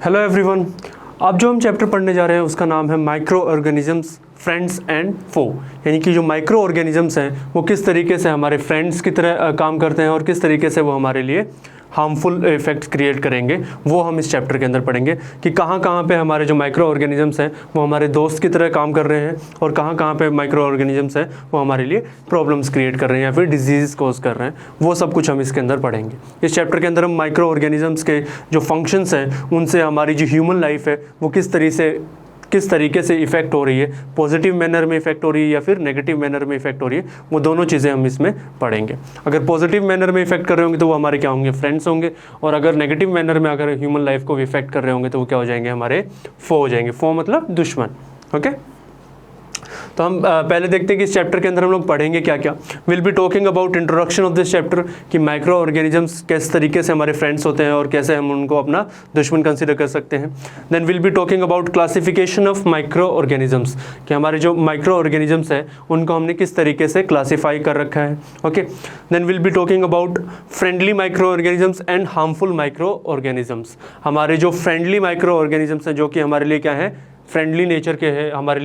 Hello everyone. अब जो हम चैप्टर पढ़ने जा रहे हैं उसका नाम है माइक्रो ऑर्गेनिजम्स फ्रेंड्स एंड फो, यानी कि जो माइक्रो ऑर्गेनिजम्स हैं वो किस तरीके से हमारे फ्रेंड्स की तरह काम करते हैं और किस तरीके से वो हमारे लिए हार्मफुल इफेक्ट्स क्रिएट करेंगे, वो हम इस चैप्टर के अंदर पढ़ेंगे कि कहाँ कहाँ पे हमारे जो माइक्रो ऑर्गेनिजम्स हैं वो हमारे दोस्त की तरह काम कर रहे हैं और कहाँ कहाँ पे माइक्रो ऑर्गेनिजम्स हैं वो हमारे लिए प्रॉब्लम्स क्रिएट कर रहे हैं या फिर डिजीज़ कॉज कर रहे हैं। वो सब कुछ हम इसके अंदर पढ़ेंगे। इस चैप्टर के अंदर हम माइक्रो ऑर्गेनिजम्स के जो फंक्शंस हैं उनसे हमारी जो ह्यूमन लाइफ है वो किस तरीके से इफ़ेक्ट हो रही है, पॉजिटिव मैनर में इफ़ेक्ट हो रही है या फिर नेगेटिव मैनर में इफ़ेक्ट हो रही है, वो दोनों चीज़ें हम इसमें पढ़ेंगे। अगर पॉजिटिव मैनर में इफ़ेक्ट कर रहे होंगे तो वो हमारे क्या होंगे, फ्रेंड्स होंगे, और अगर नेगेटिव मैनर में अगर ह्यूमन लाइफ को इफ़ेक्ट कर रहे होंगे तो वो क्या हो जाएंगे, हमारे फो हो जाएंगे। फो मतलब दुश्मन। ओके, तो हम पहले देखते हैं कि इस चैप्टर के अंदर हम लोग पढ़ेंगे क्या क्या। Will be talking about introduction of this chapter कि माइक्रो ऑर्गेनिजम्स किस तरीके से हमारे फ्रेंड्स होते हैं और कैसे हम उनको अपना दुश्मन कंसीडर कर सकते हैं। Then will be talking about classification of micro organisms कि हमारे जो माइक्रो ऑर्गेनिजम्स हैं उनको हमने किस तरीके से क्लासीफाई कर रखा है। Okay, then will be talking about friendly micro organisms and harmful micro organisms. हमारे जो फ्रेंडली माइक्रो ऑर्गेनिजम्स हैं जो कि हमारे लिए क्या है, फ्रेंडली नेचर के हैं, हमारे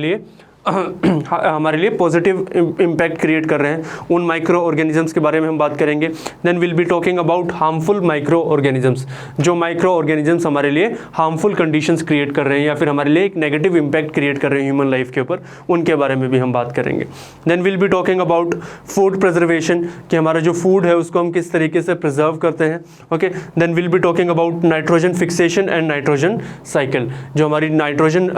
लिए पॉजिटिव इम्पैक्ट क्रिएट कर रहे हैं, उन माइक्रो ऑर्गेनिजम्स के बारे में हम बात करेंगे। Then will be talking about harmful micro organisms, जो माइक्रो ऑर्गेनिजम्स हमारे लिए हार्मफुल कंडीशंस क्रिएट कर रहे हैं या फिर हमारे लिए एक नेगेटिव इम्पैक्ट क्रिएट कर रहे हैं ह्यूमन लाइफ के ऊपर, उनके बारे में भी हम बात करेंगे। Then will be talking about food preservation कि हमारा जो फूड है उसको हम किस तरीके से प्रिजर्व करते हैं। Okay, then will be talking about nitrogen fixation and nitrogen cycle, जो हमारी नाइट्रोजन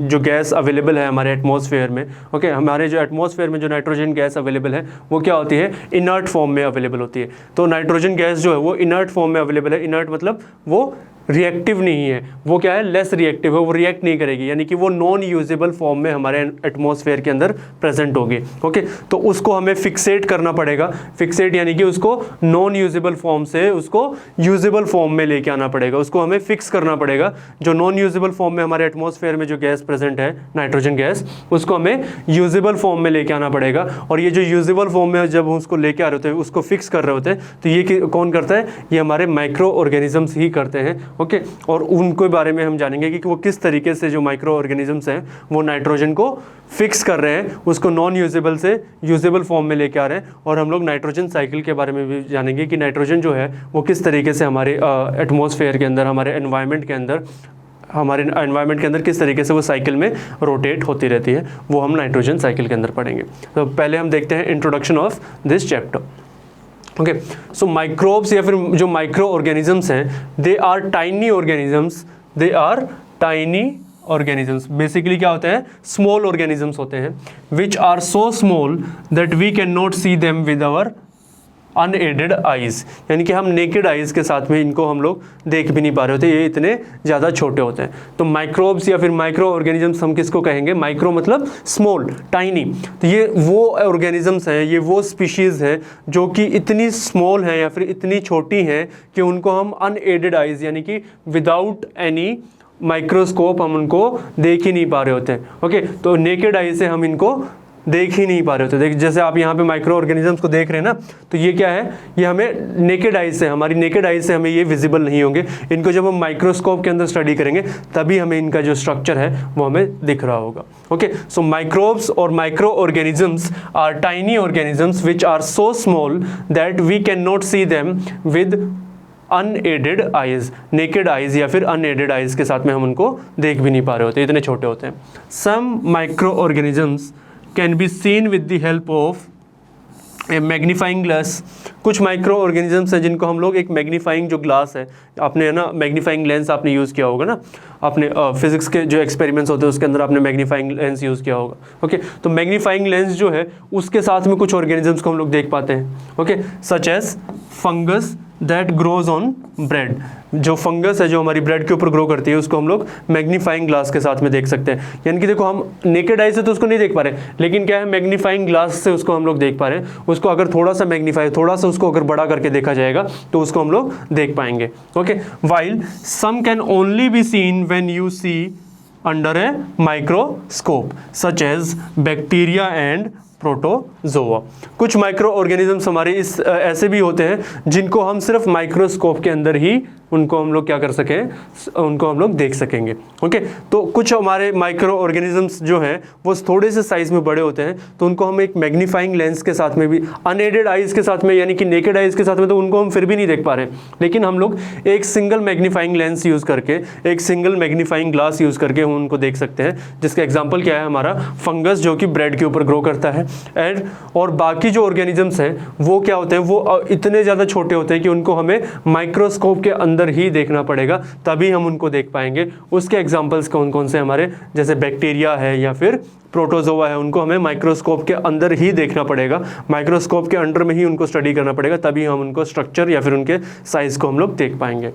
जो गैस अवेलेबल है हमारे एटमॉस्फेयर में। ओके, हमारे जो एटमॉस्फेयर में जो नाइट्रोजन गैस अवेलेबल है वो क्या होती है, इनर्ट फॉर्म में अवेलेबल होती है। तो नाइट्रोजन गैस जो है वो इनर्ट फॉर्म में अवेलेबल है। इनर्ट मतलब वो रिएक्टिव नहीं है, वो क्या है, लेस रिएक्टिव है, वो रिएक्ट नहीं करेगी, यानी कि वो नॉन यूजेबल फॉर्म में हमारे एटमॉस्फेयर के अंदर प्रेजेंट होगी। ओके, तो उसको हमें फिक्सेट करना पड़ेगा। फिक्सेट यानी कि उसको नॉन यूजेबल फॉर्म से उसको यूजेबल फॉर्म में लेके आना पड़ेगा, उसको हमें फिक्स करना पड़ेगा। जो नॉन यूजेबल फॉर्म में हमारे एटमॉस्फेयर में जो गैस प्रेजेंट है, नाइट्रोजन गैस, उसको हमें यूजेबल फॉर्म में लेके आना पड़ेगा। और ये जो यूजेबल फॉर्म में जब हम उसको लेके आ रहे होते हैं, उसको फिक्स कर रहे होते हैं, तो ये कौन करता है, ये हमारे माइक्रो ऑर्गेनिजम्स ही करते हैं। ओके, और उनके बारे में हम जानेंगे कि वो किस तरीके से जो माइक्रो ऑर्गेनिजम्स हैं वो नाइट्रोजन को फिक्स कर रहे हैं, उसको नॉन यूजेबल से यूजेबल फॉर्म में लेके आ रहे हैं। और हम लोग नाइट्रोजन साइकिल के बारे में भी जानेंगे कि नाइट्रोजन जो है वो किस तरीके से हमारे एटमॉस्फेयर के अंदर, हमारे एनवायरनमेंट के अंदर किस तरीके से वो साइकिल में रोटेट होती रहती है, वो हम नाइट्रोजन साइकिल के अंदर पढ़ेंगे। तो पहले हम देखते हैं introduction of this chapter. Okay, so microbes या फिर जो माइक्रो ऑर्गेनिजम्स हैं, they are tiny organisms. Basically क्या होते हैं, स्मॉल ऑर्गेनिजम्स होते हैं, which are so small that we can not see them with our unaided eyes, यानी कि हम नेकेड आइज़ के साथ में इनको हम लोग देख भी नहीं पा रहे होते, ये इतने ज़्यादा छोटे होते हैं। तो माइक्रोब्स या फिर माइक्रो ऑर्गेनिजम्स हम किसको कहेंगे, माइक्रो मतलब स्मॉल, टाइनी। तो ये वो ऑर्गेनिजम्स हैं, ये वो स्पीशीज़ हैं जो कि इतनी स्मॉल हैं या फिर इतनी छोटी हैं कि उनको हम अनएडेड आइज़ यानी कि विदाउट एनी माइक्रोस्कोप हम उनको देख ही नहीं पा रहे होते हैं। ओके, तो नेकेड आई से हम इनको देख ही नहीं पा रहे होते। जैसे आप यहाँ पे माइक्रो ऑर्गेनिजम्स को देख रहे हैं ना, तो ये क्या है, ये हमें नेकेड आई से, हमारी नेकेड आई से हमें ये विजिबल नहीं होंगे। इनको जब हम माइक्रोस्कोप के अंदर स्टडी करेंगे तभी हमें इनका जो स्ट्रक्चर है वो हमें दिख रहा होगा। ओके, सो माइक्रोब्स और micro organisms are tiny organisms which are so small that we can not see them with unaided eyes, naked eyes या फिर अनएडेड आइज़ के साथ में हम उनको देख भी नहीं पा रहे होते, इतने छोटे होते हैं। Some micro organisms can be seen with the help of a magnifying glass. कुछ माइक्रो ऑर्गेनिजम्स हैं जिनको हम लोग एक मैग्नीफाइंग जो ग्लास है, आपने ना मैग्नीफाइंग लेंस आपने यूज़ किया होगा ना, आपने फिजिक्स के जो एक्सपेरिमेंट्स होते हैं उसके अंदर आपने मैग्नीफाइंग लेंस यूज़ किया होगा। ओके, तो मैग्नीफाइंग लेंस जो है उसके साथ में कुछ ऑर्गेनिजम्स को हम लोग देख पाते हैं। Okay, such as fungus that grows on bread, जो फंगस है जो हमारी ब्रेड के ऊपर ग्रो करती है उसको हम लोग मैग्नीफाइंग ग्लास के साथ में देख सकते हैं। यानी कि देखो, हम नेकेड आई से तो उसको नहीं देख पा रहे, लेकिन क्या है, मैग्नीफाइंग ग्लास से उसको हम लोग देख पा रहे हैं। उसको अगर थोड़ा सा मैग्नीफाई, थोड़ा सा उसको अगर बड़ा करके देखा जाएगा तो उसको हम लोग देख पाएंगे। Okay, while some can only be seen when you see under a microscope such as bacteria and protozoa. कुछ माइक्रो ऑर्गेनिजम्स हमारे इस ऐसे भी होते हैं जिनको हम सिर्फ माइक्रोस्कोप के अंदर ही उनको हम लोग क्या कर सकें, उनको हम लोग देख सकेंगे। ओके, तो कुछ हमारे माइक्रो ऑर्गेनिजम्स जो हैं वो थोड़े से साइज में बड़े होते हैं, तो उनको हम एक मैग्नीफाइंग लेंस के साथ में भी, अनएडेड आइज के साथ में यानी कि नेकेड आइज के साथ में तो उनको हम फिर भी नहीं देख पा रहे, लेकिन हम लोग एक सिंगल मैग्नीफाइंग लेंस यूज़ करके, एक सिंगल मैग्नीफाइंग ग्लास यूज़ करके हम उनको देख सकते हैं। जिसका एग्जाम्पल क्या है, हमारा फंगस जो कि ब्रेड के ऊपर ग्रो करता है। एंड और बाकी जो ऑर्गेनिजम्स हैं वो क्या होते हैं, वो इतने ज़्यादा छोटे होते हैं कि उनको हमें माइक्रोस्कोप के अंदर ही देखना पड़ेगा, तभी हम उनको देख पाएंगे। उसके एग्जांपल्स कौन कौन से हमारे, जैसे बैक्टीरिया है या फिर प्रोटोजोआ है, उनको हमें माइक्रोस्कोप के अंदर ही देखना पड़ेगा, माइक्रोस्कोप के अंडर में ही उनको स्टडी करना पड़ेगा, तभी हम उनको स्ट्रक्चर या फिर उनके साइज को हम लोग देख पाएंगे।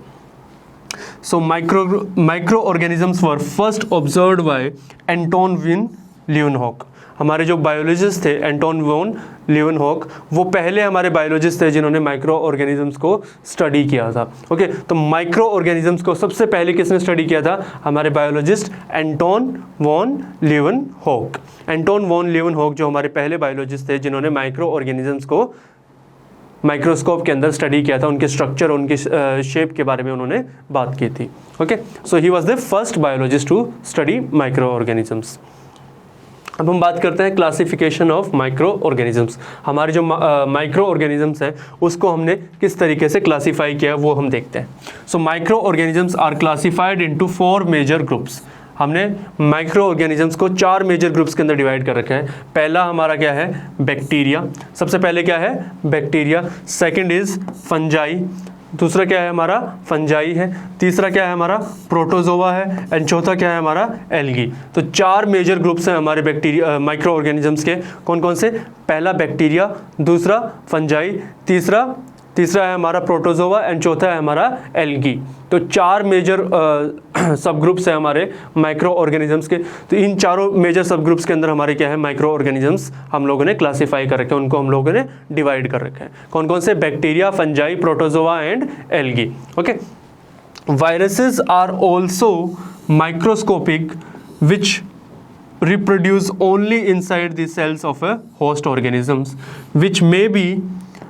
So microorganisms were first observed by Anton van Leeuwenhoek. हमारे जो बायोलॉजिस्ट थे एंटोन वॉन ल्यूवेनहॉक, वो पहले हमारे बायोलॉजिस्ट थे जिन्होंने माइक्रो ऑर्गेनिजम्स को स्टडी किया था। ओके, तो माइक्रो ऑर्गेनिजम्स को सबसे पहले किसने स्टडी किया था, हमारे biologist Anton von Leeuwenhoek. Anton von Leeuwenhoek जो हमारे पहले बायोलॉजिस्ट थे जिन्होंने माइक्रो ऑर्गेनिजम्स को माइक्रोस्कोप के अंदर स्टडी किया था, उनके स्ट्रक्चर, उनकी शेप के बारे में उन्होंने बात की थी। Okay, so he was the first biologist to study micro organisms. अब हम बात करते हैं क्लासिफिकेशन ऑफ माइक्रो ऑर्गेनिजम्स। हमारे जो माइक्रो ऑर्गेनिजम्स हैं उसको हमने किस तरीके से क्लासीफाई किया वो हम देखते हैं। So micro organisms are classified into 4 major groups. हमने माइक्रो ऑर्गेनिजम्स को 4 मेजर ग्रुप्स के अंदर डिवाइड कर रखा है। पहला हमारा क्या है, बैक्टीरिया। सबसे पहले क्या है, बैक्टीरिया। सेकंड इज फंजाई, दूसरा क्या है हमारा, फंजाई है। तीसरा क्या है हमारा, प्रोटोजोआ है। एंड चौथा क्या है हमारा, एल्गी। तो 4 मेजर ग्रुप्स हैं हमारे बैक्टीरिया माइक्रो ऑर्गेनिजम्स के। कौन कौन से, पहला बैक्टीरिया, दूसरा फंजाई, तीसरा है हमारा प्रोटोजोआ एंड चौथा है हमारा एल्गी। तो 4 मेजर सब ग्रुप्स हैं हमारे माइक्रो ऑर्गेनिजम्स के। तो इन चारों मेजर सब ग्रुप्स के अंदर हमारे क्या है, माइक्रो ऑर्गेनिजम्स हम लोगों ने क्लासीफाई कर रखे हैं, उनको हम लोगों ने डिवाइड कर रखे हैं। कौन कौन से, bacteria, fungi, protozoa and algae. Okay, viruses are also microscopic which reproduce only inside the cells of a host organisms which may be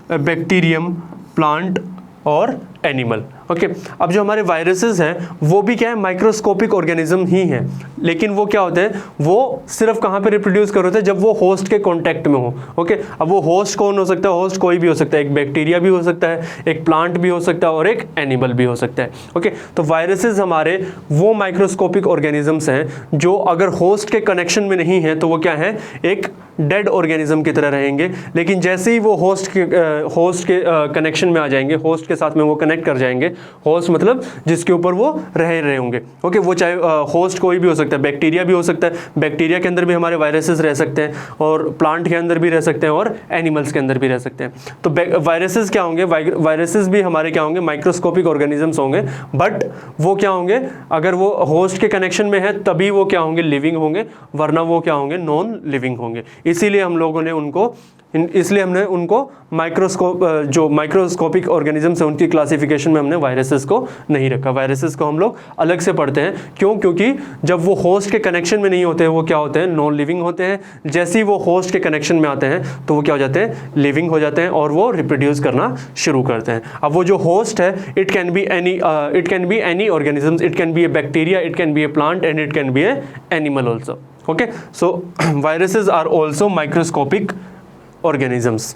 a bacterium, plant और एनिमल। ओके, अब जो हमारे वायरसेस हैं वो भी क्या है, माइक्रोस्कोपिक ऑर्गेनिज्म ही हैं, लेकिन वो क्या होते हैं, वो सिर्फ कहाँ पे रिप्रोड्यूस कर होते हैं, जब वो होस्ट के कांटेक्ट में हो। ओके, अब वो होस्ट कौन हो सकता है, होस्ट कोई भी हो सकता है, एक बैक्टीरिया भी हो सकता है, एक प्लांट भी हो सकता है और एक एनिमल भी हो सकता है। ओके, तो वायरसेस हमारे वो माइक्रोस्कोपिक ऑर्गेनिजम्स हैं जो अगर होस्ट के कनेक्शन में नहीं है तो वो क्या है, एक डेड ऑर्गेनिज्म की तरह रहेंगे, लेकिन जैसे ही वो होस्ट के कनेक्शन में आ जाएंगे, होस्ट के साथ में वो कनेक्ट कर जाएंगे, होस्ट मतलब जिसके ऊपर वो रह रहे होंगे। ओके, वो चाहे होस्ट कोई भी हो सकता है, बैक्टीरिया भी हो सकता है, बैक्टीरिया के अंदर भी हमारे वायरसेस रह सकते हैं और प्लांट के अंदर भी रह सकते हैं और एनिमल्स के अंदर भी रह सकते हैं। तो वायरसेस क्या होंगे, वायरसेस भी हमारे क्या होंगे, माइक्रोस्कोपिक ऑर्गेनिजम्स होंगे, बट वो क्या होंगे, अगर वो होस्ट के कनेक्शन में है तभी वो क्या होंगे, लिविंग होंगे, वरना वो क्या होंगे, नॉन लिविंग होंगे। इसीलिए हमने उनको जो माइक्रोस्कोपिक ऑर्गेनिजम्स हैं उनकी क्लासिफिकेशन में हमने वायरसेस को नहीं रखा। वायरसेस को हम लोग अलग से पढ़ते हैं। क्यों? क्योंकि जब वो होस्ट के कनेक्शन में नहीं होते हैं वो क्या होते हैं, नॉन लिविंग होते हैं। जैसे ही वो होस्ट के कनेक्शन में आते हैं तो वो क्या हो जाते हैं, लिविंग हो जाते हैं और वो रिप्रोड्यूस करना शुरू करते हैं। अब वो जो होस्ट है, it can be any organisms, it can B A bacteria, it can B A plant and it can B A animal also. Okay, so viruses are also microscopic organisms.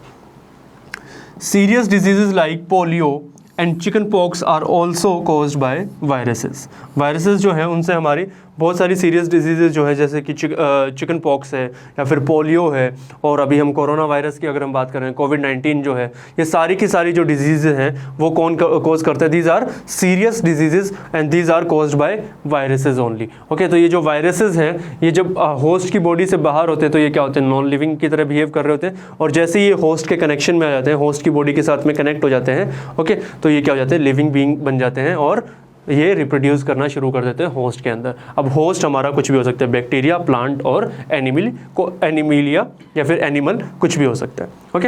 Serious diseases like polio and chickenpox are also caused by viruses. Viruses जो है उनसे हमारी बहुत सारी serious disease जो है, जैसे कि चिकन पॉक्स है या फिर पोलियो है, और अभी हम कोरोना वायरस की अगर हम बात करें, कोविड-19 जो है, ये सारी की सारी जो डिजीज़ हैं वो कौन कोज करते हैं, these are serious diseases and these are caused by viruses only. Okay, तो ये जो वायरसेस हैं ये जब होस्ट की बॉडी से बाहर होते हैं तो ये क्या होते हैं, नॉन लिविंग की तरह बिहेव कर रहे होते हैं, और जैसे ही ये होस्ट के कनेक्शन में आ जाते हैं, होस्ट की बॉडी के साथ में कनेक्ट हो जाते हैं, ओके, तो ये क्या हो जाते हैं, लिविंग बीइंग बन जाते हैं और ये रिप्रोड्यूस करना शुरू कर देते हैं होस्ट के अंदर। अब होस्ट हमारा कुछ भी हो सकता है, बैक्टीरिया, प्लांट और एनिमिलिया या फिर एनिमल, कुछ भी हो सकता है। ओके,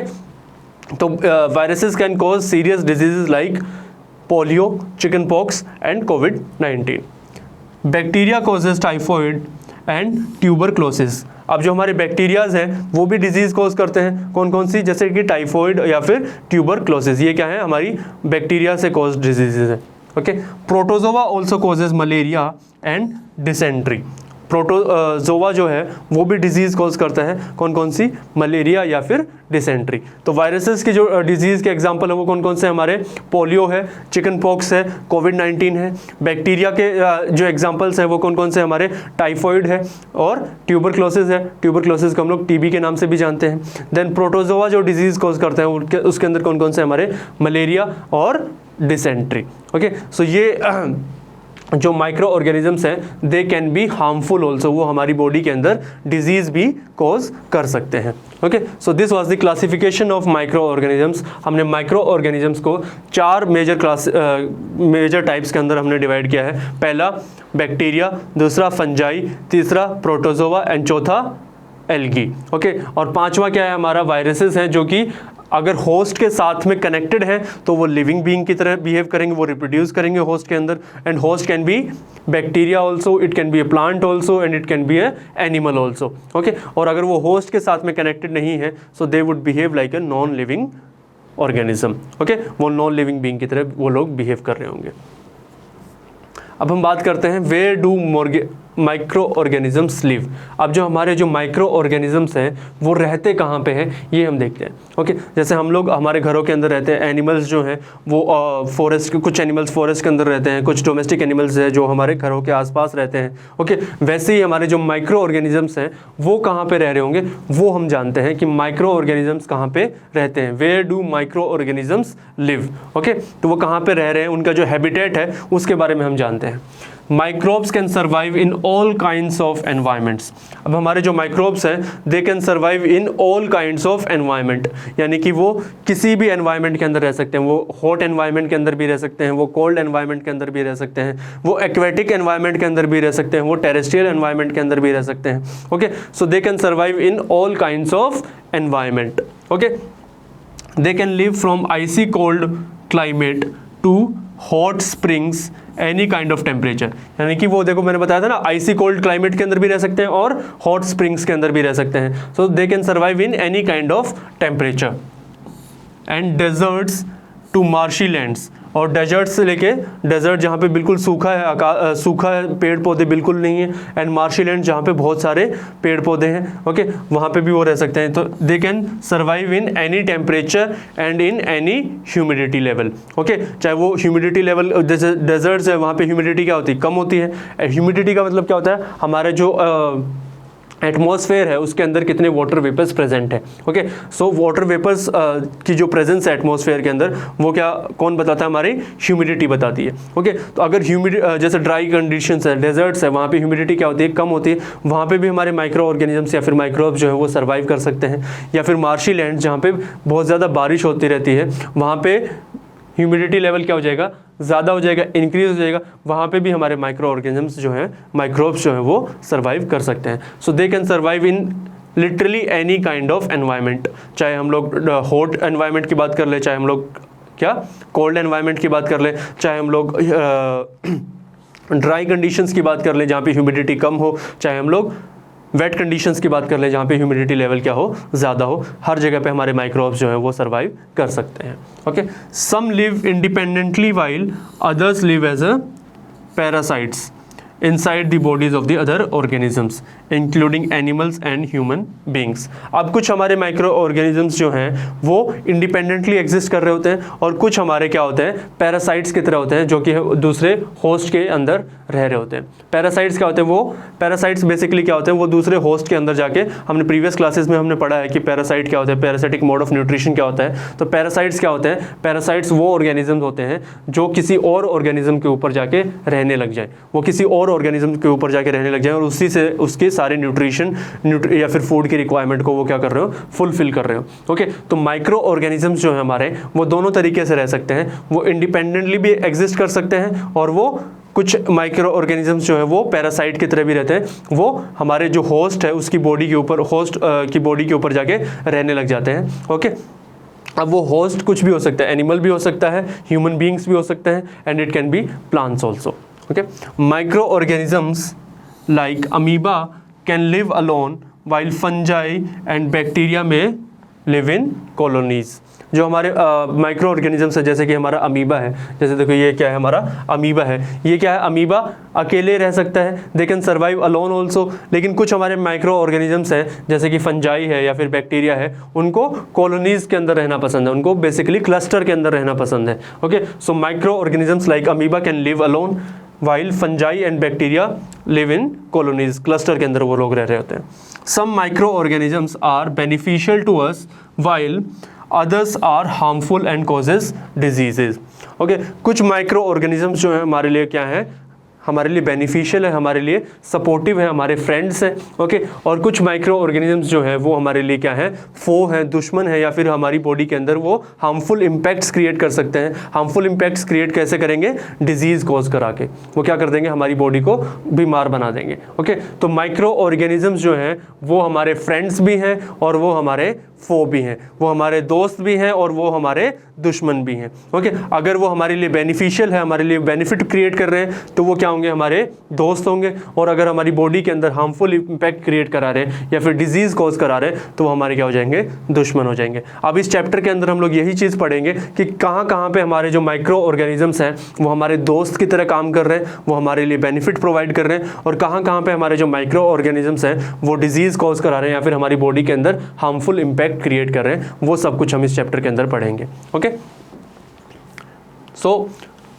तो viruses can cause serious diseases like polio, chicken pox and covid. Bacteria causes typhoid and tuberculosis. अब जो हमारे बैक्टीरियाज हैं वो भी डिजीज़ कॉज करते हैं, कौन कौन सी, जैसे कि टाइफॉइड या फिर ट्यूबरक्लोसिस, ये क्या है, हमारी बैक्टीरिया से कॉज डिजीजेज है। Okay, protozoa also causes malaria and dysentery. Protozoa जो है वो भी डिजीज़ कॉज करता है, कौन कौन सी, मलेरिया या फिर डिसेंट्री। तो वायरसेस की जो डिजीज़ के एग्जांपल है वो कौन कौन से हमारे, पोलियो है, चिकन पॉक्स है, कोविड-19 है। बैक्टीरिया के जो एग्जांपल्स हैं वो कौन कौन से हमारे, टाइफॉइड है और ट्यूबरक्लोसिस है। ट्यूबरक्लोसिस को हम लोग टीबी के नाम से भी जानते हैं। देन प्रोटोजोआ जो डिजीज़ कॉज करते हैं उसके अंदर कौन कौन से हमारे, मलेरिया और डिसेंट्री। ओके, सो ये जो माइक्रो ऑर्गेनिजम्स हैं they can be harmful also, वो हमारी बॉडी के अंदर डिजीज़ भी कॉज कर सकते हैं। Okay, so this was the classification of micro organisms. हमने माइक्रो ऑर्गेनिजम्स को 4 मेजर टाइप्स के अंदर हमने डिवाइड किया है। पहला बैक्टीरिया, दूसरा फंजाई, तीसरा प्रोटोजोआ एंड चौथा एल्गी। ओके, और पांचवा क्या है हमारा, वायरसेस हैं, जो कि अगर होस्ट के साथ में कनेक्टेड है तो वो लिविंग बीइंग की तरह बिहेव करेंगे, वो रिप्रोड्यूस करेंगे होस्ट के अंदर। And host can be bacteria also, it can B A plant also and it can B A animal also. Okay, और अगर वो होस्ट के साथ में कनेक्टेड नहीं है so they would behave like a non living organism. Okay, वो non living being की तरह वो लोग बिहेव कर रहे होंगे। अब हम बात करते हैं where do micro organisms live. अब जो हमारे जो माइक्रो ऑर्गेनिजम्स हैं वो रहते कहाँ पे हैं ये हम देखते हैं। ओके, जैसे हम लोग हमारे घरों के अंदर रहते हैं, एनिमल्स जो हैं वो फॉरेस्ट के, कुछ एनिमल्स फॉरेस्ट के अंदर रहते हैं, कुछ डोमेस्टिक एनिमल्स हैं जो हमारे घरों के आसपास रहते हैं। ओके, वैसे ही हमारे जो माइक्रो ऑर्गेनिजम्स हैं वो कहाँ पे रह रहे होंगे, वो हम जानते हैं कि माइक्रो ऑर्गेनिजम्स कहाँ पे रहते हैं। Where do micro organisms live. Okay, तो वो कहाँ पे रह रहे हैं, उनका जो हैबिटेट है उसके बारे में हम जानते हैं। Microbes can survive in all kinds of environments. अब हमारे जो माइक्रोब्स हैं दे can survive in all kinds of environment, यानी कि वो किसी भी एनवायरमेंट के अंदर रह सकते हैं। वो हॉट एनवायरमेंट के अंदर भी रह सकते हैं, वो कोल्ड एनवायरमेंट के अंदर भी रह सकते हैं, वो एक्वेटिक एनवायरमेंट के अंदर भी रह सकते हैं, वो टेरेस्ट्रियल एनवायरमेंट के अंदर भी रह सकते हैं। Okay, so they can survive in all kinds of environment. Okay, they can live from icy cold climate to hot springs any kind of temperature, यानी कि वो देखो मैंने बताया था ना, आइसी कोल्ड क्लाइमेट के अंदर भी रह सकते हैं और हॉट स्प्रिंग्स के अंदर भी रह सकते हैं। So they can survive in any kind of temperature. And deserts to marshy lands, और डेजर्ट से लेके डेजर्ट जहाँ पे बिल्कुल सूखा है, सूखा है, पेड़ पौधे बिल्कुल नहीं है, एंड मार्शी लैंड जहाँ पे बहुत सारे पेड़ पौधे हैं। ओके, वहाँ पे भी वो रह सकते हैं। तो दे can survive in any temperature and in any humidity level. Okay, चाहे वो ह्यूमिडिटी लेवल, जैसे डेजर्ट्स है वहाँ पे ह्यूमिडिटी क्या होती है, कम होती है। ह्यूमिडिटी का मतलब क्या होता है, हमारे जो एटमॉस्फेयर है उसके अंदर कितने वाटर वेपर्स प्रेजेंट है। ओके, सो वाटर वेपर्स की जो प्रेजेंस है एटमॉस्फेयर के अंदर वो क्या, कौन बताता है, हमारी ह्यूमिडिटी बताती है। ओके, तो अगर जैसे ड्राई कंडीशंस है, डेजर्ट्स है, वहाँ पे ह्यूमिडिटी क्या होती है, कम होती है, वहाँ पे भी हमारे माइक्रो ऑर्गेनिजम्स या फिर माइक्रोब्स जो है वो सर्वाइव कर सकते हैं। या फिर मार्शी लैंड जहाँ पे बहुत ज़्यादा बारिश होती रहती है, वहाँ पे ह्यूमिडिटी लेवल क्या हो जाएगा, ज़्यादा हो जाएगा, इंक्रीज हो जाएगा, वहाँ पे भी हमारे माइक्रो ऑर्गेनिजम्स जो हैं, माइक्रोब्स जो हैं वो सर्वाइव कर सकते हैं। So they can survive in literally any kind of environment, चाहे हम लोग हॉट एनवायरनमेंट की बात कर ले, चाहे हम लोग क्या कोल्ड एनवायरनमेंट की बात कर ले, चाहे हम लोग ड्राई कंडीशंस की बात कर ले जहाँ पे ह्यूमिडिटी कम हो, चाहे हम लोग वेट कंडीशंस की बात कर ले जहाँ पे ह्यूमिडिटी लेवल क्या हो, ज़्यादा हो, हर जगह पे हमारे माइक्रोब्स जो हैं वो सर्वाइव कर सकते हैं। Okay, some live independently while others live as a parasites inside the bodies of the other organisms including animals and human beings। अब कुछ हमारे माइक्रो ऑर्गेनिजम्स जो हैं वो इंडिपेंडेंटली एग्जिस्ट कर रहे होते हैं और कुछ हमारे क्या होते हैं, पैरासाइट्स की तरह होते हैं जो कि दूसरे होस्ट के अंदर रह रहे होते हैं। पैरासाइट्स क्या होते हैं, वो पैरासाइट्स बेसिकली क्या होते हैं, वो दूसरे होस्ट के अंदर जाके, हमने प्रीवियस क्लासेस में हमने पढ़ा है कि पैरासाइट क्या होता है, पैरासाइटिक मोड ऑफ न्यूट्रिशन क्या होता है। तो पैरासाइट्स क्या होते हैं, पैरासाइट्स वो ऑर्गेनिजम्स होते हैं जो किसी और ऑर्गेनिज्म के ऊपर जाके रहने लग जाए, वो किसी और ऑर्गेनिज्म के ऊपर जाके रहने लग जाए और उसी से उसके सारे न्यूट्रिशन या फिर फूड की रिक्वायरमेंट को वो क्या कर रहे हो, फुलफिल कर रहे हो। ओके, तो माइक्रो ऑर्गेनिजम्स जो है हमारे वो दोनों तरीके से रह सकते हैं, वो इंडिपेंडेंटली भी एग्जिस्ट कर सकते हैं और वो कुछ माइक्रो ऑर्गेनिजम्स जो है वो पैरासाइट की तरह भी रहते हैं, वो हमारे जो होस्ट है उसकी बॉडी के ऊपर, होस्ट की बॉडी के ऊपर जाके रहने लग जाते हैं। ओके, अब वो होस्ट कुछ भी हो सकता है, एनिमल भी हो सकता है, ह्यूमन बीइंग्स भी हो सकते हैं, and it can B plants also. Okay, microorganisms like amoeba can live alone while fungi and bacteria में लिव इन कॉलोनीज। जो हमारे माइक्रो ऑर्गेनिजम्स है, जैसे कि हमारा अमीबा है, जैसे देखो ये क्या है, हमारा अमीबा है। ये क्या है, अमीबा अकेले रह सकता है, दे कैन सर्वाइव अलोन ऑल्सो। लेकिन कुछ हमारे माइक्रो ऑर्गेनिजम्स हैं जैसे कि फंजाई है या फिर बैक्टीरिया है, उनको कॉलोनीज के अंदर रहना पसंद है, उनको बेसिकली क्लस्टर के अंदर रहना पसंद है। Okay, so micro organisms like amoeba can live alone while fungi and bacteria live in colonies, cluster के अंदर वो लोग रह रहे होते हैं। Some micro organisms are beneficial to us while others are harmful and causes diseases. Okay, कुछ micro organisms जो है हमारे लिए क्या है, हमारे लिए बेनिफिशियल है, हमारे लिए सपोर्टिव है, हमारे फ्रेंड्स हैं। ओके, और कुछ माइक्रो ऑर्गेनिजम्स जो है वो हमारे लिए क्या है, फो है, दुश्मन है, या फिर हमारी बॉडी के अंदर वो हार्मफुल इम्पैक्ट्स क्रिएट कर सकते हैं। हार्मफुल इम्पैक्ट्स क्रिएट कैसे करेंगे, डिजीज कॉज करा के वो क्या कर देंगे, हमारी बॉडी को बीमार बना देंगे। ओके, तो माइक्रो ऑर्गेनिजम्स जो हैं वो हमारे फ्रेंड्स भी हैं और वो हमारे फो भी हैं, वो हमारे दोस्त भी हैं और वो हमारे दुश्मन भी हैं। ओके, अगर वो हमारे लिए बेनिफिशियल है, हमारे लिए बेनिफिट क्रिएट कर रहे हैं, तो वो क्या होंगे, हमारे दोस्त होंगे। और अगर हमारी बॉडी के अंदर हार्मफुल इम्पैक्ट क्रिएट करा रहे हैं या फिर डिजीज कॉज करा रहे हैं, तो वो हमारे क्या हो जाएंगे, दुश्मन हो जाएंगे। अब इस चैप्टर के अंदर हम लोग यही चीज़ पढ़ेंगे कि कहाँ कहाँ पे हमारे जो माइक्रो ऑर्गेनिजम्स हैं वो हमारे दोस्त की तरह काम कर रहे हैं, वो हमारे लिए बेनिफिट प्रोवाइड कर रहे हैं, और कहाँ कहाँ पे हमारे जो माइक्रो ऑर्गेनिजम्स हैं वो डिजीज कॉज करा रहे हैं या फिर हमारी बॉडी के अंदर हार्मफुल इम्पैक्ट क्रिएट कर रहे हैं। वो सब कुछ हम इस चैप्टर के अंदर पढ़ेंगे। ओके, सो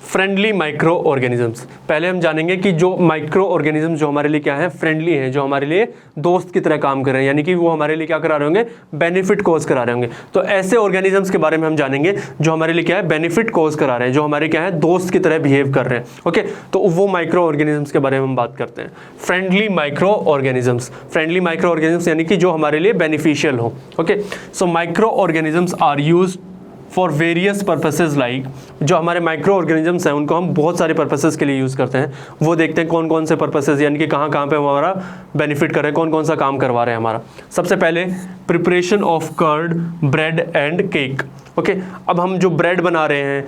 फ्रेंडली माइक्रो ऑर्गेनिजम्स, पहले हम जानेंगे कि जो माइक्रो ऑर्गेनिजम्स जो हमारे लिए क्या है, फ्रेंडली हैं, जो हमारे लिए दोस्त की तरह काम कर रहे हैं, यानी कि वो हमारे लिए क्या करा रहे होंगे, बेनिफिट कॉज करा रहे होंगे। तो ऐसे ऑर्गेनिजम्स के बारे में हम जानेंगे जो हमारे लिए क्या है, बेनिफिट कॉज करा रहे हैं, जो हमारे क्या है, दोस्त की तरह बिहेव कर रहे हैं। ओके, तो वो माइक्रो ऑर्गेनिजम्स के बारे में हम बात करते हैं। Friendly micro organisms, friendly micro organisms यानी कि जो हमारे लिए बेनिफिशियल हो। Okay, so micro organisms are used for various purposes, like जो हमारे माइक्रो ऑर्गेनिजम्स हैं उनको हम बहुत सारे पर्पसेस के लिए यूज़ करते हैं। वो देखते हैं कौन कौन से पर्पसेस, यानी कि कहाँ कहाँ पे हमारा बेनिफिट कर रहे हैं, कौन कौन सा काम करवा रहे हैं हमारा। सबसे पहले preparation of curd, bread and cake. Okay, अब हम जो ब्रेड बना रहे हैं,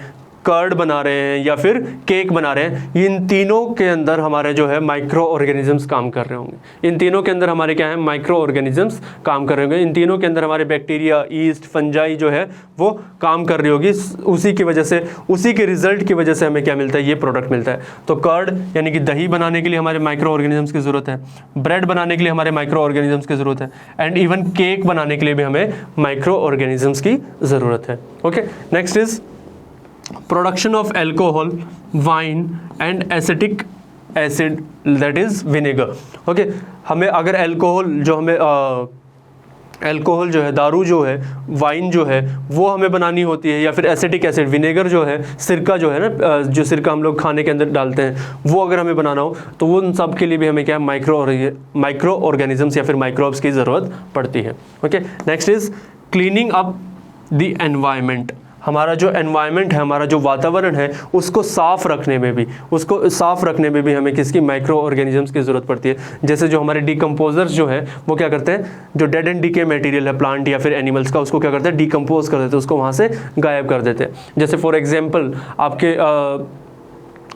कर्ड बना रहे हैं या फिर केक बना रहे हैं, इन तीनों के अंदर हमारे जो है माइक्रो ऑर्गेनिजम्स काम कर रहे होंगे। इन तीनों के अंदर हमारे क्या है, माइक्रो ऑर्गेनिजम्स काम कर रहे होंगे। इन तीनों के अंदर हमारे बैक्टीरिया, ईस्ट, फंजाई जो है वो काम कर रही होगी। उसी की वजह से, उसी के रिजल्ट की वजह से हमें क्या मिलता है, ये प्रोडक्ट मिलता है। तो कर्ड यानी कि दही बनाने के लिए हमारे माइक्रो ऑर्गेनिजम्स की ज़रूरत है, ब्रेड बनाने के लिए हमारे माइक्रो ऑर्गेनिजम्स की ज़रूरत है, एंड इवन केक बनाने के लिए भी हमें माइक्रो ऑर्गेनिजम्स की ज़रूरत है। Okay, next is production of alcohol, wine and acetic acid that is vinegar. Okay, हमें अगर एल्कोहल जो हमें एल्कोहल जो है, दारू जो है, वाइन जो है, वो हमें बनानी होती है, या फिर एसिटिक एसिड, विनेगर जो है, सिरका जो है ना, जो सिरका हम लोग खाने के अंदर डालते हैं, वो अगर हमें बनाना हो तो वो उन सब के लिए भी हमें क्या है, माइक्रो ऑर्गेनिजम्स या फिर माइक्रोब्स की ज़रूरत पड़ती है। Okay, next is cleaning up the environment. हमारा जो एनवायरनमेंट है, हमारा जो वातावरण है, उसको साफ़ रखने में भी, हमें किसकी, माइक्रो ऑर्गेनिजम्स की ज़रूरत पड़ती है। जैसे जो हमारे डिकम्पोजर्स जो है वो क्या करते हैं, जो डेड एंड डीके मटेरियल है प्लांट या फिर एनिमल्स का, उसको क्या करते हैं, डिकम्पोज कर देते हैं, उसको वहाँ से गायब कर देते हैं। जैसे फॉर एग्जाम्पल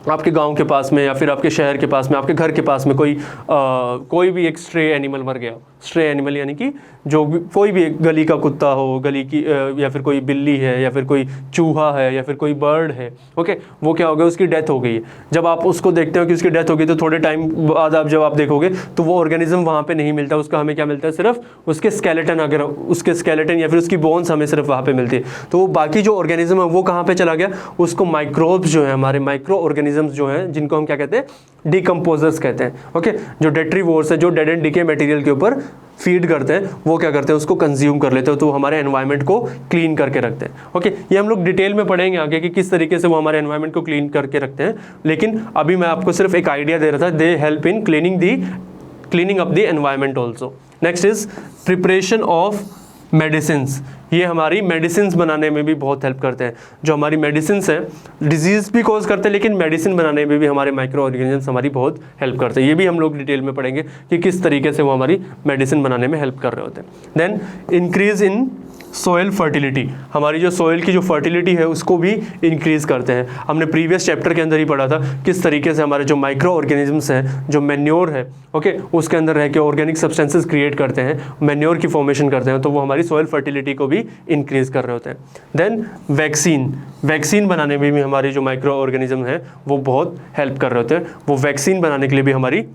आपके गांव के पास में या फिर आपके शहर के पास में, आपके घर के पास में कोई भी एक स्ट्रे एनिमल मर गया। स्ट्रे एनिमल यानी कि जो भी कोई भी एक गली का कुत्ता हो, गली की या फिर कोई बिल्ली है या फिर कोई चूहा है या फिर कोई बर्ड है। ओके, वो क्या हो गया, उसकी डेथ हो गई है। जब आप उसको देखते हो कि उसकी डेथ हो गई तो थोड़े टाइम बाद जब आप देखोगे तो वो ऑर्गेनिज्म वहाँ पे नहीं मिलता, उसका हमें क्या मिलता है, सिर्फ उसके स्केलेटन, अगर उसके स्केलेटन या फिर उसकी बोन्स हमें सिर्फ वहाँ पे मिलती है। तो वो बाकी जो ऑर्गेनिज्म है वो कहाँ पे चला गया, उसको माइक्रोब्स जो है, हमारे माइक्रो ऑर्गेनिजम्स जो हैं, जिनको हम क्या कहते हैं, डिकम्पोजर्स कहते हैं। ओके, जो डेट्रीवोर्स है, जो डेड एंड डीके मटेरियल के ऊपर फीड करते हैं, वो क्या करते हैं, उसको कंज्यूम कर लेते हैं, तो हमारे एनवायरनमेंट को क्लीन करके रखते हैं। ओके, ये हम लोग डिटेल में पढ़ेंगे आगे कि किस तरीके से वो हमारे एनवायरनमेंट को क्लीन करके रखते हैं, लेकिन अभी मैं आपको सिर्फ एक आइडिया दे रहा था। They help in cleaning up the environment also. Next is preparation of medicines. ये हमारी मेडिसिन्स बनाने में भी बहुत हेल्प करते हैं। जो हमारी मेडिसिन्स हैं, डिजीज़ भी कॉज करते हैं, लेकिन मेडिसिन बनाने में भी हमारे माइक्रो ऑर्गेनिजम्स हमारी बहुत हेल्प करते हैं। ये भी हम लोग डिटेल में पढ़ेंगे कि किस तरीके से वो हमारी मेडिसिन बनाने में हेल्प कर रहे होते हैं। Then increase in soil fertility, हमारी जो सोयल की जो फर्टिलिटी है उसको भी इंक्रीज करते हैं। हमने प्रीवियस चैप्टर के अंदर ही पढ़ा था किस तरीके से हमारे जो माइक्रो ऑर्गेनिजम्स हैं, जो मैन्योर है, ओके, उसके अंदर रह के ऑर्गेनिक सब्सटेंसेस क्रिएट करते हैं, मैन्योर की फॉर्मेशन करते हैं, तो वो हमारी सोयल फर्टिलिटी को भी इंक्रीज कर रहे होते हैं। देन वैक्सीन बनाने में भी हमारी जो माइक्रो ऑर्गेनिज्म है वो बहुत हेल्प कर रहे होते हैं, वो वैक्सीन बनाने के लिए भी हमारी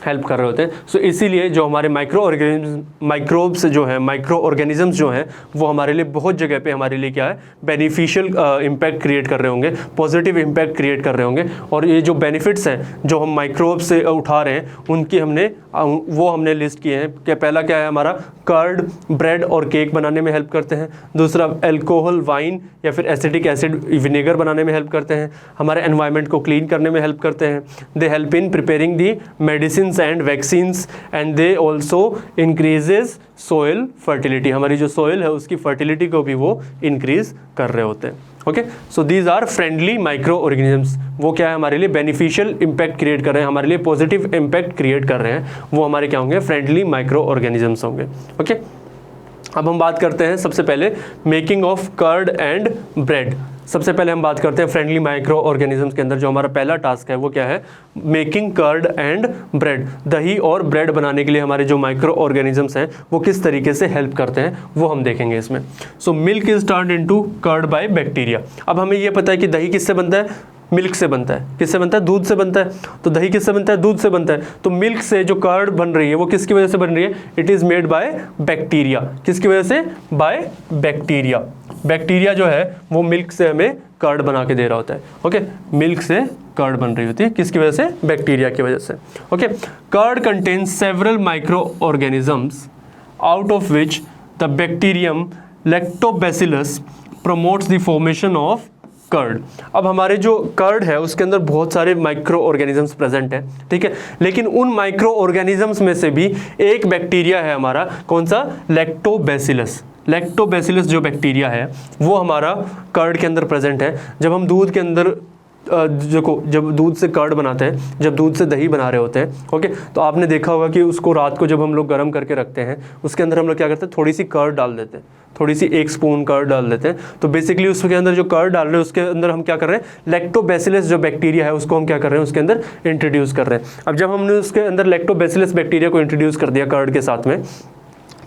हेल्प कर रहे होते हैं। सो इसीलिए जो हमारे माइक्रोब्स जो हैं, माइक्रो ऑर्गेनिजम्स जो हैं, वो हमारे लिए बहुत जगह पे हमारे लिए क्या है, बेनिफिशियल इम्पैक्ट क्रिएट कर रहे होंगे, पॉजिटिव इम्पैक्ट क्रिएट कर रहे होंगे। और ये जो बेनिफिट्स हैं जो हम माइक्रोब्स से उठा रहे हैं उनकी हमने लिस्ट किए हैं कि पहला क्या है हमारा, कर्ड, ब्रेड और केक बनाने में हेल्प करते हैं। दूसरा अल्कोहल, वाइन या फिर एसिटिक एसिड, विनेगर बनाने में हेल्प करते हैं। हमारे एनवायरनमेंट को क्लीन करने में हेल्प करते हैं। They help in preparing the medicine and vaccines and they also increases soil fertility, हमारी जो सोयल है उसकी फर्टिलिटी को भी वो इंक्रीज कर रहे होते हैं। Okay, so these are friendly micro organisms. वो क्या है, हमारे लिए बेनिफिशियल इम्पैक्ट क्रिएट कर रहे हैं, हमारे लिए पॉजिटिव इम्पैक्ट क्रिएट कर रहे हैं, वो हमारे क्या होंगे, फ्रेंडली माइक्रो ऑर्गेनिजम्स होंगे। ओके, अब हम बात करते हैं सबसे पहले making of curd and bread. सबसे पहले हम बात करते हैं फ्रेंडली माइक्रो ऑर्गेनिजम्स के अंदर जो हमारा पहला टास्क है वो क्या है, मेकिंग कर्ड एंड ब्रेड। दही और ब्रेड बनाने के लिए हमारे जो माइक्रो ऑर्गेनिजम्स हैं वो किस तरीके से हेल्प करते हैं वो हम देखेंगे इसमें। So milk is turned into curd by bacteria. अब हमें ये पता है कि दही किससे बनता है, मिल्क से बनता है। किससे बनता है, दूध से बनता है। तो दही किससे बनता है, दूध से बनता है। तो मिल्क से जो कर्ड बन रही है वो किसकी वजह से बन रही है, it is made by bacteria. किसकी वजह से, बाय बैक्टीरिया। बैक्टीरिया जो है वो मिल्क से हमें कर्ड बना के दे रहा होता है। ओके, मिल्क से कर्ड बन रही होती है, किसकी वजह से, बैक्टीरिया की वजह से। Okay, curd contains several micro organisms out of which the bacterium lactobacillus promotes the formation of curd. अब हमारे जो कर्ड है उसके अंदर बहुत सारे माइक्रो ऑर्गेनिजम्स प्रेजेंट हैं, ठीक है, लेकिन उन माइक्रो ऑर्गेनिजम्स में से भी एक बैक्टीरिया है हमारा, कौन सा, लैक्टोबैसिलस। लैक्टोबैसिलस जो बैक्टीरिया है वो हमारा कर्ड के अंदर प्रेजेंट है। जब हम दूध के अंदर जब दूध से कर्ड बनाते हैं, जब दूध से दही बना रहे होते हैं, ओके, तो आपने देखा होगा कि उसको रात को जब हम लोग गर्म करके रखते हैं उसके अंदर हम लोग क्या करते हैं, थोड़ी सी कर्ड डाल देते हैं, थोड़ी सी 1 स्पून कर्ड डाल देते हैं। तो बेसिकली उसके अंदर जो कर्ड डाल रहे हैं उसके अंदर हम क्या कर रहे हैं, लैक्टोबैसिलस जो बैक्टीरिया है उसको हम क्या कर रहे हैं, उसके अंदर इंट्रोड्यूस कर रहे हैं। अब जब हमने उसके अंदर लैक्टोबैसिलस बैक्टीरिया को इंट्रोड्यूस कर दिया कर्ड के साथ में,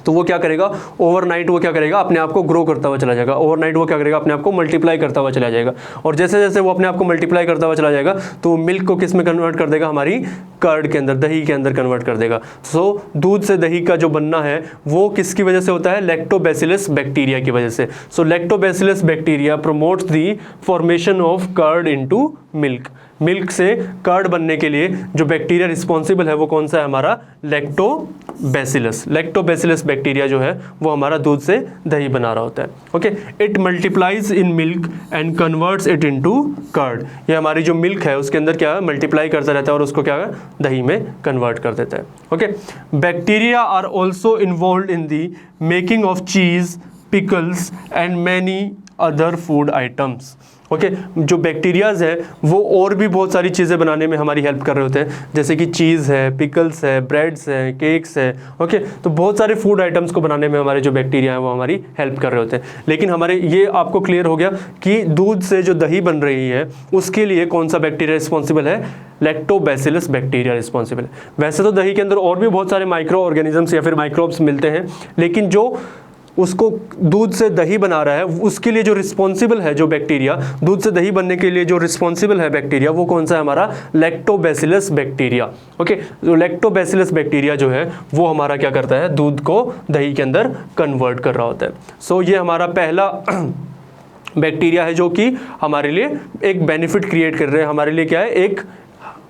तो वो क्या करेगा, ओवरनाइट वो क्या करेगा, अपने आप को ग्रो करता हुआ चला जाएगा। ओवरनाइट वो क्या करेगा, अपने आप को मल्टीप्लाई करता हुआ चला जाएगा। और जैसे जैसे वो अपने आप को मल्टीप्लाई करता हुआ चला जाएगा तो मिल्क को किस में कन्वर्ट कर देगा, हमारी कर्ड के अंदर, दही के अंदर कन्वर्ट कर देगा। सो दूध से दही का जो बनना है वो किसकी वजह से होता है, लैक्टोबैसिलस बैक्टीरिया की वजह से। So lactobacillus bacteria promotes the formation of curd into milk. Milk से कर्ड बनने के लिए जो बैक्टीरिया रिस्पॉन्सिबल है वो कौन सा है, हमारा लैक्टोबैसिलस। लैक्टोबैसिलस बैक्टीरिया जो है वो हमारा दूध से दही बना रहा होता है। Okay, it multiplies in milk and converts it into curd. ये हमारी जो मिल्क है उसके अंदर क्या है, मल्टीप्लाई करता रहता है और उसको क्या है, दही में कन्वर्ट कर देता है। Okay, bacteria are also involve in the making of cheese, pickles and many other food items. Okay, जो बैक्टीरियाज है वो और भी बहुत सारी चीज़ें बनाने में हमारी हेल्प कर रहे होते हैं, जैसे कि चीज़ है, पिकल्स है, ब्रेड्स है, केक्स है। ओके, तो बहुत सारे फूड आइटम्स को बनाने में हमारे जो बैक्टीरिया है वो हमारी हेल्प कर रहे होते हैं। लेकिन हमारे ये आपको क्लियर हो गया कि दूध से जो दही बन रही है उसके लिए कौन सा बैक्टीरिया रिस्पॉन्सिबल है, लैक्टोबैसिलस बैक्टीरिया रिस्पॉन्सिबल है। वैसे तो दही के अंदर और भी बहुत सारे माइक्रो ऑर्गेनिजम्स या फिर माइक्रोब्स मिलते हैं, लेकिन जो उसको दूध से दही बना रहा है उसके लिए जो रिस्पॉन्सिबल है, जो बैक्टीरिया दूध से दही बनने के लिए जो रिस्पॉन्सिबल है बैक्टीरिया, वो कौन सा है, हमारा लैक्टोबैसिलस बैक्टीरिया। ओके, तो लैक्टोबैसिलस बैक्टीरिया जो है वो हमारा क्या करता है, दूध को दही के अंदर कन्वर्ट कर रहा होता है। सो ये हमारा पहला बैक्टीरिया है जो कि हमारे लिए एक बेनिफिट क्रिएट कर रहे हैं, हमारे लिए क्या है, एक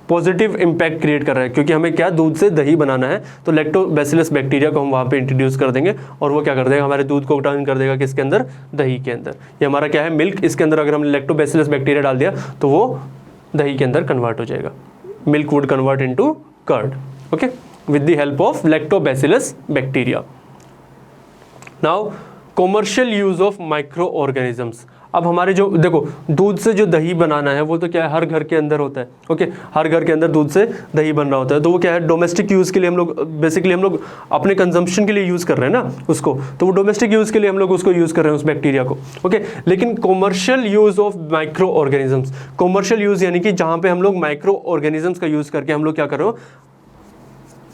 पॉजिटिव इम्पैक्ट क्रिएट कर रहा है, क्योंकि हमें क्या, दूध से दही बनाना है। तो लैक्टोबैसिलस बैक्टीरिया को हम वहाँ पे इंट्रोड्यूस कर देंगे और वो क्या कर देगा, हमारे दूध को टर्न कर देगा किसके अंदर, दही के अंदर। ये हमारा क्या है, मिल्क, इसके अंदर अगर हमने लैक्टोबैसिलस बैक्टीरिया डाल दिया तो वो दही के अंदर कन्वर्ट हो जाएगा। Milk would convert into curd, okay, with the help of lactobacillus bacteria. Now commercial use of micro organisms. अब हमारे जो देखो दूध से जो दही बनाना है वो तो क्या है हर घर के अंदर होता है, ओके, हर घर के अंदर दूध से दही बन रहा होता है, तो वो क्या है डोमेस्टिक यूज़ के लिए हम लोग बेसिकली हम लोग अपने कंजम्पशन के लिए यूज़ कर रहे हैं ना उसको, तो वो डोमेस्टिक यूज़ के लिए हम लोग उसको यूज़ कर रहे हैं उस बैक्टीरिया को, ओके। लेकिन commercial use of micro organisms, commercial use यानी कि जहाँ पे हम लोग माइक्रो ऑर्गेनिजम्स का यूज़ करके हम लोग क्या कर रहे हो,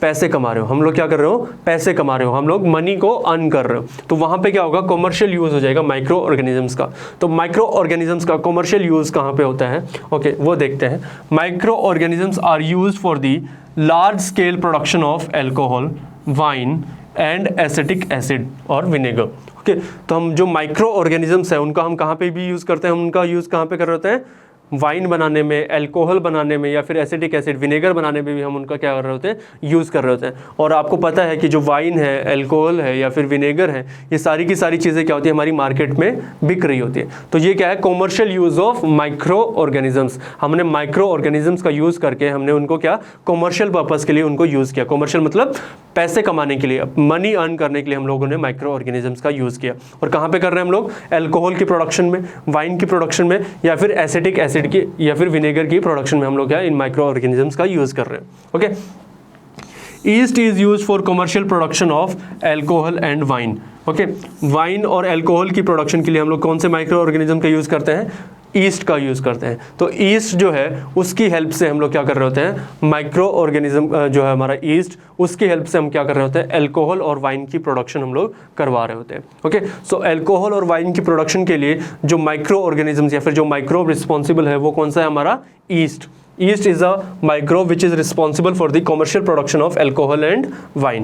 पैसे कमा रहे हो, हम लोग क्या कर रहे हो, पैसे कमा रहे हो, हम लोग मनी को अर्न कर रहे हो, तो वहाँ पे क्या होगा, कॉमर्शियल यूज़ हो जाएगा माइक्रो ऑर्गेनिजम्स का। तो माइक्रो ऑर्गेनिजम्स का कॉमर्शियल यूज़ कहाँ पे होता है, ओके, वो देखते हैं। Micro organisms are used for the large scale production of alcohol, wine and acetic acid or vinegar, okay. तो हम जो माइक्रो ऑर्गेनिजम्स हैं उनका हम कहाँ पे भी यूज़ करते हैं, उनका यूज़ कहाँ पे कर रहे होते हैं, वाइन बनाने में, अल्कोहल बनाने में, या फिर एसिटिक एसिड विनेगर बनाने में भी हम उनका क्या कर रहे होते हैं, यूज़ कर रहे होते हैं। और आपको पता है कि जो वाइन है, अल्कोहल है या फिर विनेगर है, ये सारी की सारी चीज़ें क्या होती है, हमारी मार्केट में बिक रही होती है। तो ये क्या है, commercial use of micro organisms. हमने माइक्रो ऑर्गेनिजम्स का यूज़ करके हमने उनको क्या कॉमर्शियल पर्पज़ के लिए उनको यूज़ किया। कॉमर्शियल मतलब पैसे कमाने के लिए, मनी अर्न करने के लिए हम लोगों ने माइक्रो ऑर्गेनिजम्स का यूज़ किया। और कहाँ पे कर रहे हैं हम लोग, अल्कोहल की प्रोडक्शन में, वाइन की प्रोडक्शन में, या फिर एसिटिक एसिड की या फिर विनेगर की प्रोडक्शन में हम लोग क्या इन माइक्रो ऑर्गेनिजम्स का यूज़ कर रहे हैं, okay. East is use for commercial production of alcohol and wine, okay. Wine और एल्कोहल की प्रोडक्शन के लिए हम लोग कौन से माइक्रो ऑर्गेनिज्म का यूज़ करते हैं, ईस्ट का यूज़ करते हैं। तो ईस्ट जो है उसकी हेल्प से हम लोग क्या कर रहे होते हैं, माइक्रो ऑर्गेनिज्म जो है हमारा ईस्ट, उसकी हेल्प से हम क्या कर रहे होते हैं, एल्कोहल और वाइन की प्रोडक्शन हम लोग करवा रहे होते हैं, ओके। सो एल्कोहल और वाइन की प्रोडक्शन के लिए जो माइक्रो ऑर्गेनिजम्स या फिर जो माइक्रोब रिस्पॉन्सिबल है वो कौन सा है, हमारा east. Yeast is a microbe which is responsible for the commercial production of alcohol and wine.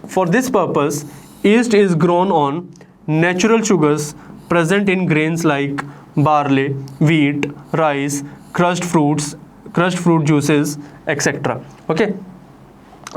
For this purpose, yeast is grown on natural sugars present in grains like barley, wheat, rice, crushed fruits, crushed fruit juices, etc. Okay?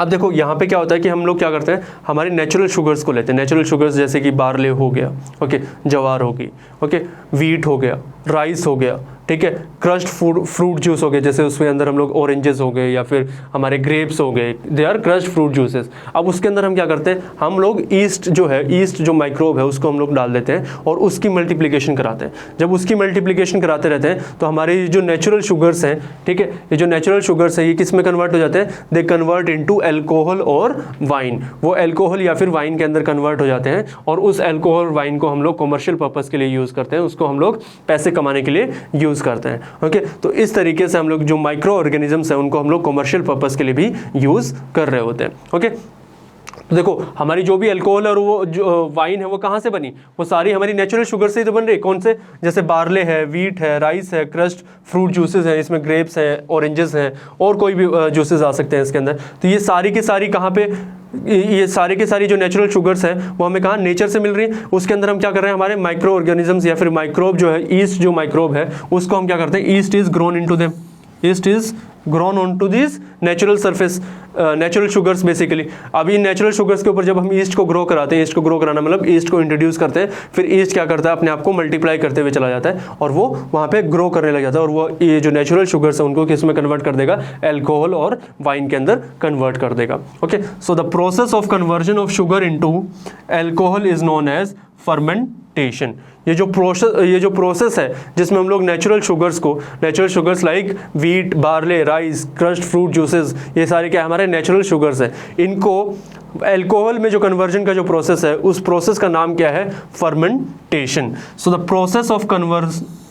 अब देखो यहाँ पे क्या होता है कि हम लोग क्या करते हैं, हमारे नेचुरल शुगर्स को लेते हैं। नेचुरल शुगर्स जैसे कि बारले हो गया, ओके, जवार होगी, ओके, वीट हो गया, राइस हो गया, ठीक है, क्रश्ड फ्रूट जूस हो गए, जैसे उसके अंदर हम लोग ऑरेंजेस हो गए या फिर हमारे ग्रेप्स हो गए, they are crushed fruit juices. अब उसके अंदर हम क्या करते हैं, हम लोग ईस्ट जो है, ईस्ट जो माइक्रोब है उसको हम लोग डाल देते हैं और उसकी मल्टीप्लिकेशन कराते हैं। जब उसकी मल्टीप्लिकेशन कराते रहते हैं तो हमारे जो नेचुरल शुगर्स हैं, ठीक है, ये जो नेचुरल शुगर्स हैं ये किस में कन्वर्ट हो जाते हैं, दे कन्वर्ट इनटू एल्कोहल और वाइन। वो एल्कोहल या फिर वाइन के अंदर कन्वर्ट हो जाते हैं और उस एल्कोहल वाइन को हम लोग कॉमर्शियल पर्पज़ के लिए यूज़ करते हैं, उसको हम लोग पैसे कमाने के लिए यूज़ करते हैं, ओके। तो इस तरीके से हम लोग जो माइक्रो ऑर्गेनिजम्स हैं उनको हम लोग कॉमर्शियल पर्पज़ के लिए भी यूज़ कर रहे होते हैं, ओके। देखो हमारी जो भी अल्कोहल और वो जो वाइन है वो कहाँ से बनी, वो सारी हमारी नेचुरल शुगर से ही तो बन रही है। कौन से, जैसे बार्ले है, वीट है, राइस है, क्रश्ड फ्रूट जूसेस हैं, इसमें ग्रेप्स हैं, ऑरेंजेस हैं और कोई भी जूसेस आ सकते हैं इसके अंदर। तो ये सारी की सारी कहाँ पे, ये सारी की सारी जो नेचुरल शुगर्स हैं वो हमें कहाँ, नेचर से मिल रही है। उसके अंदर हम क्या कर रहे हैं, हमारे माइक्रो ऑर्गेनिजम्स या फिर माइक्रोब जो है, ईस्ट जो माइक्रोब है उसको हम क्या करते हैं, yeast is grown into them, yeast is grown on to this natural surface, natural sugars basically. अब इन नेचुरल शुगर्स के ऊपर जब हम ईस्ट को ग्रो कराते हैं, ईस्ट को ग्रो कराना मतलब ईस्ट को इंट्रोड्यूस करते हैं, फिर ईस्ट क्या करता है, अपने आप को मल्टीप्लाई करते हुए चला जाता है और वो वहाँ पे ग्रो करने लग जाता है और वो ये जो नेचुरल शुगर्स है उनको किस में कन्वर्ट कर देगा, एल्कोहल और वाइन के अंदर कन्वर्ट कर देगा, okay. So the process of conversion of sugar into alcohol is known as fermentation. ये जो प्रोसेस है जिसमें हम लोग natural sugars like wheat, barley, rice, crushed fruit juices, ये सारे क्या हमारे नेचुरल शुगर्स हैं, इनको एल्कोहल में जो कन्वर्जन का जो प्रोसेस है उस प्रोसेस का नाम क्या है, fermentation. So the process of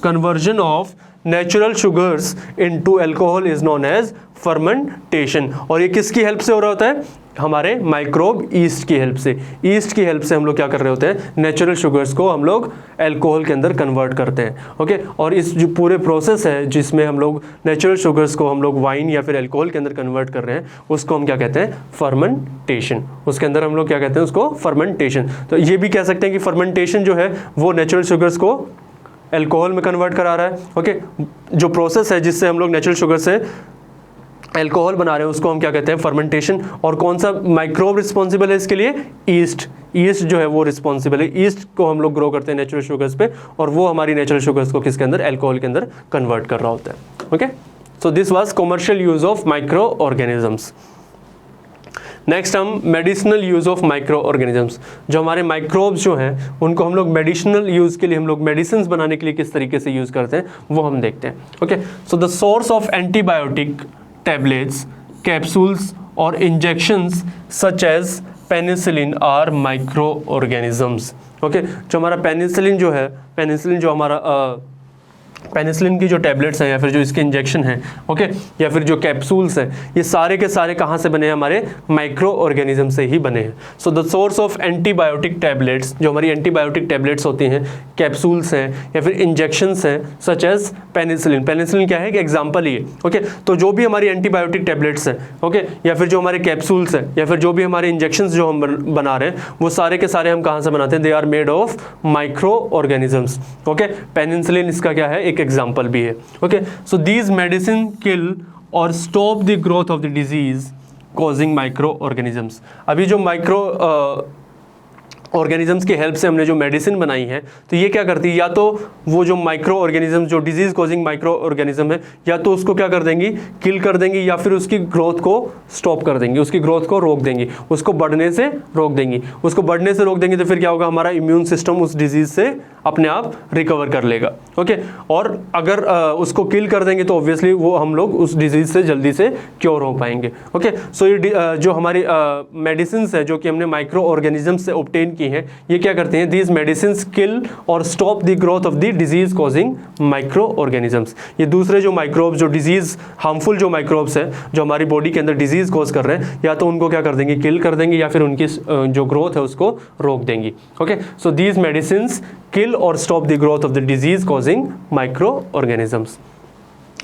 conversion of natural sugars into alcohol is known as fermentation. और ये किसकी हेल्प से हो रहा होता है, हमारे माइक्रोब ईस्ट की हेल्प से। ईस्ट की हेल्प से हम लोग क्या कर रहे होते हैं, नेचुरल शुगर्स को हम लोग एल्कोहल के अंदर कन्वर्ट करते हैं, ओके। और इस जो पूरे प्रोसेस है जिसमें हम लोग नेचुरल शुगर्स को हम लोग वाइन या फिर एल्कोहल के अंदर कन्वर्ट कर रहे हैं उसको हम क्या कहते हैं, फर्मेंटेशन। उसके अंदर हम लोग क्या कहते हैं, उसको फर्मेंटेशन। तो ये भी कह सकते हैं कि फर्मेंटेशन जो है वो नेचुरल शुगर्स को एल्कोहल में कन्वर्ट करा रहा है, ओके। जो प्रोसेस है जिससे हम लोग नेचुरल शुगर से एल्कोहल बना रहे हैं उसको हम क्या कहते हैं, फर्मेंटेशन। और कौन सा माइक्रोब रिस्पॉन्सिबल है इसके लिए, ईस्ट। ईस्ट जो है वो रिस्पॉन्सिबल है, ईस्ट को हम लोग ग्रो करते हैं नेचुरल शुगर्स पे और वो हमारी नेचुरल शुगर्स को किसके अंदर, एल्कोहल के अंदर कन्वर्ट कर रहा होता है, okay. So this was commercial use of micro organisms. Next हम medicinal use of micro organisms, जो हमारे माइक्रोब्स जो हैं उनको हम लोग मेडिसिनल यूज़ के लिए, हम लोग मेडिसिन बनाने के लिए किस तरीके से यूज़ करते हैं वो हम देखते हैं। Okay, so the source of antibiotic tablets, capsules और injections such as penicillin are micro organisms. Okay, जो हमारा पेनिसिलिन जो है, पेनिसिलिन जो हमारा पेनिसिलिन की जो टैबलेट्स हैं या फिर जो इसके इंजेक्शन हैं, ओके, या फिर जो कैप्सूल्स हैं, ये सारे के सारे कहाँ से बने हैं? हमारे माइक्रो ऑर्गेनिज्म से ही बने हैं। So the source of antibiotic tablets, जो हमारी एंटीबायोटिक टैबलेट्स होती हैं, कैप्सूल्स हैं या फिर इंजेक्शंस हैं, सच एज पेनिसिलिन। पेनिसिलिन क्या है कि एग्जाम्पल ही है। ओके, तो जो भी हमारी एंटीबायोटिक टैबलेट्स हैं, ओके, या फिर जो हमारे कैप्सूल्स हैं या फिर जो भी हमारे इंजेक्शंस जो हम बना रहे हैं, वो सारे के सारे हम कहाँ से बनाते हैं? They are made of micro organisms. Okay, penicillin इसका क्या है? एक एग्जाम्पल भी है। Okay, so these medicine kill or stop the growth of the disease causing micro organisms. अभी जो माइक्रो ऑर्गेनिजम्स की हेल्प से हमने जो मेडिसिन बनाई है, तो ये क्या करती है? या तो वो जो माइक्रो ऑर्गेनिज्म, जो डिजीज कॉजिंग माइक्रो ऑर्गेनिज्म है, या तो उसको क्या कर देंगी? किल कर देंगी, या फिर उसकी ग्रोथ को स्टॉप कर देंगी, उसकी ग्रोथ को रोक देंगी, उसको बढ़ने से रोक देंगी। उसको बढ़ने से रोक देंगी तो फिर क्या होगा? हमारा इम्यून सिस्टम उस डिजीज से अपने आप रिकवर कर लेगा। ओके, और अगर उसको किल कर देंगे तो ऑब्वियसली वो हम लोग उस डिजीज से जल्दी से क्योर हो पाएंगे। ओके, सो ये जो हमारी मेडिसिन है जो कि हमने माइक्रो ऑर्गेनिज्म से ऑब्टेन की हैं, ये क्या करते हैं? These medicine kill or stop the growth of the disease causing micro organisms. ये दूसरे जो माइक्रोब्स, जो डिजीज हार्मफुल जो माइक्रोब्स हैं, जो हमारी बॉडी के अंदर डिजीज कॉज कर रहे हैं, या तो उनको क्या कर देंगे? किल कर देंगे, या फिर उनकी जो ग्रोथ है उसको रोक देंगी। Okay, so these medicine kill or stop the growth of the disease causing microorganisms.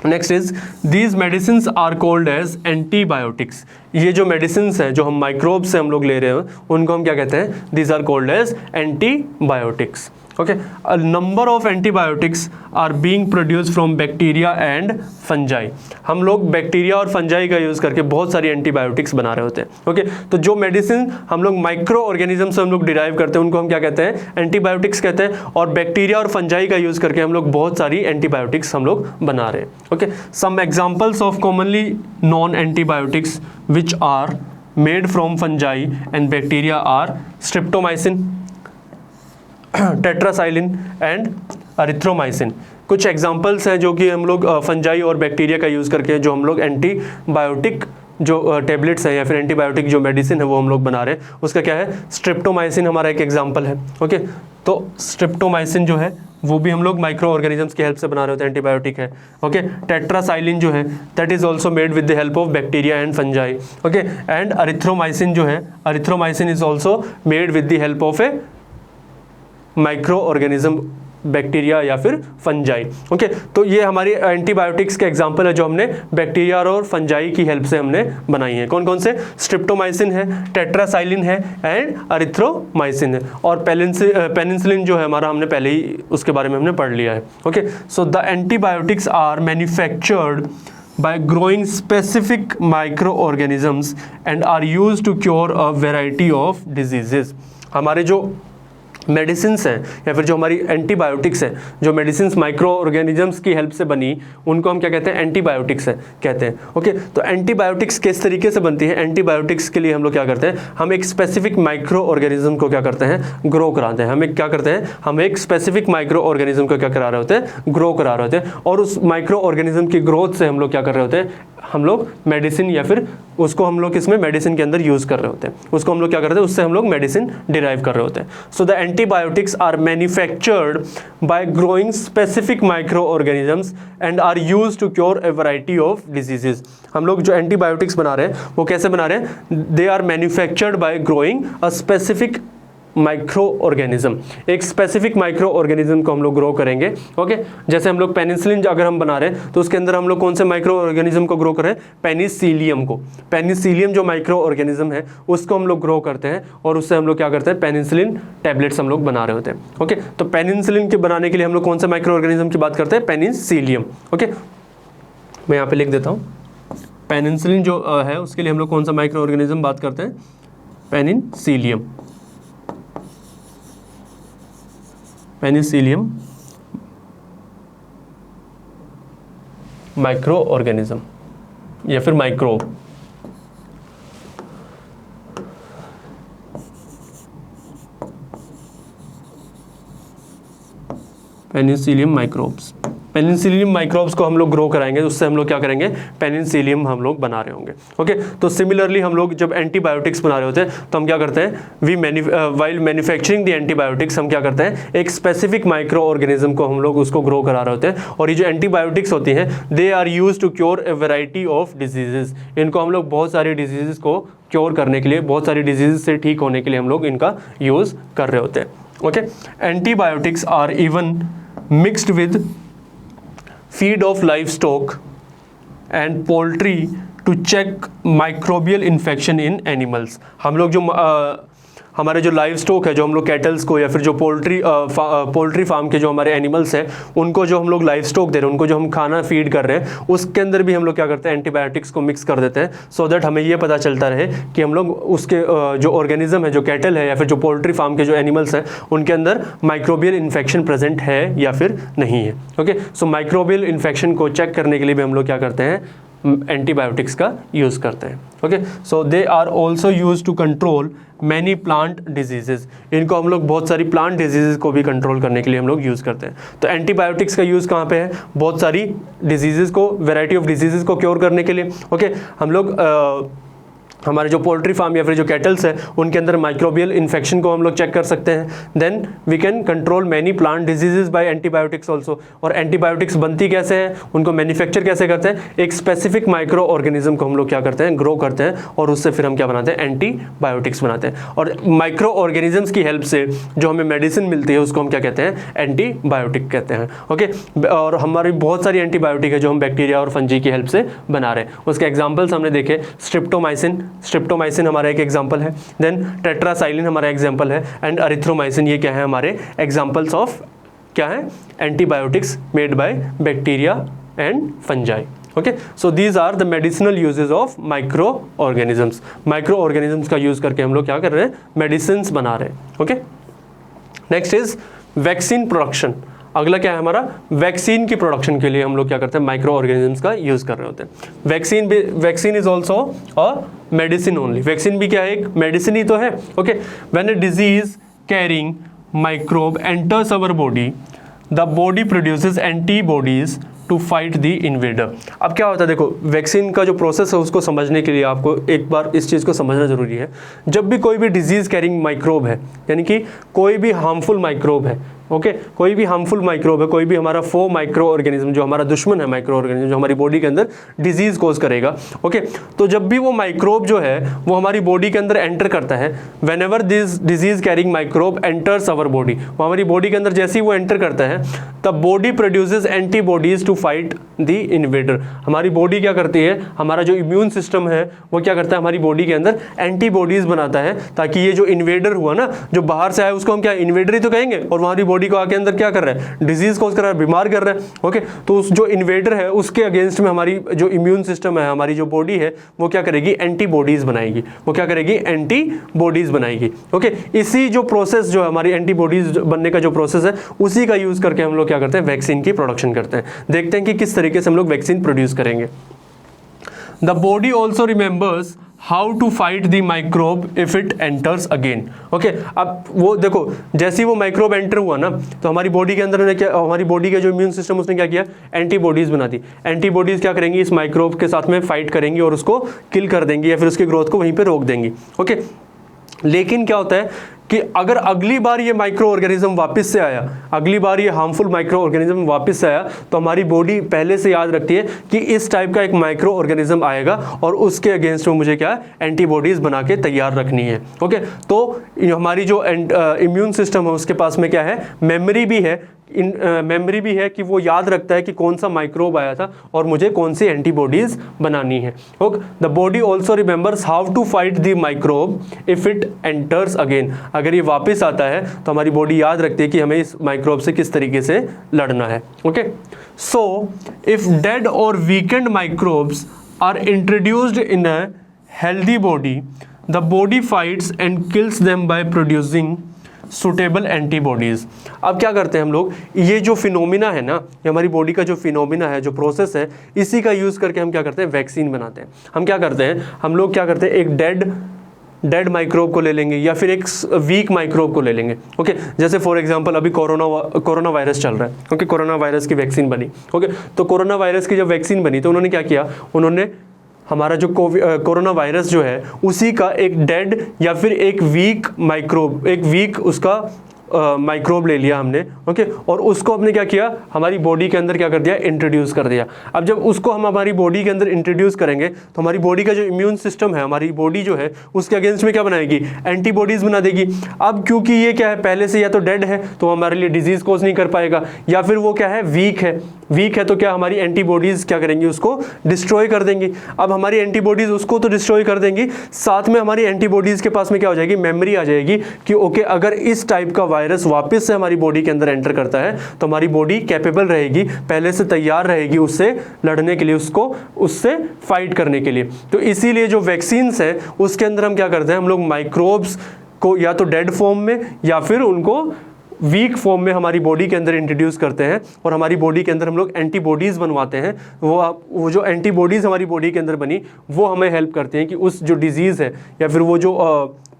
Next is these medicines are called as antibiotics. ये जो medicines हैं जो हम microbes से हम लोग ले रहे हैं उनको हम क्या कहते हैं? These are called as antibiotics. Okay, a number of antibiotics are being produced from bacteria and fungi. हम लोग बैक्टीरिया और फंजाई का यूज़ करके बहुत सारी एंटीबायोटिक्स बना रहे होते हैं। ओके, तो जो मेडिसिन हम लोग माइक्रो ऑर्गेनिज्म से हम लोग डिराइव करते हैं उनको हम क्या कहते हैं? एंटीबायोटिक्स कहते हैं। और बैक्टीरिया और फंजाई का यूज़ करके हम लोग बहुत सारी एंटीबायोटिक्स हम लोग बना रहे हैं। Okay, some examples of commonly known antibiotics which are made from fungi and bacteria are streptomycin, tetracycline and erythromycin. कुछ एग्जांपल्स हैं जो कि हम लोग फंजाई और बैक्टीरिया का यूज़ करके जो हम लोग एंटीबायोटिक जो टेबलेट्स हैं या फिर एंटीबायोटिक जो मेडिसिन है वो हम लोग बना रहे हैं। उसका क्या है? स्ट्रिप्टोमाइसिन हमारा एक एग्जांपल है। ओके, तो स्ट्रिप्टोमाइसिन जो है वो भी हम लोग माइक्रो ऑर्गेनिजम्स की हेल्प से बना रहे होते हैं, एंटीबायोटिक है। ओके, टेट्रासाइलिन जो है that is also made with the help of bacteria and fungi. Okay, and erythromycin जो है, erythromycin is also made with the help of A micro organism, bacteria या फिर फंजाई। ओके, तो ये हमारी एंटीबायोटिक्स के एग्जांपल है जो हमने बैक्टीरिया और फंजाई की हेल्प से हमने बनाई है। कौन कौन से? स्ट्रिप्टोमाइसिन है, टेट्रासाइलिन है एंड एरिथ्रोमाइसिन है। और पेनिसिलिन जो है हमारा, हमने पहले ही उसके बारे में हमने पढ़ लिया है। Okay, so the antibiotics are manufactured by growing specific microorganisms and are used to cure a variety of diseases. हमारे जो मेडिसिन्स हैं या फिर जो हमारी एंटीबायोटिक्स हैं, जो मेडिसिन्स माइक्रो ऑर्गेनिजम्स की हेल्प से बनी, उनको हम क्या कहते हैं? एंटीबायोटिक्स है कहते हैं। ओके, तो एंटीबायोटिक्स किस तरीके से बनती है? एंटीबायोटिक्स के लिए हम लोग क्या करते हैं? हम एक स्पेसिफिक माइक्रो ऑर्गेनिज्म को क्या करते हैं? ग्रो कराते हैं। हम एक क्या करते हैं? हम एक स्पेसिफिक माइक्रो ऑर्गेनिज्म को क्या करा रहे होते हैं? ग्रो करा रहे होते हैं। और उस माइक्रो ऑर्गेनिज्म की ग्रोथ से हम लोग क्या कर रहे होते हैं? हम लोग मेडिसिन या फिर उसको हम लोग इसमें मेडिसिन के अंदर यूज़ कर रहे होते हैं, उसको हम लोग क्या करते हैं? उससे हम लोग मेडिसिन डिराइव कर रहे होते हैं। So the antibiotics are manufactured by growing specific micro organisms and are used to cure a variety of diseases. हम लोग जो एंटीबायोटिक्स बना रहे हैं वो कैसे बना रहे हैं? They are manufactured by growing a specific micro organism, एक स्पेसिफिक माइक्रो ऑर्गेनिज्म को हम लोग ग्रो करेंगे। ओके, जैसे हम लोग पेनिसिलिन अगर हम बना रहे हैं तो उसके अंदर हम लोग कौन से माइक्रो ऑर्गेनिज्म को ग्रो कर रहे हैं? पेनिसिलियम को। पेनिसिलियम जो माइक्रो ऑर्गेनिज्म है उसको हम लोग ग्रो करते हैं और उससे हम लोग क्या करते हैं? पेनिसिलिन टैबलेट्स हम लोग बना रहे होते हैं। ओके, तो पेनिसिलिन के बनाने के लिए हम लोग कौन से माइक्रो ऑर्गेनिज्म की बात करते हैं? पेनिसिलियम। ओके, मैं यहाँ पे लिख देता हूँ। पेनिसिलिन जो है उसके लिए हम लोग कौन सा माइक्रो ऑर्गेनिज्म बात करते हैं? पेनिसिलियम। पेनिसिलियम माइक्रो ऑर्गेनिज्म या फिर microbe. Penicillium microbes. Penicillium microbes को हम लोग ग्रो कराएंगे, उससे हम लोग क्या करेंगे, पेनिसिलियम हम लोग बना रहे होंगे। ओके, तो सिमिलरली हम लोग जब एंटीबायोटिक्स बना रहे होते हैं तो हम क्या करते हैं, वाइल मैन्युफैक्चरिंग द एंटीबायोटिक्स हम क्या करते हैं, एक स्पेसिफिक माइक्रो ऑर्गेनिज्म को हम लोग उसको ग्रो करा रहे होते हैं। और ये जो एंटीबायोटिक्स होती हैं they are use to cure a variety of diseases. इनको हम लोग बहुत सारी डिजीजेज को क्योर करने के लिए, बहुत सारी डिजीज से ठीक होने के लिए हम लोग इनका यूज़ कर रहे होते हैं। Okay, antibiotics are even mixed with feed of livestock and poultry to check microbial infection in animals। हम लोग जो हमारे जो लाइव स्टॉक है, जो हम लोग कैटल्स को या फिर जो पोल्ट्री फार्म के जो हमारे एनिमल्स हैं उनको जो हम लोग लाइव स्टॉक दे रहे हैं, उनको जो हम खाना फीड कर रहे हैं, उसके अंदर भी हम लोग क्या करते हैं, एंटीबायोटिक्स को मिक्स कर देते हैं, सो दैट हमें ये पता चलता रहे कि हम लोग उसके जो ऑर्गेनिज्म है, जो कैटल है या फिर जो पोल्ट्री फार्म के जो एनिमल्स हैं उनके अंदर माइक्रोबियल इन्फेक्शन प्रेजेंट है या फिर नहीं है। ओके, सो माइक्रोबियल इन्फेक्शन को चेक करने के लिए भी हम लोग क्या करते हैं, एंटीबायोटिक्स का यूज़ करते हैं। Okay, so they are also use to control many plant diseases. इनको हम लोग बहुत सारी प्लांट डिजीजेज को भी कंट्रोल करने के लिए हम लोग यूज़ करते हैं। तो एंटीबायोटिक्स का यूज़ कहाँ पे है, बहुत सारी डिजीजेज को, वेराइटी ऑफ डिजीजेज को क्योर करने के लिए। ओके, हम लोग हमारे जो पोल्ट्री फार्म या फिर जो कैटल्स है उनके अंदर माइक्रोबियल इन्फेक्शन को हम लोग चेक कर सकते हैं। Then we can control many plant diseases by antibiotics also. और एंटीबायोटिक्स बनती कैसे हैं, उनको मैन्युफैक्चर कैसे करते हैं, एक स्पेसिफिक माइक्रो ऑर्गेनिज्म को हम लोग क्या करते हैं, ग्रो करते हैं और उससे फिर हम क्या बनाते हैं, एंटीबायोटिक्स बनाते हैं। और माइक्रो ऑर्गेनिजम्स की हेल्प से जो हमें मेडिसिन मिलती है उसको हम क्या कहते हैं, एंटीबायोटिक कहते हैं। ओके, और हमारी बहुत सारी एंटीबायोटिक है जो हम बैक्टीरिया और फंजी की हेल्प से बना रहे हैं। उसके एग्जाम्पल्स हमने देखे, स्ट्रिप्टोमाइसिन हमारा एक एग्जाम्पल है, देन टेट्रासाइलिन हमारा एग्जाम्पल है, एंड अरिथ्रोमाइसिन। ये क्या है, हमारे एग्जाम्पल्स ऑफ क्या है, antibiotics made by bacteria and fungi. Okay, so these are the medicinal uses of micro organisms. Micro organisms का यूज करके हम लोग क्या कर रहे हैं, मेडिसिन बना रहे हैं। Okay, next is vaccine production. अगला क्या है हमारा, वैक्सीन की प्रोडक्शन के लिए हम लोग क्या करते हैं, माइक्रो ऑर्गेनिजम्स का यूज कर रहे होते हैं। Vaccine is also a medicine only. Vaccine भी क्या है, एक मेडिसिन ही तो है। Okay, when a disease carrying microbe enters our body, the body produces antibodies to fight the invader. अब क्या होता है, देखो वैक्सीन का जो प्रोसेस है उसको समझने के लिए आपको एक बार इस चीज़ को समझना जरूरी है। जब भी कोई भी डिजीज कैरिंग माइक्रोब है, यानी कि कोई भी हार्मफुल माइक्रोब है, ओके, कोई भी हार्मफुल माइक्रोब है, कोई भी हमारा फो माइक्रो ऑर्गेनिज्म जो हमारा दुश्मन है, माइक्रो ऑर्गेनिज्म जो हमारी बॉडी के अंदर डिजीज कोज करेगा। ओके, तो जब भी वो माइक्रोब जो है वो हमारी बॉडी के अंदर एंटर करता है, when ever this disease carrying microbe enters our body, वो हमारी बॉडी के अंदर जैसे ही वो एंटर करता है तब body produces antibodies to fight the invader. हमारी बॉडी क्या करती है, हमारा जो इम्यून सिस्टम है वो क्या करता है, हमारी बॉडी के अंदर एंटीबॉडीज बनाता है, ताकि ये जो इन्वेडर हुआ ना, जो बाहर से आया उसको हम क्या इन्वेडर ही तो कहेंगे, और हमारी बॉडी को आके अंदर क्या कर रहा है, डिजीज कोज कर रहा है, बीमार कर रहा है। ओके, तो उस जो इन्वेडर है उसके अगेंस्ट में हमारी जो इम्यून सिस्टम है, हमारी जो बॉडी है वो क्या करेगी, एंटीबॉडीज बनाएगी। वो क्या करेगी, एंटीबॉडीज बनाएगी। ओके, इसी जो प्रोसेस जो हमारी एंटीबॉडीज बनने का जो प्रोसेस है उसी का यूज करके हम लोग क्या करते हैं, वैक्सीन की प्रोडक्शन करते हैं। देखते हैं कि किस तरीके से हम लोग वैक्सीन प्रोड्यूस करेंगे। The body also remembers how to fight the microbe if it enters again. Okay, अब वो देखो जैसे ही वो माइक्रोब एंटर हुआ ना, तो हमारी बॉडी के अंदर क्या, हमारी बॉडी का जो इम्यून सिस्टम उसने क्या किया, एंटीबॉडीज बना दी। एंटीबॉडीज क्या करेंगी, इस माइक्रोब के साथ में फाइट करेंगी और उसको किल कर देंगी या फिर उसकी ग्रोथ को वहीं पे रोक देंगी। ओके, लेकिन क्या होता है कि अगर अगली बार ये माइक्रो ऑर्गेनिज्म वापस से आया, अगली बार ये हार्मफुल माइक्रो ऑर्गेनिज्म वापस से आया, तो हमारी बॉडी पहले से याद रखती है कि इस टाइप का एक माइक्रो ऑर्गेनिज्म आएगा और उसके अगेंस्ट में मुझे क्या एंटीबॉडीज बना के तैयार रखनी है। ओके, तो हमारी जो इम्यून सिस्टम है उसके पास में क्या है, मेमोरी भी है कि वो याद रखता है कि कौन सा माइक्रोब आया था और मुझे कौन सी एंटीबॉडीज बनानी है। Okay, the body also remembers how to fight the microbe if it enters again. अगर ये वापस आता है तो हमारी बॉडी याद रखती है कि हमें इस माइक्रोब से किस तरीके से लड़ना है। Okay, so if dead or weakened microbes are introduced in a healthy body, the body fights and kills them by producing suitable antibodies. अब क्या करते हैं हम लोग, ये जो फिनोमिना है ना, ये हमारी बॉडी का जो फिनोमिना है, जो प्रोसेस है, इसी का यूज़ करके हम क्या करते हैं, वैक्सीन बनाते हैं। हम क्या करते हैं, हम लोग क्या करते हैं, एक डेड डेड माइक्रोब को ले लेंगे या फिर एक वीक माइक्रोब को ले लेंगे। ओके, जैसे फॉर एग्जांपल अभी कोरोना वायरस चल रहा है। ओके, कोरोना वायरस की वैक्सीन बनी। ओके, तो कोरोना वायरस की जब वैक्सीन बनी तो उन्होंने क्या किया, उन्होंने हमारा जो कोरोना वायरस जो है उसी का एक डेड या फिर एक वीक माइक्रोब, एक वीक उसका माइक्रोब ले लिया हमने। ओके, और उसको हमने क्या किया, हमारी बॉडी के अंदर क्या कर दिया, इंट्रोड्यूस कर दिया। अब जब उसको हम हमारी बॉडी के अंदर इंट्रोड्यूस करेंगे तो हमारी बॉडी का जो इम्यून सिस्टम है, हमारी बॉडी जो है उसके अगेंस्ट में क्या बनाएगी, एंटीबॉडीज बना देगी। अब क्योंकि ये क्या है, पहले से या तो डेड है तो हमारे लिए डिजीज कोज नहीं कर पाएगा, या फिर वो क्या है, वीक है। वीक है तो क्या, हमारी एंटीबॉडीज क्या करेंगी, उसको डिस्ट्रॉय कर देंगी। अब हमारी एंटीबॉडीज उसको तो डिस्ट्रॉय कर देंगी, साथ में हमारी एंटीबॉडीज के पास में क्या हो जाएगी, मेमोरी आ जाएगी कि ओके, अगर इस टाइप का वायरस वापस से हमारी बॉडी के अंदर एंटर करता है तो हमारी बॉडी कैपेबल रहेगी, पहले से तैयार रहेगी उससे लड़ने के लिए, उससे फाइट करने के लिए। तो इसीलिए जो वैक्सीन्स है उसके अंदर हम क्या करते हैं, हम लोग माइक्रोब्स को या तो डेड फॉर्म में या फिर उनको वीक फॉर्म में हमारी बॉडी के अंदर इंट्रोड्यूस करते हैं, और हमारी बॉडी के अंदर हम लोग एंटीबॉडीज़ बनवाते हैं। वो जो एंटीबॉडीज़ हमारी बॉडी के अंदर बनी वो हमें हेल्प करती हैं कि उस जो डिजीज़ है या फिर वो जो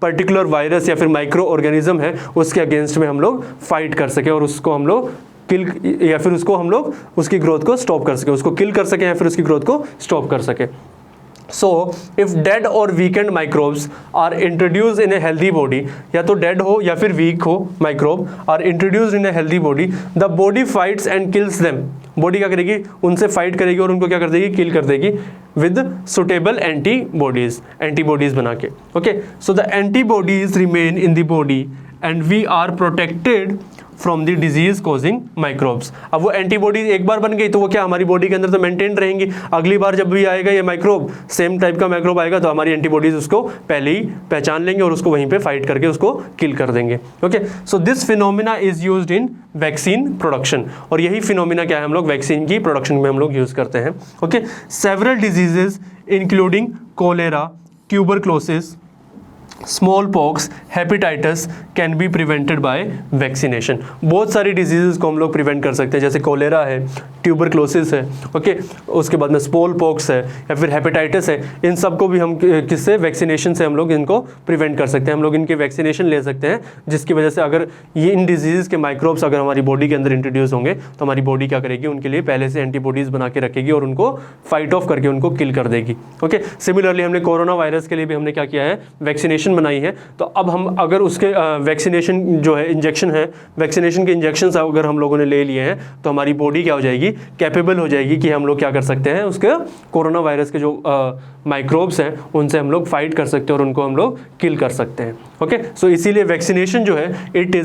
पर्टिकुलर वायरस या फिर माइक्रो ऑर्गेनिज्म है उसके अगेंस्ट में हम लोग फाइट कर सकें, और उसको हम लोग किल या फिर उसको हम लोग उसकी ग्रोथ को स्टॉप कर सकें, उसको किल कर सकें या फिर उसकी ग्रोथ को स्टॉप कर सकें। So, if dead or weakened microbes are introduced in a healthy body, या तो dead हो या फिर weak हो microbe are introduced in a healthy body, the body fights and kills them. Body क्या करेगी, उनसे फाइट करेगी और उनको क्या कर देगी, किल कर देगी विद सुटेबल एंटीबॉडीज बना के। Okay, so the antibodies remain in the body and we are protected from the disease causing microbes. अब वो एंटीबॉडी एक बार बन गई तो वो क्या हमारी बॉडी के अंदर तो मेंटेन रहेंगी, अगली बार जब भी आएगा ये माइक्रोब, सेम टाइप का माइक्रोब आएगा तो हमारी एंटीबॉडीज उसको पहले ही पहचान लेंगे और उसको वहीं पे फाइट करके उसको किल कर देंगे। Okay, so this phenomena is used in vaccine production, और यही फिनोमिना क्या है, हम लोग वैक्सीन की प्रोडक्शन में हम लोग यूज करते हैं। Okay, several diseases including cholera, tuberculosis, small pox, hepatitis can be prevented by vaccination. बहुत सारी डिजीज़ को हम लोग प्रिवेंट कर सकते हैं, जैसे कोलेरा है, ट्यूबरक्लोसिस है, ओके, उसके बाद में स्मॉल पॉक्स है या फिर हेपेटाइटिस है। इन सब को भी हम किससे, वैक्सीनेशन से हम लोग इनको प्रिवेंट कर सकते हैं। हम लोग इनके वैक्सीनेशन ले सकते हैं, जिसकी वजह से अगर ये इन डिजीज़ के माइक्रोब्स अगर हमारी बॉडी के अंदर इंट्रोड्यूस होंगे तो हमारी बॉडी क्या करेगी, उनके लिए पहले से एंटीबॉडीज़ बना के रखेगी और उनको फाइट ऑफ करके उनको किल कर देगी। ओके, सिमिलरली हमने कोरोना वायरस के लिए भी हमने क्या किया है, वैक्सीनेशन बनाई है। तो अब हम अगर उसके वैक्सीनेशन जो है, इंजेक्शन है, वैक्सीनेशन के इंजेक्शंस अगर हम लोगों ने ले लिए हैं तो हमारी बॉडी क्या हो जाएगी, कैपेबल हो जाएगी कि हम लोग क्या कर सकते हैं, उसके कोरोना वायरस के जो माइक्रोब्स हैं उनसे हम लोग फाइट कर सकते हैं और उनको हम लोग किल कर सकते हैं। ओके, सो इसीलिए वैक्सीनेशन जो है इट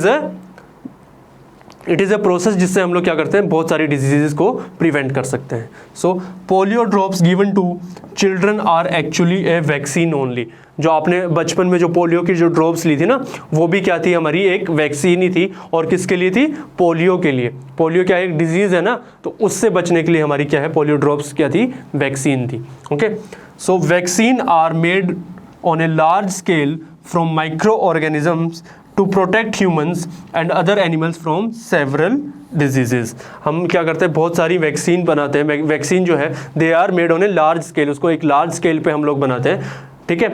इज़ अ प्रोसेस जिससे हम लोग क्या करते हैं, बहुत सारी डिजीज़ को प्रिवेंट कर सकते हैं। So polio drops given to children are actually a vaccine only. जो आपने बचपन में जो पोलियो की जो ड्रॉप्स ली थी ना, वो भी क्या थी, हमारी एक वैक्सीन ही थी। और किसके लिए थी, पोलियो के लिए। पोलियो क्या एक डिजीज़ है ना, तो उससे बचने के लिए हमारी क्या है, पोलियो ड्रॉप्स क्या थी, वैक्सीन थी। Okay, so vaccine are made on a large scale from micro organisms to protect humans and other animals from several diseases. हम क्या करते हैं, बहुत सारी वैक्सीन बनाते हैं। वैक्सीन जो है they are made on a large scale, उसको एक लार्ज स्केल पे हम लोग बनाते हैं। ठीक है,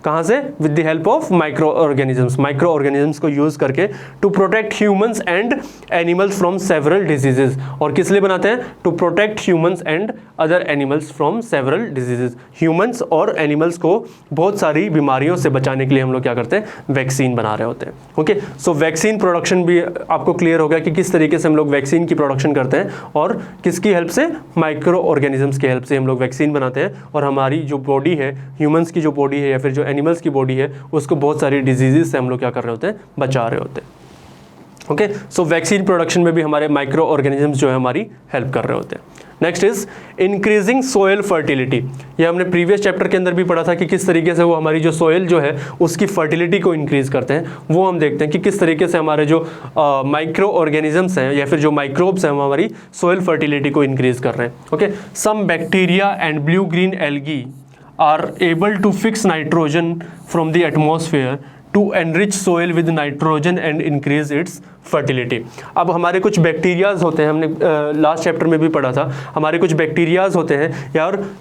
कहाँ से, with the help of micro organisms को यूज करके to protect humans and animals from several diseases. और किस लिए बनाते हैं, to protect humans and other animals from several diseases. Humans और एनिमल्स को बहुत सारी बीमारियों से बचाने के लिए हम लोग क्या करते हैं, वैक्सीन बना रहे होते हैं। ओके, सो वैक्सीन प्रोडक्शन भी आपको क्लियर हो गया कि किस तरीके से हम लोग वैक्सीन की प्रोडक्शन करते हैं और किसकी हेल्प से, माइक्रो ऑर्गेनिजम्स की हेल्प से हम लोग वैक्सीन बनाते हैं। और हमारी जो बॉडी है, ह्यूमंस की जो बॉडी है या फिर जो एनिमल्स की बॉडी है, उसको बहुत सारी डिजीजेज से हम लोग क्या कर रहे होते हैं, बचा रहे होते हैं। ओके, सो वैक्सीन प्रोडक्शन में भी हमारे माइक्रो ऑर्गेनिजम्स जो है हमारी हेल्प कर रहे होते हैं। Next is increasing soil fertility. ये हमने प्रीवियस चैप्टर के अंदर भी पढ़ा था कि किस तरीके से वो हमारी जो सोयल जो है उसकी फर्टिलिटी को इंक्रीज करते हैं। वो हम देखते हैं कि किस तरीके से हमारे जो माइक्रो ऑर्गेनिजम्स हैं या फिर जो माइक्रोब्स हैं हमारी सोयल फर्टिलिटी को इंक्रीज कर रहे हैं। Okay, some bacteria and blue green algae are able to fix nitrogen from the atmosphere to enrich soil with nitrogen and increase its fertility. अब हमारे कुछ बैक्टीरियाज होते हैं, हमने लास्ट चैप्टर में भी पढ़ा था, हमारे कुछ बैक्टीरियाज होते हैं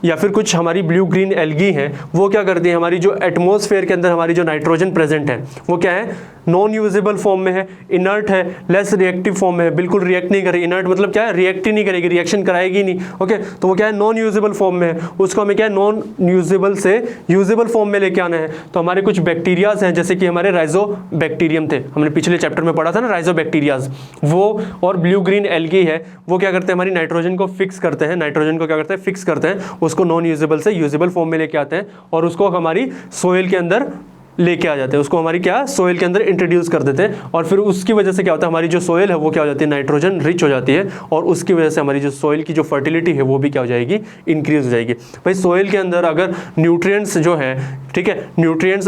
या फिर कुछ हमारी ब्लू ग्रीन एल्गी हैं, वो क्या करती है, हमारी जो एटमॉस्फेयर के अंदर हमारी जो नाइट्रोजन प्रेजेंट है वो क्या है, नॉन यूजेबल फॉर्म में है, इनर्ट है, लेस रिएक्टिव फॉर्म में है, बिल्कुल रिएक्ट नहीं करेगी। इनर्ट मतलब क्या है, रिएक्ट ही नहीं करेगी, रिएक्शन कराएगी नहीं। ओके, तो वो क्या है, नॉन यूजेबल फॉर्म में है, उसको हमें क्या है, नॉन यूजेबल से यूजेबल फॉर्म में लेके आना है। तो हमारे कुछ बैक्टीरियाज हैं, जैसे कि हमारे राइजोबैक्टीरियम थे, हमने पिछले चैप्टर में पढ़ा था ना राइजोबैक्टीरियाज, वो और ब्लू ग्रीन एल्गी है, वो क्या करते हैं, हमारी नाइट्रोजन को फिक्स करते हैं, नाइट्रोजन को क्या करते हैं, फिक्स करते हैं, उसको नॉन यूजेबल से यूजेबल फॉर्म में लेके आते हैं और उसको हमारी सोइल के अंदर लेके आ जाते हैं, उसको हमारी क्या सोइल के अंदर इंट्रोड्यूस कर देते हैं और फिर उसकी वजह से क्या होता है, हमारी जो सोइल है वो क्या हो जाती है, नाइट्रोजन रिच हो जाती है और उसकी वजह से हमारी जो सोइल की जो फर्टिलिटी है वो भी क्या हो जाएगी, इंक्रीज हो जाएगी। भाई सोइल के अंदर अगर न्यूट्रिएंट्स जो है, ठीक है, न्यूट्रिएंट्स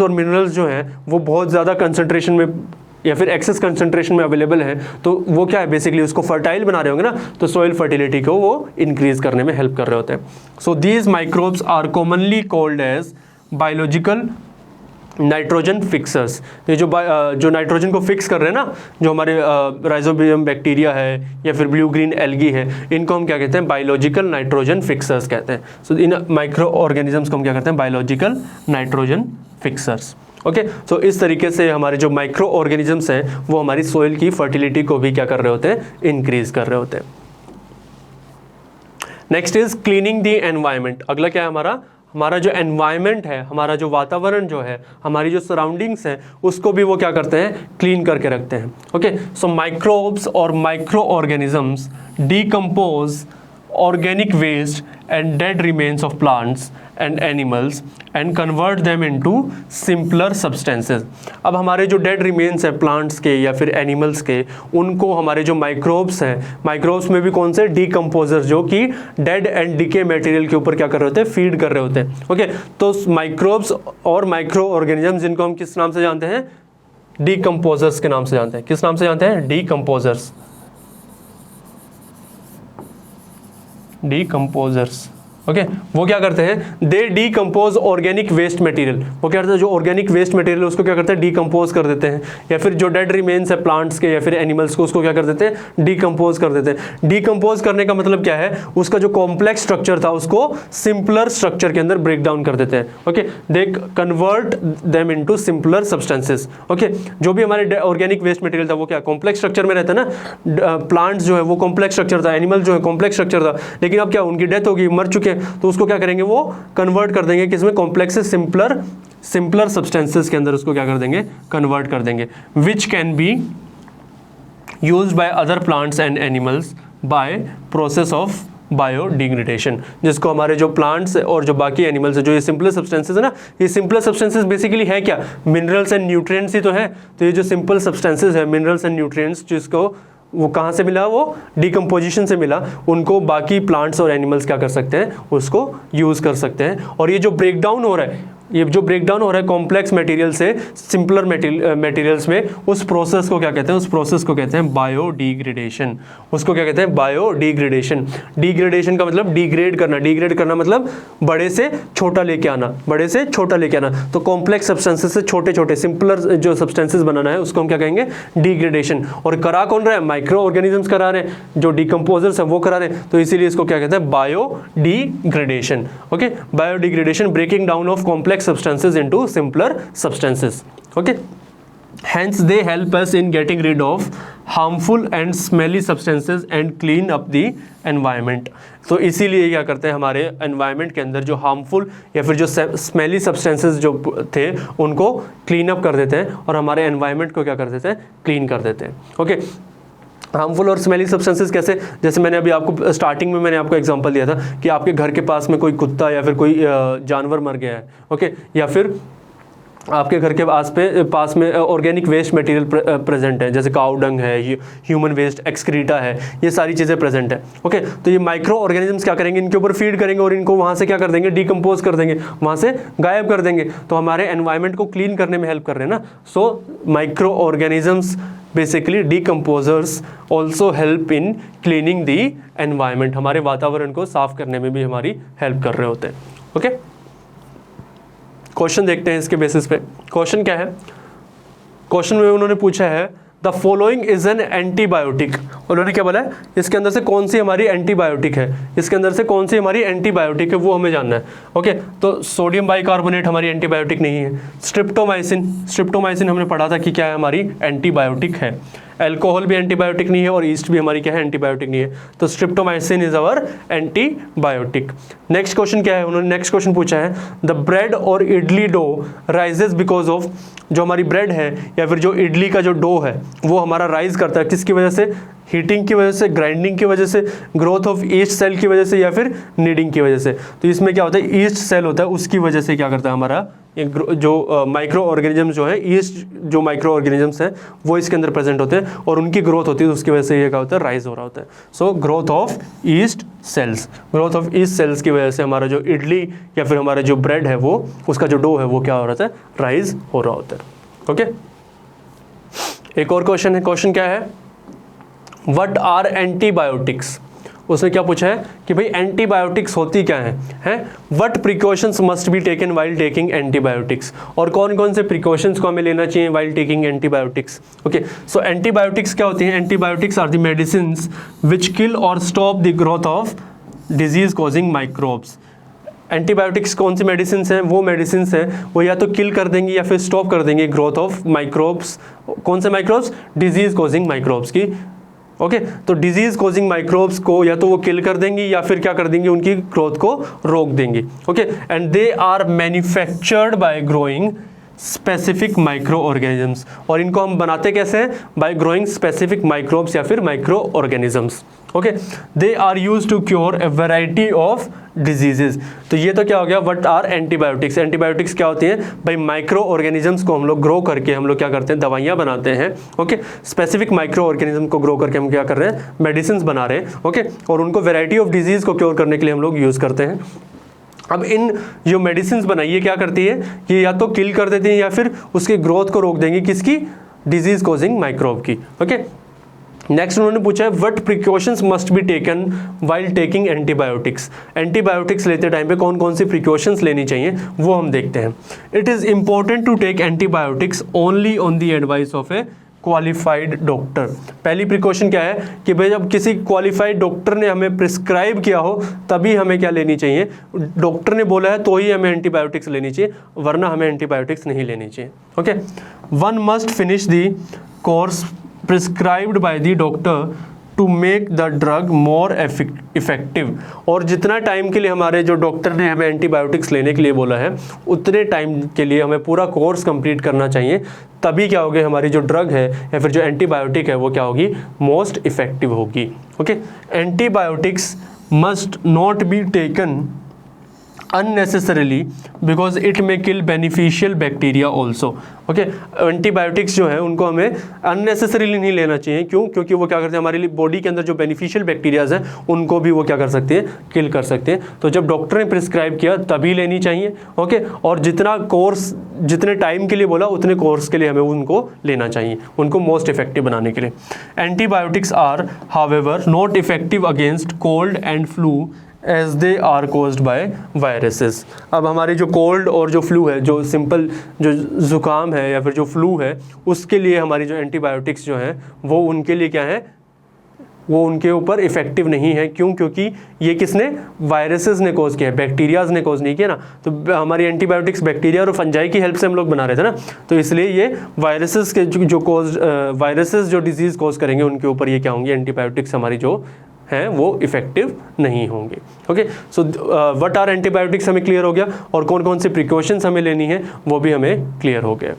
और मिनरल्स जो हैं वो बहुत ज़्यादा कंसंट्रेशन में या फिर एक्सेस कंसंट्रेशन में अवेलेबल है, तो वो क्या है, बेसिकली उसको फर्टाइल बना रहे होंगे ना, तो सॉइल फर्टिलिटी को वो इंक्रीज करने में हेल्प कर रहे होते हैं। So these microbes are commonly called as biological nitrogen fixers. ये जो नाइट्रोजन को फिक्स कर रहे हैं ना, जो हमारे राइजोबियम बैक्टीरिया है या फिर ब्लू ग्रीन एल्गी है, इनको हम क्या कहते हैं, बायोलॉजिकल नाइट्रोजन फिक्सर्स कहते हैं। सो इन माइक्रो ऑर्गेनिजम्स को हम क्या कहते हैं, बायोलॉजिकल नाइट्रोजन फिक्सर्स। ओके, सो इस तरीके से हमारे जो माइक्रो ऑर्गेनिजम्स हैं वो हमारी सोइल की फर्टिलिटी को भी क्या कर रहे होते हैं, इंक्रीज कर रहे होते हैं। Next is cleaning the environment. अगला क्या है हमारा जो एनवायरनमेंट है, हमारा जो वातावरण जो है, हमारी जो सराउंडिंग्स हैं, उसको भी वो क्या करते हैं, क्लीन करके रखते हैं। ओके, सो माइक्रोब्स और micro organisms decompose organic waste and dead remains of plants and animals and convert them into simpler substances। अब हमारे जो dead remains हैं प्लांट्स के या फिर एनिमल्स के, उनको हमारे जो माइक्रोब्स हैं, माइक्रोब्स में भी कौन से, डीकम्पोजर्स, जो कि डेड एंड डिके मटेरियल के ऊपर क्या कर रहे होते हैं, फीड कर रहे होते हैं। ओके, तो माइक्रोब्स और माइक्रो ऑर्गेनिजम्स, जिनको हम किस नाम से जानते हैं, डीकम्पोजर्स के नाम से जानते हैं। किस नाम से जानते हैं, डीकम्पोजर्स, डीकम्पोजर्स। ओके, वो क्या करते हैं, दे डीकम्पोज ऑर्गेनिक वेस्ट मटेरियल। वो क्या करते हैं, जो ऑर्गेनिक वेस्ट मटेरियल है उसको क्या करते हैं, डीकम्पोज कर देते हैं, या फिर जो डेड रिमेन्स है प्लांट्स के या फिर एनिमल्स को, उसको क्या कर देते हैं, डीकम्पोज कर देते हैं। डीकम्पोज करने का मतलब क्या है, उसका जो कॉम्प्लेक्स स्ट्रक्चर था उसको सिंपलर स्ट्रक्चर के अंदर ब्रेक डाउन कर देते हैं। Okay, they convert them into simpler substances. Okay, जो भी हमारे ऑर्गेनिक वेस्ट मटेरियल था वो क्या कॉम्प्लेक्स स्ट्रक्चर में रहता है ना, प्लांट्स जो है वो कॉम्प्लेक्स स्ट्रक्चर था, एनिमल जो है कॉम्प्लेक्स स्ट्रक्चर था, लेकिन अब क्या, उनकी डेथ होगी, मर चुके हैं, तो उसको क्या करेंगे, वो कन्वर्ट कर देंगे किसमें, कॉम्प्लेक्स से सिंपलर सब्सटेंसेस के अंदर उसको क्या कर देंगे, कन्वर्ट कर देंगे, which can be used by other plants and animals by process of biodegradation. जिसको हमारे जो प्लांट्स और जो बाकी एनिमल्स है, जो ये सिंपलर सब्सटेंसेस है ना, ये सिंपलर सब्सटेंसेस बेसिकली है क्या, मिनरल्स एंड न्यूट्रिएंट्स ही तो है। तो ये जो सिंपल सब्सटेंसेस है, मिनरल्स एंड न्यूट्रिएंट्स, जिसको वो कहाँ से मिला, वो डिकम्पोजिशन से मिला, उनको बाकी प्लांट्स और एनिमल्स क्या कर सकते हैं, उसको यूज़ कर सकते हैं। और ये जो ब्रेकडाउन हो रहा है, ये जो ब्रेकडाउन हो रहा है कॉम्प्लेक्स मटेरियल से सिंपलर मटेरियल्स में, उस प्रोसेस को क्या कहते हैं, उस प्रोसेस को कहते हैं बायोडिग्रेडेशन। उसको क्या कहते हैं, बायोडिग्रेडेशन। डिग्रेडेशन का मतलब डिग्रेड करना, डिग्रेड करना मतलब बड़े से छोटा लेके आना, बड़े से छोटा लेके आना। तो कॉम्प्लेक्स सब्सटेंसेस से छोटे छोटे सिंपलर जो सब्सटेंसेस बनाना है उसको हम क्या कहेंगे, डिग्रेडेशन। और करा कौन रहा है, माइक्रो ऑर्गेनिजम्स करा रहे हैं, जो डिकम्पोजर्स है वो करा रहे हैं, तो इसीलिए इसको क्या कहते हैं, biodegradation. Okay, biodegradation, breaking down of complex substances into simpler substances. Okay, hence they help us in getting rid of harmful and smelly substances and clean up the environment. तो इसीलिए क्या करते हैं, हमारे एनवायरनमेंट के अंदर जो हार्मफुल या फिर जो स्मेली सब्सटेंसेस जो थे उनको क्लीन अप कर देते हैं और हमारे एनवायरनमेंट को क्या कर देते हैं, क्लीन कर देते हैं। ओके, हार्मफुल और स्मेली सब्सटेंसेस कैसे, जैसे मैंने अभी आपको स्टार्टिंग में मैंने आपको एग्जांपल दिया था कि आपके घर के पास में कोई कुत्ता या फिर कोई जानवर मर गया है। ओके, या फिर आपके घर के पास में ऑर्गेनिक वेस्ट मटेरियल प्रेजेंट है, जैसे काऊ डंग है, ह्यूमन वेस्ट, एक्सक्रीटा है, ये सारी चीज़ें प्रेजेंट है। ओके, तो ये माइक्रो ऑर्गेनिजम्स क्या करेंगे, इनके ऊपर फीड करेंगे और इनको वहाँ से क्या कर देंगे, डिकम्पोज कर देंगे, वहाँ से गायब कर देंगे। तो हमारे एनवायरनमेंट को क्लीन करने में हेल्प कर रहे हैं ना। सो micro organisms basically decomposers also help in cleaning the environment, हमारे वातावरण को साफ करने में भी हमारी हेल्प कर रहे होते हैं। ओके, क्वेश्चन देखते हैं इसके बेसिस पे। क्वेश्चन क्या है, क्वेश्चन में उन्होंने पूछा है the following is an antibiotic. उन्होंने क्या बोला है, इसके अंदर से कौन सी हमारी एंटीबायोटिक है, इसके अंदर से कौन सी हमारी एंटीबायोटिक है वो हमें जानना है। ओके, तो सोडियम बाइकार्बोनेट हमारी एंटीबायोटिक नहीं है। स्ट्रिप्टोमाइसिन हमने पढ़ा था कि क्या है, हमारी एंटीबायोटिक है। अल्कोहल भी एंटीबायोटिक नहीं है और ईस्ट भी हमारी क्या है, एंटीबायोटिक नहीं है। तो streptomycin is our antibiotic. Next question क्या है, उन्होंने नेक्स्ट क्वेश्चन पूछा है, the bread or idli dough rises because of, जो हमारी ब्रेड है या फिर जो इडली का जो डो है वो हमारा राइज करता है किसकी वजह से, हीटिंग की वजह से, ग्राइंडिंग की वजह से, ग्रोथ ऑफ ईस्ट सेल की वजह से, या फिर नीडिंग की वजह से। तो इसमें क्या होता है, ईस्ट सेल होता है, उसकी वजह से क्या करता है हमारा जो माइक्रो ऑर्गेनिजम्स जो है, ईस्ट जो माइक्रो ऑर्गेनिजम्स हैं वो इसके अंदर प्रेजेंट होते हैं और उनकी ग्रोथ होती है, तो उसकी वजह से ये क्या होता है, राइज हो रहा होता है। So growth of east sales, growth of east sales की वजह से हमारा जो इडली या फिर हमारा जो ब्रेड है वो, उसका जो डो है वो क्या हो रहा है, राइज हो रहा होता है। ओके, एक और क्वेश्चन है, क्वेश्चन क्या है, व्हाट आर एंटीबायोटिक्स। उसने क्या पूछा है कि भाई एंटीबायोटिक्स होती क्या हैं, what precautions must be taken while taking antibiotics, और कौन कौन से प्रिकॉशंस को हमें लेना चाहिए व्हाइल टेकिंग एंटीबायोटिक्स। ओके, सो एंटीबायोटिक्स क्या होती हैं, antibiotics are the medicines which kill or stop the growth of disease causing microbes. Antibiotics कौन सी मेडिसिन हैं, वो मेडिसिन हैं वो या तो किल कर देंगी या फिर स्टॉप कर देंगे ग्रोथ ऑफ माइक्रोब्स। कौन से माइक्रोब्स, डिजीज कॉजिंग माइक्रोब्स की। ओके, तो डिजीज कॉजिंग माइक्रोब्स को या तो वो किल कर देंगी या फिर क्या कर देंगी, उनकी ग्रोथ को रोक देंगी। Okay, and they are manufactured by growing specific micro organisms, और इनको हम बनाते कैसे हैं, बाय ग्रोइंग स्पेसिफिक माइक्रोब्स या फिर micro organisms. Okay, they are use to cure a variety of diseases. तो ये तो क्या हो गया, व्हाट आर एंटीबायोटिक्स। एंटीबायोटिक्स क्या होती हैं भाई, माइक्रो ऑर्गेनिजम्स को हम लोग ग्रो करके हम लोग क्या करते हैं, दवाइयाँ बनाते हैं। ओके, स्पेसिफिक माइक्रो ऑर्गेनिज्म को ग्रो करके हम क्या कर रहे हैं, मेडिसिन बना रहे हैं। ओके, और उनको वैरायटी ऑफ डिजीज को क्योर करने के लिए हम लोग यूज़ करते हैं। अब इन जो मेडिसिन बनाई है क्या करती है, ये या तो किल कर देती है या फिर उसकी ग्रोथ को रोक देंगी, किसकी, डिजीज कॉजिंग माइक्रोब की। ओके, नेक्स्ट उन्होंने पूछा है what precautions must be taken while taking antibiotics. Antibiotics लेते टाइम पे कौन कौन सी प्रिकॉशंस लेनी चाहिए वो हम देखते हैं। It is important to take antibiotics only on the advice of a qualified doctor. पहली प्रिकॉशन क्या है कि भाई जब किसी क्वालिफाइड डॉक्टर ने हमें प्रिस्क्राइब किया हो तभी हमें क्या लेनी चाहिए, डॉक्टर ने बोला है तो ही हमें एंटीबायोटिक्स लेनी चाहिए, वरना हमें एंटीबायोटिक्स नहीं लेनी चाहिए। Okay, one must finish the course prescribed by the doctor to make the drug more effective. और जितना टाइम के लिए हमारे जो डॉक्टर ने हमें एंटीबायोटिक्स लेने के लिए बोला है उतने टाइम के लिए हमें पूरा कोर्स कंप्लीट करना चाहिए, तभी क्या होगी, हमारी जो ड्रग है या फिर जो एंटीबायोटिक है वो क्या होगी, मोस्ट इफेक्टिव होगी। Okay, antibiotics must not be taken unnecessarily because it may kill beneficial bacteria also। Okay, antibiotics जो है उनको हमें अननेसेसरीली नहीं लेना चाहिए, क्यों, क्योंकि वो क्या करते हैं, हमारे लिए बॉडी के अंदर जो बेनिफिशियल बैक्टीरियाज हैं उनको भी वो क्या कर सकते हैं, किल कर सकते हैं। तो जब डॉक्टर ने प्रिस्क्राइब किया तभी लेनी चाहिए। ओके, और जितना कोर्स, जितने टाइम के लिए बोला उतने कोर्स के लिए हमें उनको लेना चाहिए, उनको मोस्ट इफेक्टिव बनाने के लिए। Antibiotics are however not effective against cold and flu as they are caused by viruses. अब हमारी जो कोल्ड और जो फ्लू है, जो सिंपल जो ज़ुकाम है या फिर जो फ्लू है, उसके लिए हमारी जो एंटीबायोटिक्स जो हैं वो उनके लिए क्या है, वो उनके ऊपर इफेक्टिव नहीं है। क्यों, क्योंकि ये किसने, वायरसेस ने कोज किया है, बैक्टीरियाज ने कोज नहीं किया ना। तो हमारी एंटीबायोटिक्स बैक्टीरिया और फंजाई की हेल्प से हम लोग बना रहे थे ना, तो इसलिए ये वायरसेस के जो कोज वायरसेस जो डिजीज़ कोज करेंगे उनके ऊपर ये क्या होंगी, एंटीबायोटिक्स हमारी जो हैं वो इफेक्टिव नहीं होंगे। Okay, so what are antibiotics हमें क्लियर हो गया, और कौन कौन से प्रिकॉशंस हमें लेनी है वो भी हमें क्लियर हो गया।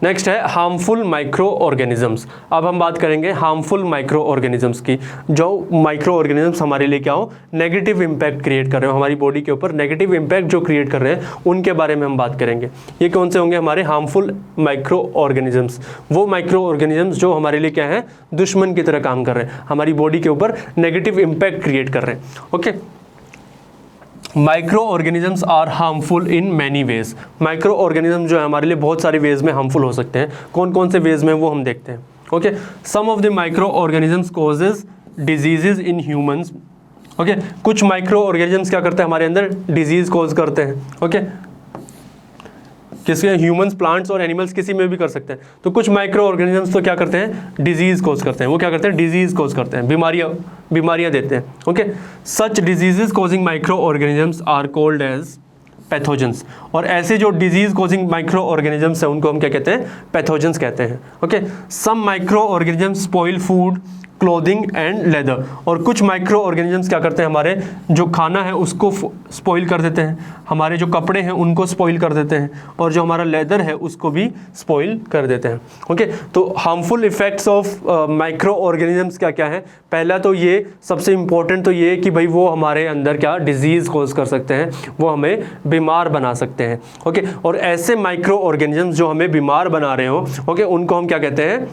नेक्स्ट है हार्मफुल माइक्रो ऑर्गेनिजम्स। अब हम बात करेंगे हार्मफुल माइक्रो ऑर्गेनिजम्स की, जो माइक्रो ऑर्गेनिजम्स हमारे लिए क्या हो, नेगेटिव इम्पैक्ट क्रिएट कर रहे हो, हमारी बॉडी के ऊपर नेगेटिव इम्पैक्ट जो क्रिएट कर रहे हैं उनके बारे में हम बात करेंगे। ये कौन से होंगे हमारे हार्मफुल माइक्रो ऑर्गेनिजम्स, वो माइक्रो ऑर्गेनिजम्स जो हमारे लिए क्या है, दुश्मन की तरह काम कर रहे हैं, हमारी बॉडी के ऊपर नेगेटिव इम्पैक्ट क्रिएट कर रहे हैं। Okay, micro organisms are harmful in many ways. Micro organism जो है हमारे लिए बहुत सारे वेज में हार्मफुल हो सकते हैं, कौन कौन से वेज में वो हम देखते हैं। Okay, some of the micro organisms causes diseases in humans. Okay, कुछ माइक्रो ऑर्गेनिजम्स क्या करते हैं, हमारे अंदर डिजीज कॉज करते हैं। ओके, किसके, ह्यूमंस, प्लांट्स और एनिमल्स, किसी में भी कर सकते हैं। तो कुछ माइक्रो ऑर्गेनिजम्स तो क्या करते हैं, डिजीज कोज करते हैं। वो क्या करते हैं, डिजीज कोज करते हैं, बीमारियां देते हैं। Okay, such diseases causing micro organisms are called as pathogens. और ऐसे जो डिजीज कॉजिंग माइक्रो ऑर्गेनिजम्स हैं उनको हम क्या कहते हैं, पैथोजेंस कहते हैं। Okay, some micro organisms spoil food, clothing and leather. और कुछ माइक्रो ऑर्गेनिजम्स क्या करते हैं, हमारे जो खाना है उसको स्पॉइल कर देते हैं, हमारे जो कपड़े हैं उनको स्पॉइल कर देते हैं, और जो हमारा लेदर है उसको भी स्पॉइल कर देते हैं। ओके, तो harmful effects of micro organisms क्या क्या है। पहला तो ये सबसे इंपॉर्टेंट तो ये कि भाई वो हमारे अंदर क्या डिजीज़ कॉज कर सकते हैं, वो हमें बीमार बना सकते हैं। ओके, और ऐसे माइक्रो ऑर्गेनिजम्स जो हमें बीमार बना रहे हो, ओके, उनको हम क्या कहते हैं,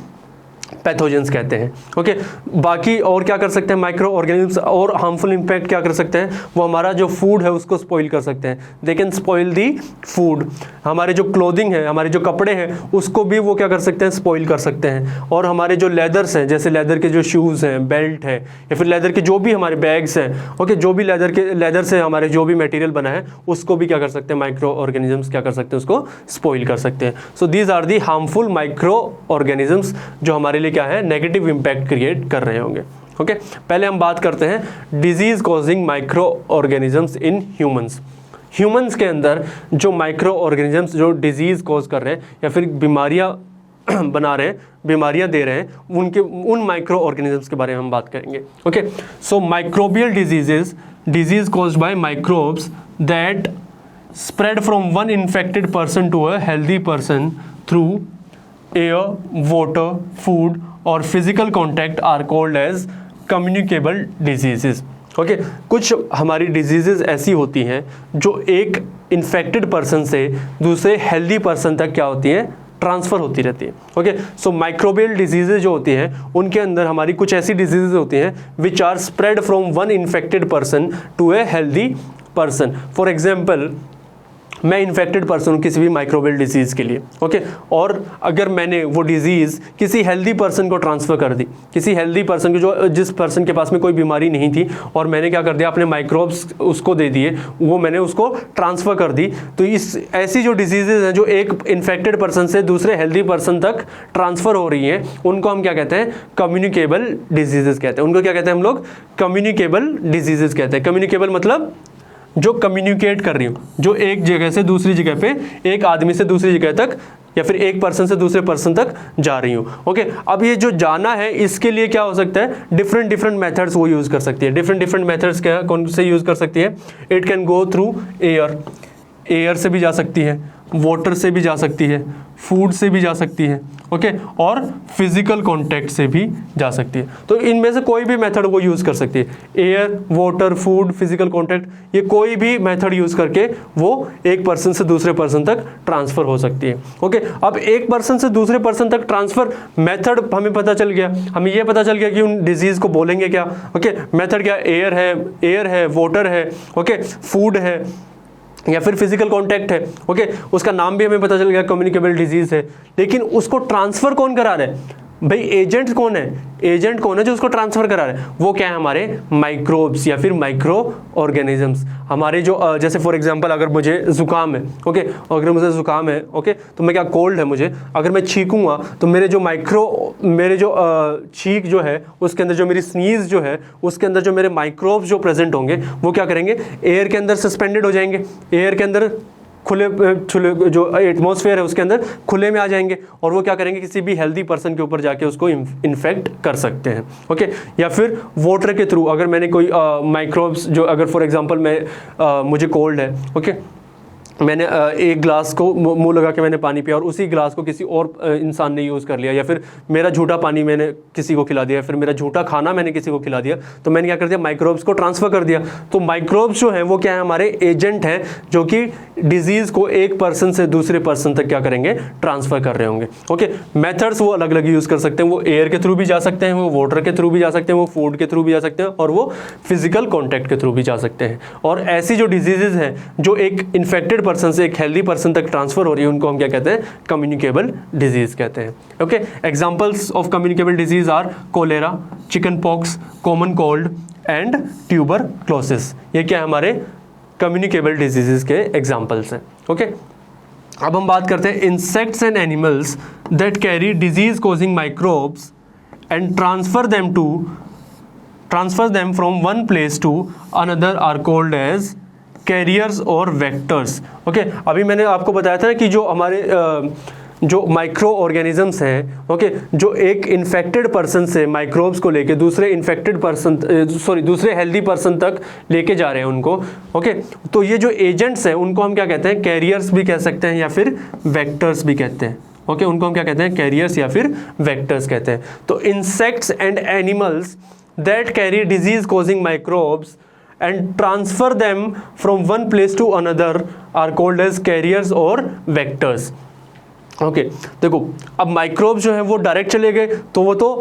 पैथोजेंस कहते हैं। ओके, बाकी और क्या कर सकते हैं माइक्रो ऑर्गेनिजम्स, और हार्मफुल इम्पैक्ट क्या कर सकते हैं, वो हमारा जो फूड है उसको स्पॉइल कर सकते हैं। They can spoil the food. हमारे जो क्लोथिंग है, हमारे जो कपड़े हैं उसको भी वो क्या कर सकते हैं, स्पॉइल कर सकते हैं। और हमारे जो लेदर्स हैं, जैसे लेदर के जो शूज़ हैं, बेल्ट है, या फिर लेदर के जो भी हमारे बैग्स हैं, ओके, जो भी लेदर से हमारे जो भी मटेरियल बना है उसको भी क्या कर सकते हैं, माइक्रो ऑर्गेनिजम्स क्या कर सकते हैं, उसको स्पॉइल कर सकते हैं। So these are the harmful micro organisms जो हमारे लिए क्या है, नेगेटिव इंपैक्ट क्रिएट कर रहे होंगे। ओके, पहले हम बात करते हैं disease causing micro organisms in humans. Humans के अंदर जो माइक्रो ऑर्गेनिजम्स जो डिजीज कॉज कर रहे हैं या फिर बीमारियां बना रहे हैं, बीमारियां दे रहे हैं, उन माइक्रो ऑर्गेनिजम्स के बारे में हम बात करेंगे। Okay, so microbial disease caused by microbes that spread from one infected person to a healthy person through air, water, food or physical contact are called as communicable diseases. Okay, कुछ हमारी diseases ऐसी होती हैं जो एक infected person से दूसरे healthy person तक क्या होती हैं, ट्रांसफ़र होती रहती है। ओके, सो माइक्रोबियल डिजीजेज जो होती हैं उनके अंदर हमारी कुछ ऐसी डिजीजेज होती हैं which are spread from one infected person to a healthy person. For example, मैं इन्फेक्टेड पर्सन हूँ किसी भी माइक्रोबियल डिजीज़ के लिए, ओके, और अगर मैंने वो डिजीज़ किसी हेल्दी पर्सन को ट्रांसफ़र कर दी, किसी हेल्दी पर्सन को, जो जिस पर्सन के पास में कोई बीमारी नहीं थी, और मैंने क्या कर दिया, अपने माइक्रोब्स उसको दे दिए, वो मैंने उसको ट्रांसफ़र कर दी, तो इस ऐसी जो डिजीज़ेज हैं जो एक इन्फेक्टेड पर्सन से दूसरे हेल्दी पर्सन तक ट्रांसफ़र हो रही हैं, उनको हम क्या कहते हैं, कम्युनिकेबल डिजीज़ेज कहते हैं। उनको क्या कहते हैं हम लोग, कम्युनिकेबल डिजीज़ेज कहते हैं। कम्युनिकेबल मतलब जो कम्युनिकेट कर रही हूँ, जो एक जगह से दूसरी जगह पे, एक आदमी से दूसरी जगह तक, या फिर एक पर्सन से दूसरे पर्सन तक जा रही हूँ। ओके, अब ये जो जाना है इसके लिए क्या हो सकता है, डिफरेंट मेथड्स वो यूज़ कर सकती है। डिफरेंट मेथड्स क्या कौन से यूज़ कर सकती है, it can go through air से भी जा सकती है, वाटर से भी जा सकती है, फूड से भी जा सकती है, ओके, और फिजिकल कांटेक्ट से भी जा सकती है। तो इनमें से कोई भी मेथड वो यूज़ कर सकती है, air, water, food, physical contact, ये कोई भी मेथड यूज़ करके वो एक पर्सन से दूसरे पर्सन तक ट्रांसफ़र हो सकती है। ओके, अब एक पर्सन से दूसरे पर्सन तक ट्रांसफ़र मेथड हमें पता चल गया, हमें ये पता चल गया कि उन डिजीज़ को बोलेंगे क्या। ओके, मेथड क्या, एयर है, वाटर है, ओके, फूड है, या फिर फिजिकल कांटेक्ट है। ओके, उसका नाम भी हमें पता चल गया, कम्युनिकेबल डिजीज है। लेकिन उसको ट्रांसफर कौन करा रहा है भाई, एजेंट कौन है, एजेंट कौन है जो उसको ट्रांसफर करा रहा है, वो क्या है, हमारे माइक्रोब्स या फिर माइक्रो ऑर्गेनिजम्स। हमारे जो जैसे फॉर एग्जांपल अगर मुझे ज़ुकाम है, ओके, अगर मुझे ज़ुकाम है, ओके, तो मैं क्या, कोल्ड है मुझे, अगर मैं छींकूंगा तो मेरे जो छींक जो है उसके अंदर जो मेरी स्नीज जो है उसके अंदर जो मेरे माइक्रोब्स जो प्रेजेंट होंगे वो क्या करेंगे, एयर के अंदर सस्पेंडेड हो जाएंगे, एयर के अंदर खुले जो एटमॉस्फेयर है उसके अंदर खुले में आ जाएंगे, और वो क्या करेंगे, किसी भी हेल्दी पर्सन के ऊपर जाके उसको इन्फेक्ट कर सकते हैं। ओके, या फिर वाटर के थ्रू, अगर मैंने कोई माइक्रोब्स जो, अगर फॉर एग्जांपल मैं मुझे कोल्ड है, ओके, मैंने एक ग्लास को मुंह लगा के मैंने पानी पिया और उसी ग्लास को किसी और इंसान ने यूज़ कर लिया, या फिर मेरा झूठा पानी मैंने किसी को खिला दिया, या फिर मेरा झूठा खाना मैंने किसी को खिला दिया, तो मैंने क्या कर दिया, माइक्रोब्स को ट्रांसफ़र कर दिया। तो माइक्रोब्स जो हैं वो क्या है, हमारे एजेंट हैं जो कि डिजीज़ को एक पर्सन से दूसरे पर्सन तक क्या करेंगे, ट्रांसफ़र कर रहे होंगे। ओके, मेथड्स वो अलग अलग यूज़ कर सकते हैं, वो एयर के थ्रू भी जा सकते हैं, वो वाटर के थ्रू भी जा सकते हैं, वो फूड के थ्रू भी जा सकते हैं, और वो फिजिकल कॉन्टैक्ट के थ्रू भी जा सकते हैं। और ऐसी जो डिजीज़ हैं जो एक इन्फेक्टेड पर्सन से एक हेल्दी पर्सन तक ट्रांसफर हो रही है, उनको हम क्या कहते हैं, कम्युनिकेबल डिजीज कहते हैं। Okay, examples of communicable disease are cholera, chicken pox, common cold and tuberculosis. ये क्या है, हमारे कम्युनिकेबल डिजीजेस के एग्जांपल्स हैं। ओके, अब हम बात करते हैं insects and animals that carry disease causing microbes and transfer them from one place to another are called as carriers और वेक्टर्स। ओके, अभी मैंने आपको बताया था कि जो हमारे जो माइक्रो ऑर्गेनिजम्स हैं, ओके, जो एक इन्फेक्टेड पर्सन से माइक्रोब्स को लेके दूसरे हेल्दी पर्सन तक लेके जा रहे हैं उनको। ओके, तो ये जो एजेंट्स हैं उनको हम क्या कहते हैं, कैरियर्स भी कह सकते हैं या फिर वेक्टर्स भी कहते हैं। ओके, उनको हम क्या कहते हैं, कैरियर्स या फिर वेक्टर्स कहते हैं। तो insects and animals that carry disease causing microbes and transfer them from one place to another are called as carriers और vectors। ओके, देखो अब माइक्रोब जो है वो डायरेक्ट चले गए तो वो तो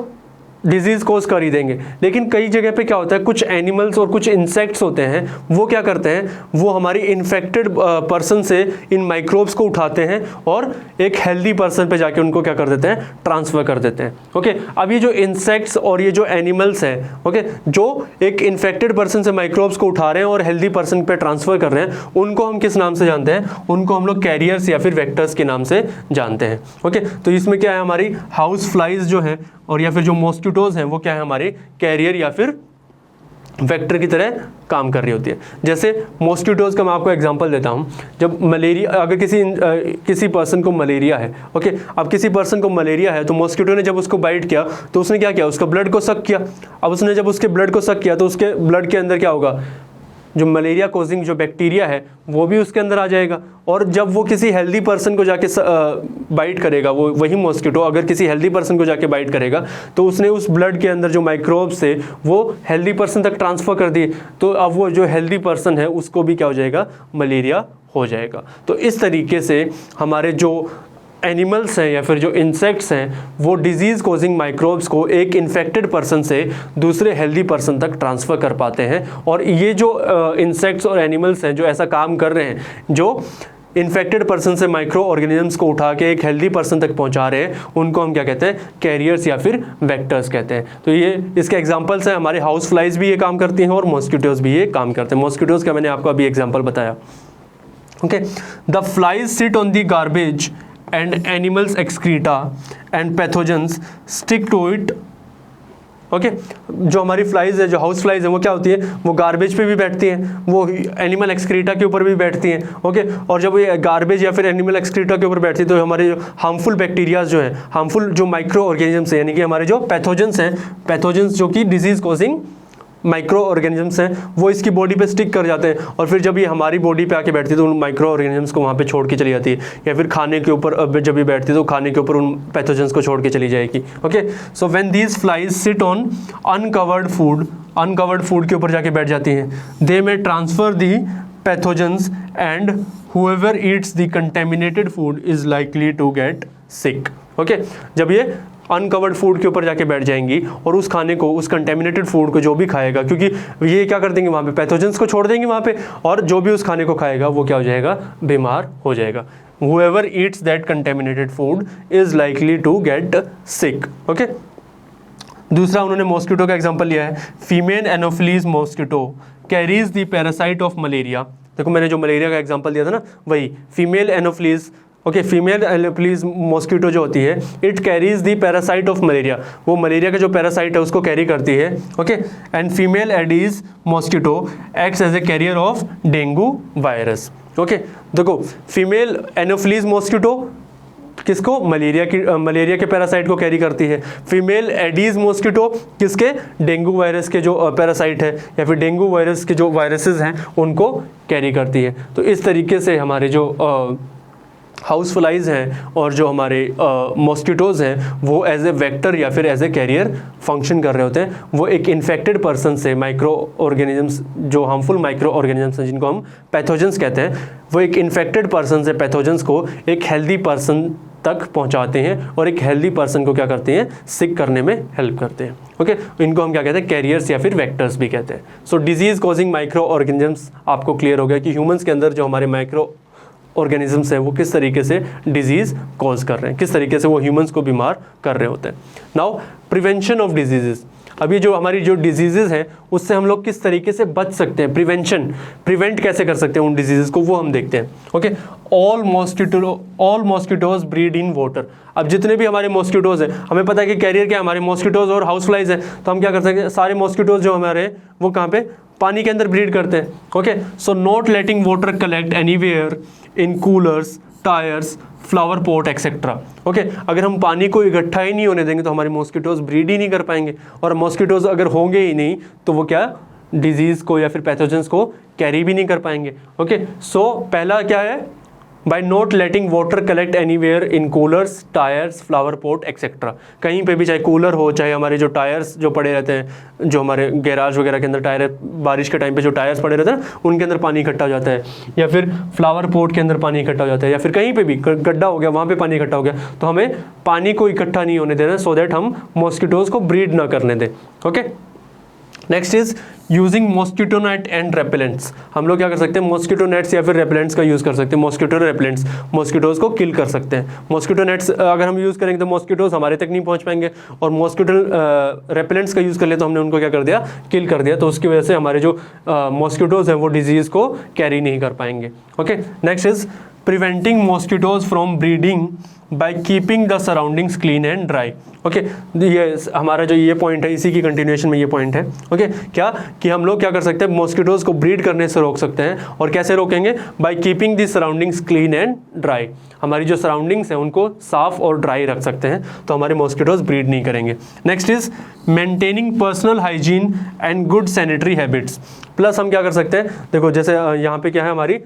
डिजीज़ कोज कर ही देंगे, लेकिन कई जगह पे क्या होता है, कुछ एनिमल्स और कुछ इंसेक्ट्स होते हैं, वो क्या करते हैं, वो हमारी इन्फेक्टेड पर्सन से इन माइक्रोब्स को उठाते हैं और एक हेल्दी पर्सन पे जाके उनको क्या कर देते हैं, ट्रांसफ़र कर देते हैं। ओके, अब ये जो इंसेक्ट्स और ये जो एनिमल्स हैं, ओके, जो एक इन्फेक्टेड पर्सन से माइक्रोब्स को उठा रहे हैं और हेल्दी पर्सन पे ट्रांसफ़र कर रहे हैं, उनको हम किस नाम से जानते हैं, उनको हम लोग कैरियर्स या फिर वेक्टर्स के नाम से जानते हैं। ओके, तो इसमें क्या है, हमारी हाउस फ्लाइज जो है और या फिर जो मॉस्किटोज हैं वो क्या है, हमारे कैरियर या फिर वेक्टर की तरह काम कर रही होती है। जैसे मॉस्किटोज का मैं आपको एग्जांपल देता हूँ। जब मलेरिया, अगर किसी पर्सन को मलेरिया है, ओके, अब किसी पर्सन को मलेरिया है तो मॉस्किटो ने जब उसको बाइट किया तो उसने क्या किया, उसका ब्लड को सक किया। अब उसने जब उसके ब्लड को सक किया तो उसके ब्लड के अंदर क्या होगा, जो मलेरिया कोजिंग जो बैक्टीरिया है वो भी उसके अंदर आ जाएगा। और जब वो किसी हेल्दी पर्सन को जाके बाइट करेगा, वो वही मॉस्किटो अगर किसी हेल्दी पर्सन को जाके बाइट करेगा तो उसने उस ब्लड के अंदर जो माइक्रोब्स थे वो हेल्दी पर्सन तक ट्रांसफ़र कर दिए, तो अब वो जो हेल्दी पर्सन है उसको भी क्या हो जाएगा, मलेरिया हो जाएगा। तो इस तरीके से हमारे जो एनिमल्स हैं या फिर जो इंसेक्ट्स हैं वो डिजीज़ कॉजिंग माइक्रोब्स को एक इन्फेक्टेड पर्सन से दूसरे हेल्दी पर्सन तक ट्रांसफ़र कर पाते हैं। और ये जो इंसेक्ट्स और एनिमल्स हैं जो ऐसा काम कर रहे हैं, जो इन्फेक्टेड पर्सन से माइक्रो ऑर्गेनिजम्स को उठा के एक हेल्दी पर्सन तक पहुंचा रहे हैं, उनको हम क्या कहते हैं, कैरियर्स या फिर वेक्टर्स कहते हैं। तो ये इसके एग्जांपल्स हैं, हमारे हाउस फ्लाइज भी ये काम करती हैं और मॉस्किटोज भी ये काम करते हैं। मॉस्किटोज का मैंने आपको अभी एग्जाम्पल बताया। Okay, the flies sit on the garbage and animals excreta and pathogens stick to it। Okay, जो हमारी फ्लाइज है, जो हाउस फ्लाइज है, वो क्या होती है, वो गार्बेज पे भी बैठती हैं, वो एनिमल एक्सक्रीटा के ऊपर भी बैठती हैं। ओके, और जब ये गार्बेज या फिर एनिमल एक्सक्रीटा के ऊपर बैठती है तो हमारे जो हार्मफुल बैक्टीरियाज जो हैं, हार्मफुल जो माइक्रो ऑर्गेनिजम्स हैं, यानी कि हमारे जो पैथोजेंस हैं, पैथोजेंस जो कि डिजीज़ कॉजिंग माइक्रो ऑर्गेनिजम्स हैं, वो इसकी बॉडी पे स्टिक कर जाते हैं और फिर जब ये हमारी बॉडी पे आके बैठती है तो उन माइक्रो ऑर्गेनिजम्स को वहाँ पे छोड़ के चली जाती है, या फिर खाने के ऊपर जब ये बैठती है तो खाने के ऊपर उन पैथोजेंस को छोड़ के चली जाएगी। Okay, so when these flies sit on uncovered food के ऊपर जाके बैठ जाती हैं, दे में transfer the pathogens and whoever eats the contaminated food is likely to get sick। Okay, जब ये अनकवर्ड फूड के ऊपर जाके बैठ जाएंगी और उस खाने को, उस कंटेमिनेटेड फूड को जो भी खाएगा, क्योंकि ये क्या कर देंगे, वहाँ पे पैथोजेंस को छोड़ देंगे वहाँ पे, और जो भी उस खाने को खाएगा वो क्या हो जाएगा, बीमार हो जाएगा। whoever eats that contaminated food is likely to get sick। Okay, दूसरा उन्होंने मॉस्किटो का एग्जांपल लिया है। Female anopheles mosquito carries the parasite of malaria. देखो मैंने जो मलेरिया का एग्जांपल दिया था ना, वही female anopheles. Okay, female anopheles mosquito जो होती है, it carries the parasite of malaria, वो मलेरिया का जो पैरासाइट है उसको कैरी करती है। Okay, and female aedes mosquito acts as a carrier of dengue virus. Okay, देखो फीमेल एनोफिलीज मॉस्किटो किसको, मलेरिया के पैरासाइट को कैरी करती है। फीमेल एडीज मॉस्किटो किसके, डेंगू वायरस के जो पैरासाइट है या फिर डेंगू वायरस के जो वायरसेस हैं उनको कैरी करती है। तो इस तरीके से हमारे जो हाउस फ्लाइज हैं और जो हमारे मॉस्किटोज़ हैं वो एज ए वेक्टर या फिर एज ए कैरियर फंक्शन कर रहे होते हैं। वो एक इन्फेक्टेड पर्सन से माइक्रो ऑर्गेनिजम्स, जो हार्मफुल माइक्रो ऑर्गेनिजम्स हैं जिनको हम पैथोजेंस कहते हैं, वो एक इन्फेक्टेड पर्सन से पैथोजेंस को एक हेल्दी पर्सन तक पहुंचाते हैं और एक हेल्दी पर्सन को क्या करते हैं, सिक करने में हेल्प करते हैं। ओके, इनको हम क्या कहते हैं, कैरियर्स या फिर वेक्टर्स भी कहते हैं। सो डिजीज़ कॉजिंग माइक्रो ऑर्गेनिजम्स आपको क्लियर हो गया कि ह्यूमंस के अंदर जो हमारे माइक्रो ऑर्गेनिजम्स हैं वो किस तरीके से डिजीज़ कॉज कर रहे हैं, किस तरीके से वो ह्यूमंस को बीमार कर रहे होते हैं। नाउ प्रिवेंशन ऑफ डिजीजेस, अब ये जो हमारी जो डिजीजेज हैं उससे हम लोग किस तरीके से बच सकते हैं, प्रिवेंट कैसे कर सकते हैं उन डिजीजेज को, वो हम देखते हैं। Okay, all mosquitoes breed in water. अब जितने भी हमारे मॉस्किटोज हैं, हमें पता है कि कैरियर क्या है, हमारे मॉस्किटोज और हाउस फ्लाइज हैं, तो हम क्या कर सकते हैं, सारे मॉस्किटोज जो हमारे वो कहाँ पे, पानी के अंदर ब्रीड करते हैं। Okay, so not letting water collect anywhere in coolers, tyres, flower pot etcetera. Okay, अगर हम पानी को इकट्ठा ही नहीं होने देंगे तो हमारे मॉस्किटोज ब्रीड ही नहीं कर पाएंगे, और मॉस्किटोज अगर होंगे ही नहीं तो वो क्या डिजीज़ को या फिर पैथोजेंस को कैरी भी नहीं कर पाएंगे। ओके, सो पहला क्या है, by not letting water collect anywhere in coolers, tyres, flower pot etcetera. कहीं पे भी, चाहे कूलर हो, चाहे हमारे जो टायर्स जो पड़े रहते हैं, जो हमारे गैराज वगैरह के अंदर टायर, बारिश के टाइम पे जो टायर्स पड़े रहते हैं ना, उनके अंदर पानी इकट्ठा हो जाता है, या फिर फ्लावर पॉट के अंदर पानी इकट्ठा हो जाता है, या फिर कहीं पे भी गड्ढा हो गया वहाँ पे पानी इकट्ठा हो गया, तो हमें पानी को इकट्ठा नहीं होने देना, सो दैट हम मॉस्किटोज को ब्रीड ना करने दें। Okay, next is using mosquito net and repellents. हम लोग क्या कर सकते हैं, मॉस्किटो नेट्स या फिर रेपेलेंट्स का यूज़ कर सकते हैं। मॉस्किटो रेपेलेंट्स मॉस्किटोज को किल कर सकते हैं। मॉस्किटो नेट्स अगर हम यूज़ करेंगे तो मॉस्किटोज हमारे तक नहीं पहुंच पाएंगे, और मॉस्किटो रेपेलेंट्स का यूज़ कर ले तो हमने उनको क्या कर दिया, किल कर दिया, तो उसकी वजह से हमारे जो मॉस्किटोज हैं वो डिजीज़ को कैरी नहीं कर पाएंगे। Okay, next is preventing mosquitoes from breeding by keeping the surroundings clean and dry. Okay, ये हमारा जो ये पॉइंट है, इसी की कंटिन्यूएशन में ये पॉइंट है। ओके, क्या कि हम लोग क्या कर सकते हैं, मॉस्किटोज को ब्रीड करने से रोक सकते हैं, और कैसे रोकेंगे, by keeping the surroundings clean and dry. हमारी जो सराउंडिंग्स हैं उनको साफ और ड्राई रख सकते हैं, तो हमारे मॉस्किटोज ब्रीड नहीं करेंगे। Next is maintaining personal hygiene and good sanitary habits. Plus हम क्या कर सकते हैं, देखो जैसे यहाँ पे क्या है, हमारी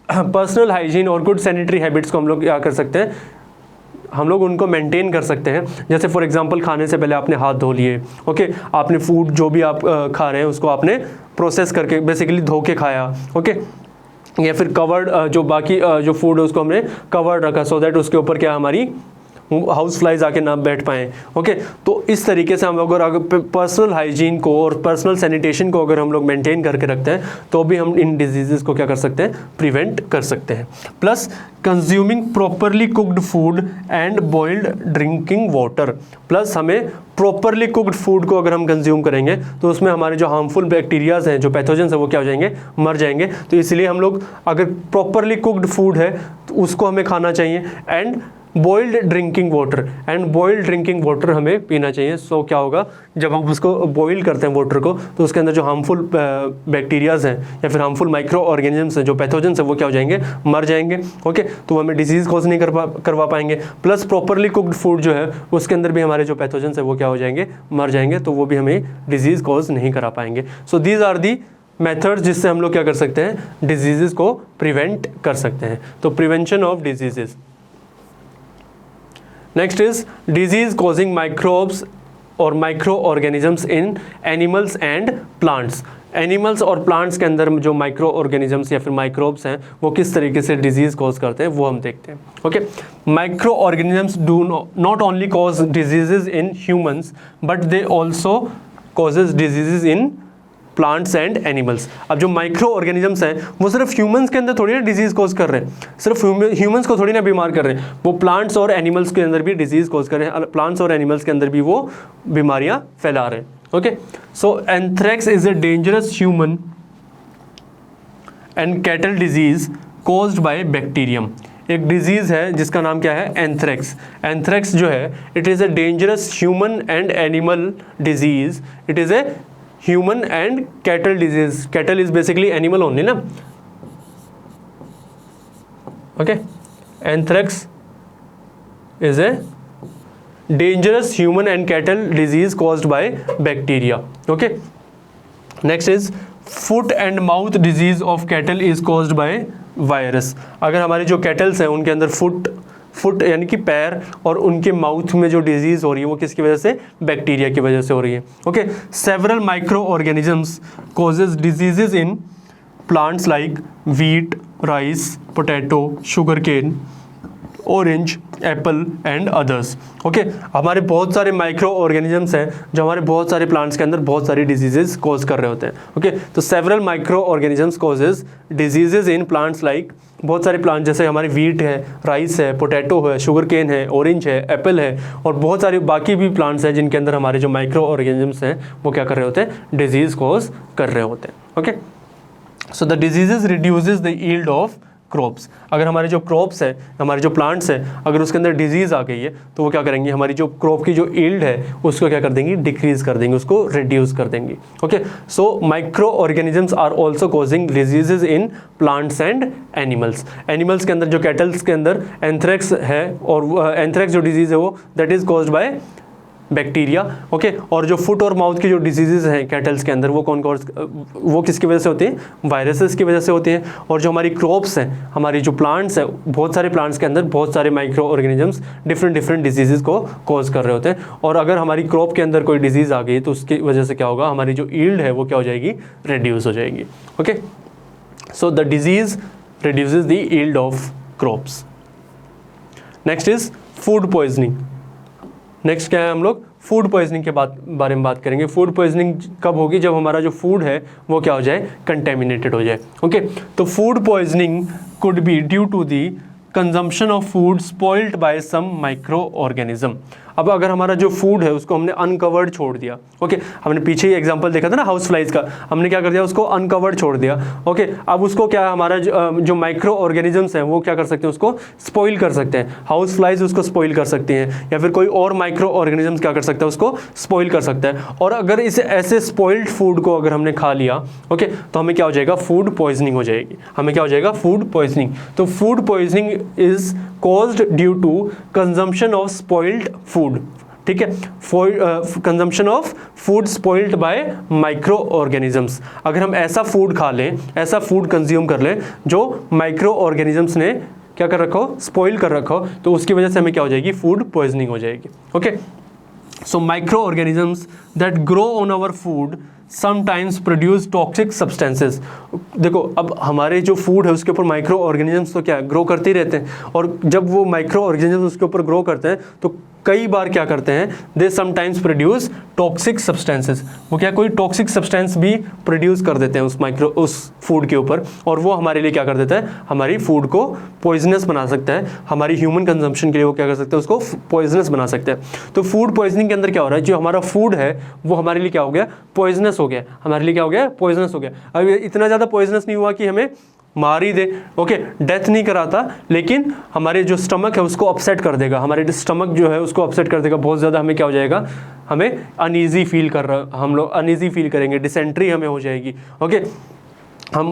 पर्सनल हाइजीन और गुड सैनिटरी हैबिट्स को हम लोग क्या कर सकते हैं, हम लोग उनको मेंटेन कर सकते हैं। जैसे फॉर एग्जांपल, खाने से पहले आपने हाथ धो लिए। ओके, आपने फूड जो भी आप खा रहे हैं उसको आपने प्रोसेस करके बेसिकली धो के खाया। ओके, या फिर कवर्ड जो बाकी जो फूड है उसको हमने कवर्ड रखा, सो दैट उसके ऊपर क्या हमारी हाउस फ्लाइज आके ना बैठ पाएँ। ओके, तो इस तरीके से हम लोग अगर पर्सनल हाइजीन को और पर्सनल सैनिटेशन को अगर हम लोग मेंटेन करके रखते हैं तो भी हम इन डिजीज़ को क्या कर सकते हैं, प्रिवेंट कर सकते हैं। Plus consuming properly cooked food and boiled drinking water. Plus हमें प्रॉपरली कुक्ड फूड को अगर हम कंज्यूम करेंगे तो उसमें हमारे जो हार्मफुल बैक्टीरियाज हैं, जो पैथोजेंस हैं, वो क्या हो जाएंगे, मर जाएंगे। तो इसलिए हम लोग अगर प्रॉपरली कुक्ड फूड है तो उसको हमें खाना चाहिए, एंड बॉइल्ड ड्रिंकिंग वाटर हमें पीना चाहिए। सो क्या होगा, जब हम उसको बॉइल करते हैं वाटर को, तो उसके अंदर जो हार्मफुल बैक्टीरियाज हैं या फिर हार्मफुल माइक्रो ऑर्गेनिजम्स हैं, जो पैथोजेंस हैं, वो क्या हो जाएंगे, मर जाएंगे। ओके, तो हमें डिजीज़ कॉज नहीं करवा पाएंगे। प्लस प्रॉपरली कुक्ड फूड जो है उसके अंदर भी हमारे जो पैथोजेंस हैं वो क्या हो जाएंगे, मर जाएंगे, तो वो भी हमें डिजीज़ कॉज नहीं करा पाएंगे। So these are the methods जिससे हम लोग क्या कर सकते हैं, डिजीज़ को प्रिवेंट कर सकते हैं। तो prevention of disease. Next is disease causing microbes और micro organisms in animals and plants. Animals और प्लांट्स के अंदर जो माइक्रो ऑर्गेनिजम्स या फिर माइक्रोब्स हैं वो किस तरीके से डिजीज कॉज करते हैं वो हम देखते हैं। Okay, micro organisms do not only cause diseases in humans but they also causes diseases in plants and animals. अब जो माइक्रो ऑर्गेनिजम्स हैं वो सिर्फ ह्यूमंस के अंदर थोड़ी ना डिजीज कॉज कर रहे हैं, सिर्फ ह्यूमंस को थोड़ी ना बीमार कर रहे हैं, वो प्लांट्स और एनिमल्स के अंदर भी डिजीज कॉज कर रहे हैं, प्लांट्स और एनिमल्स के अंदर भी वो बीमारियां फैला रहे हैं। Okay, so anthrax is a dangerous human and cattle disease caused by bacterium. एक डिजीज़ है जिसका नाम क्या है, एंथ्रेक्स। एंथ्रेक्स जो है it is a dangerous human and animal disease. It is a human and cattle disease. Cattle is basically animal only ना. Okay, anthrax is a dangerous human and cattle disease caused by bacteria. Okay, next is foot and mouth disease of cattle is caused by virus. अगर हमारे जो kettles हैं उनके अंदर foot यानी कि पैर और उनके माउथ में जो डिजीज़ हो रही है वो किसकी वजह से, बैक्टीरिया की वजह से हो रही है। Okay, several micro organisms causes diseases in plants like wheat, rice, potato, sugar cane, orange, apple and others. Okay, हमारे बहुत सारे माइक्रो ऑर्गेनिजम्स हैं जो हमारे बहुत सारे प्लांट्स के अंदर बहुत सारी डिजीजेस कॉज कर रहे होते हैं। ओके, तो several micro organisms causes diseases in plants like, बहुत सारे प्लांट जैसे हमारे वीट है, राइस है, पोटैटो है, शुगर केन है, ऑरेंज है, एप्पल है और बहुत सारे बाकी भी प्लांट्स हैं जिनके अंदर हमारे जो माइक्रो ऑर्गेनिजम्स हैं वो क्या कर रहे होते हैं, डिजीज कॉज कर रहे होते हैं। Okay, so the diseases reduces the yield of crops. अगर हमारे जो क्रॉप्स है, हमारे जो प्लांट्स हैं, अगर उसके अंदर डिजीज़ आ गई है तो वो क्या करेंगे, हमारी जो क्रॉप की जो यील्ड है उसको क्या कर देंगी, डिक्रीज कर देंगे, उसको रिड्यूस कर देंगी। Okay, so micro organisms are also causing diseases in plants and animals. Animals के अंदर जो कैटल्स के अंदर एंथ्रेक्स है और एंथ्रेक्स जो डिजीज़ है वो that is caused by bacteria. Okay, और जो फुट और माउथ की जो डिजीजेज हैं कैटल्स के अंदर वो वो किसकी वजह से होती हैं, वायरसेस की वजह से होती हैं। और जो हमारी क्रॉप्स हैं, हमारी जो प्लांट्स हैं, बहुत सारे प्लांट्स के अंदर बहुत सारे माइक्रो ऑर्गेनिजम्स डिफरेंट डिजीजेज को कॉज कर रहे होते हैं। और अगर हमारी क्रॉप के अंदर कोई डिजीज़ आ गई तो उसकी वजह से क्या होगा, हमारी जो यील्ड है वो क्या हो जाएगी, रिड्यूस हो जाएगी। Okay, so the disease reduces the yield of crops. Next is food poisoning. Next क्या है, हम लोग फूड पॉइजनिंग के बारे में बात करेंगे। फूड पॉइजनिंग कब होगी, जब हमारा जो फूड है वो क्या हो जाए, कंटेमिनेटेड हो जाए। ओके, तो food poisoning could be due to the consumption of food spoiled by some micro organism. अब अगर हमारा जो फूड है उसको हमने अनकवर्ड छोड़ दिया, ओके, हमने पीछे ही एग्जांपल देखा था ना हाउस फ्लाइज का, हमने क्या कर दिया, उसको अनकवर्ड छोड़ दिया। ओके, अब उसको क्या, हमारा जो माइक्रो ऑर्गेनिजम्स हैं वो क्या कर सकते हैं, उसको स्पॉइल कर सकते हैं। हाउस फ्लाइज उसको स्पॉइल कर सकती हैं या फिर कोई और माइक्रो ऑर्गेनिजम्स क्या कर सकता है, उसको स्पॉइल कर सकता है। और अगर इस ऐसे स्पॉइल्ड फूड को अगर हमने खा लिया, ओके, तो हमें क्या हो जाएगा, फूड पॉइजनिंग हो जाएगी। हमें क्या हो जाएगा, फूड पॉइजनिंग। तो food poisoning is caused due to consumption of spoiled food. ठीक है, consumption of food spoiled by micro organisms. अगर हम ऐसा फूड खा लें, ऐसा फूड कंज्यूम कर लें जो माइक्रो ऑर्गेनिजम्स ने क्या कर रखा हो, स्पॉइल कर रखा हो, तो उसकी वजह से हमें क्या हो जाएगी, फूड पॉइजनिंग हो जाएगी। Okay, so micro organisms that grow on our food sometimes produce toxic substances. देखो, अब हमारे जो फूड है उसके ऊपर माइक्रो ऑर्गेनिजम्स तो क्या ग्रो करते ही रहते हैं, और जब वो माइक्रो ऑर्गेनिजम्स उसके ऊपर ग्रो करते हैं तो कई बार क्या करते हैं, they sometimes produce toxic substances. वो क्या, कोई टॉक्सिक सब्सटेंस भी प्रोड्यूस कर देते हैं उस फूड के ऊपर, और वो हमारे लिए क्या कर देता है, हमारी फूड को पॉइजनस बना सकता है। हमारी ह्यूमन कंजम्पशन के लिए वो क्या कर सकते हैं, उसको पॉइजनस बना सकते हैं। तो फूड पॉइजनिंग के अंदर क्या हो रहा है, जो हमारा फूड है वो हमारे लिए क्या हो गया, पॉइजनस हो गया। हमारे लिए क्या हो गया, पॉइजनस हो गया। अब इतना ज़्यादा पॉइजनस नहीं हुआ कि हमें मार ही दे, ओके, डेथ नहीं कराता, लेकिन हमारे जो स्टमक है उसको अपसेट कर देगा। हमारे स्टमक जो है उसको अपसेट कर देगा बहुत ज़्यादा। हमें क्या हो जाएगा, हमें अनईजी फील कर रहा, हम लोग अनईजी फील करेंगे, डिसेंट्री हमें हो जाएगी। ओके, हम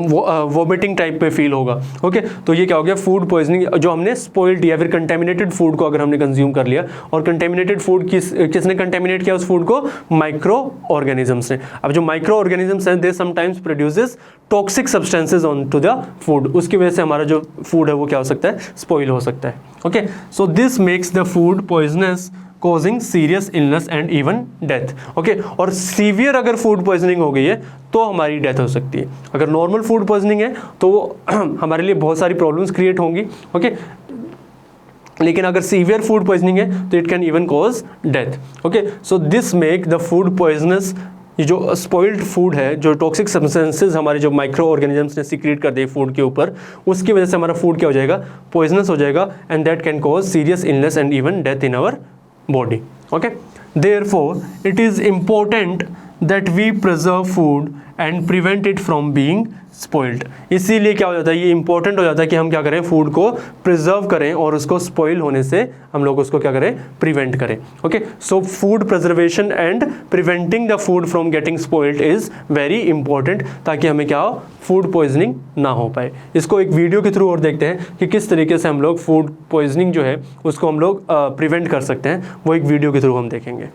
वोमिटिंग टाइप पे फील होगा। ओके, तो ये क्या हो गया, फूड पॉइजनिंग। जो हमने स्पॉइल्ड या फिर कंटेमिनेटेड फूड को अगर हमने कंज्यूम कर लिया, और कंटेमिनेटेड फूड किसने कंटेमिनेट किया उस फूड को, माइक्रो ऑर्गेनिजम्स ने। अब जो माइक्रो ऑर्गेनिजम्स हैं they sometimes produces toxic substances on to the food. उसकी वजह से हमारा जो फूड है वो क्या हो सकता है, स्पॉइल हो सकता है। Okay, so this makes the food poisonous causing serious illness and even death. Okay, और सीवियर अगर फूड पॉइजनिंग हो गई है तो हमारी डेथ हो सकती है। अगर नॉर्मल फूड पॉइजनिंग है तो हमारे लिए बहुत सारी प्रॉब्लम्स क्रिएट होंगी। ओके, लेकिन अगर सीवियर फूड पॉइजनिंग है तो it can even cause death. Okay, so this make the food poisonous. ये जो स्पॉइल्ड फूड है, जो टॉक्सिक सब्सटेंसेस हमारे जो माइक्रो ऑर्गेनिजम्स ने सीक्रेट कर दिए फूड के ऊपर, उसकी वजह से हमारा फूड क्या हो जाएगा, पॉइजनस हो जाएगा, and that can cause serious illness and even death in our body. Okay, therefore it is important that we preserve food and prevent it from being spoiled. इसीलिए क्या हो जाता है, ये इंपॉर्टेंट हो जाता है कि हम क्या करें, फूड को प्रिजर्व करें और उसको स्पॉइल होने से हम लोग उसको क्या करें, प्रिवेंट करें। Okay, so food preservation and preventing the food from getting spoiled is very important, ताकि हमें क्या हो, फूड पॉइजनिंग ना हो पाए। इसको एक वीडियो के थ्रू और देखते हैं कि किस तरीके से हम लोग फूड पॉइजनिंग जो है उसको हम लोग प्रिवेंट कर सकते हैं। वो एक वीडियो के थ्रू हम देखेंगे।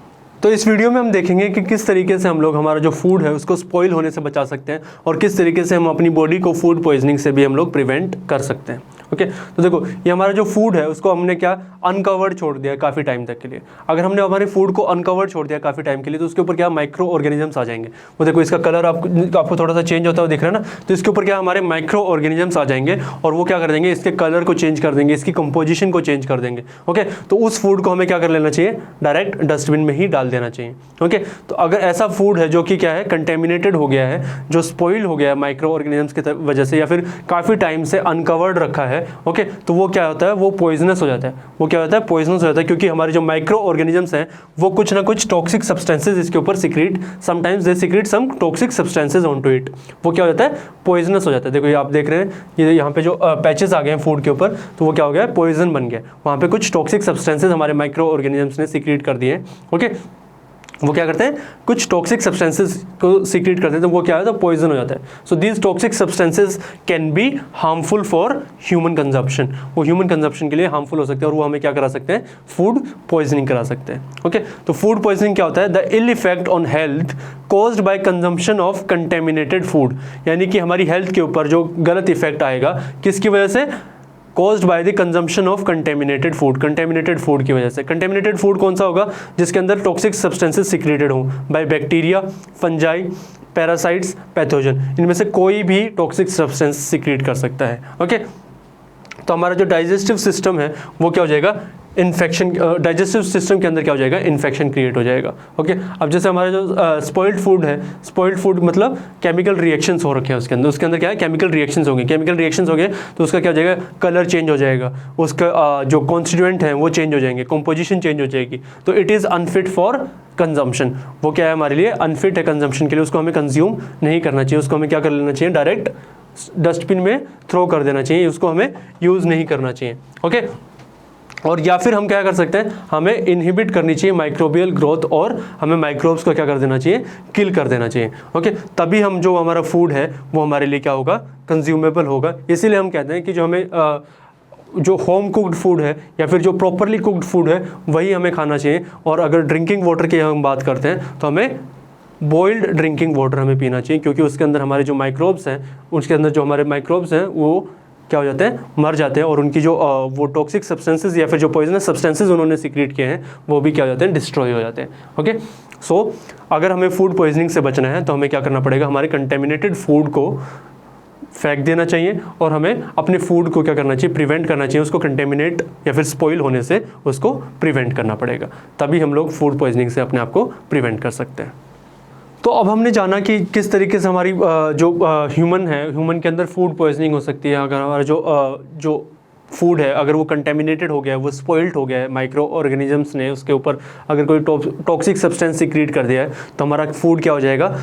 तो इस वीडियो में हम देखेंगे कि किस तरीके से हम लोग हमारा जो फूड है उसको स्पॉइल होने से बचा सकते हैं और किस तरीके से हम अपनी बॉडी को फूड पॉइजनिंग से भी हम लोग प्रिवेंट कर सकते हैं। ओके, तो देखो ये हमारा जो फूड है उसको हमने क्या अनकवर्ड छोड़ दिया है काफ़ी टाइम तक के लिए। अगर हमने हमारे फूड को अनकवर्ड छोड़ दिया काफ़ी टाइम के लिए तो उसके ऊपर क्या माइक्रो ऑर्गेनिजम्स आ जाएंगे। वो देखो इसका कलर आपको थोड़ा सा चेंज होता हुआ दिख रहा है ना, तो इसके ऊपर क्या हमारे माइक्रो ऑर्गेनिजम्स आ जाएंगे और वो क्या कर देंगे, इसके कलर को चेंज कर देंगे, इसकी कंपोजिशन को चेंज कर देंगे। ओके, तो उस फूड को हमें क्या कर लेना चाहिए, डायरेक्ट डस्टबिन में ही डाल देना चाहिए। ओके, तो अगर ऐसा फूड है जो कि क्या है कंटेमिनेटेड हो गया है, जो स्पॉइल हो गया है माइक्रो ऑर्गेनिजम्स की वजह से या फिर काफ़ी टाइम से अनकवर्ड रखा है, ओके, तो वो क्या होता है, वो पॉइजनस हो जाता है। वो क्या होता है, पॉइजनस हो जाता है, क्योंकि हमारे जो माइक्रो ऑर्गेनिजम्स हैं वो कुछ ना कुछ टॉक्सिक सब्सटेंसेज इसके ऊपर secrete, sometimes they secrete some toxic substances on to it. वो क्या हो जाता है, पॉइजनस हो जाता है। देखो ये आप देख रहे हैं, ये यहाँ पे जो पैचेस आ गए हैं फूड के ऊपर, तो वो क्या हो गया, पॉइजन बन गया। वहाँ पे कुछ टॉक्सिक सब्सटेंसेज हमारे माइक्रो ऑर्गेनिजम्स ने सीक्रेट कर दिए। ओके, वो क्या करते हैं, कुछ टॉक्सिक सब्सटेंसेस को सीक्रेट करते हैं, तो वो क्या है, तो पॉइजन हो जाता है। So these toxic substances can be harmful for human consumption. वो ह्यूमन कंजप्शन के लिए हार्मफुल हो सकते हैं और वो हमें क्या करा सकते हैं, फूड पॉइजनिंग करा सकते हैं। ओके, तो फूड पॉइजनिंग क्या होता है, the ill effect on health caused by consumption of contaminated food, यानी कि हमारी हेल्थ के ऊपर जो गलत इफेक्ट आएगा किसकी वजह से, caused by the consumption of contaminated food, contaminated food की वजह से। कंटेमिनेटेड फूड कौन सा होगा, जिसके अंदर टॉक्सिक सब्सटेंसेस सीक्रेटेड हों by bacteria, fungi, parasites, pathogen, इनमें से कोई भी टॉक्सिक सब्सटेंस सीक्रेट कर सकता है। ओके, तो हमारा जो डाइजेस्टिव सिस्टम है वो क्या हो जाएगा, इन्फेक्शन, डाइजेस्टिव सिस्टम के अंदर क्या हो जाएगा, इन्फेक्शन क्रिएट हो जाएगा। ओके, अब जैसे हमारा जो स्पॉइल्ड फूड है, स्पॉइल्ड फूड मतलब केमिकल रिएक्शंस हो रखे हैं उसके अंदर क्या है, केमिकल रिएक्शंस होंगे। केमिकल रिएक्शंस हो गए तो उसका क्या हो जाएगा, कलर चेंज हो जाएगा, उसका जो कॉन्स्टिट्यूएंट हैं वो चेंज हो जाएंगे, कंपोजिशन चेंज हो जाएगी, तो it is unfit for consumption. वो क्या है, हमारे लिए अनफिट है कंजम्पशन के लिए, उसको हमें कंज्यूम नहीं करना चाहिए, उसको हमें क्या कर लेना चाहिए, डायरेक्ट डस्टबिन में थ्रो कर देना चाहिए, उसको हमें यूज़ नहीं करना चाहिए। ओके, और या फिर हम क्या कर सकते हैं, हमें इनहिबिट करनी चाहिए माइक्रोबियल ग्रोथ और हमें माइक्रोब्स को क्या कर देना चाहिए, किल कर देना चाहिए। ओके, तभी हम जो हमारा फूड है वो हमारे लिए क्या होगा, कंज्यूमेबल होगा। इसीलिए हम कहते हैं कि जो हमें जो होम कुक्ड फूड है या फिर जो प्रॉपरली कुक्ड फूड है वही हमें खाना चाहिए। और अगर ड्रिंकिंग वाटर की हम बात करते हैं तो हमें बॉइल्ड ड्रिंकिंग वाटर हमें पीना चाहिए, क्योंकि उसके अंदर हमारे जो माइक्रोब्स हैं, उसके अंदर जो हमारे माइक्रोब्स हैं वो क्या हो जाते हैं, मर जाते हैं और उनकी जो वो टॉक्सिक सब्सटेंसेस या फिर जो पॉइजनस सब्सटेंसेस उन्होंने सीक्रेट किए हैं वो भी क्या हो जाते हैं, डिस्ट्रॉय हो जाते हैं। ओके, सो अगर हमें फूड पॉइजनिंग से बचना है तो हमें क्या करना पड़ेगा, हमारे कंटेमिनेटेड फूड को फेंक देना चाहिए और हमें अपने फूड को क्या करना चाहिए, प्रिवेंट करना चाहिए, उसको कंटेमिनेट या फिर स्पॉइल होने से उसको प्रिवेंट करना पड़ेगा, तभी हम लोग फूड पॉइजनिंग से अपने आप को प्रिवेंट कर सकते हैं। तो अब हमने जाना कि किस तरीके से हमारी जो ह्यूमन है, ह्यूमन के अंदर फूड पॉइजनिंग हो सकती है अगर हमारा जो फूड है अगर वो कंटेमिनेटेड हो गया है, वो स्पॉइल्ड हो गया है, माइक्रो ऑर्गेनिजम्स ने उसके ऊपर अगर कोई टॉक्सिक सब्सटेंस सीक्रेट कर दिया है तो हमारा फूड क्या हो जाएगा,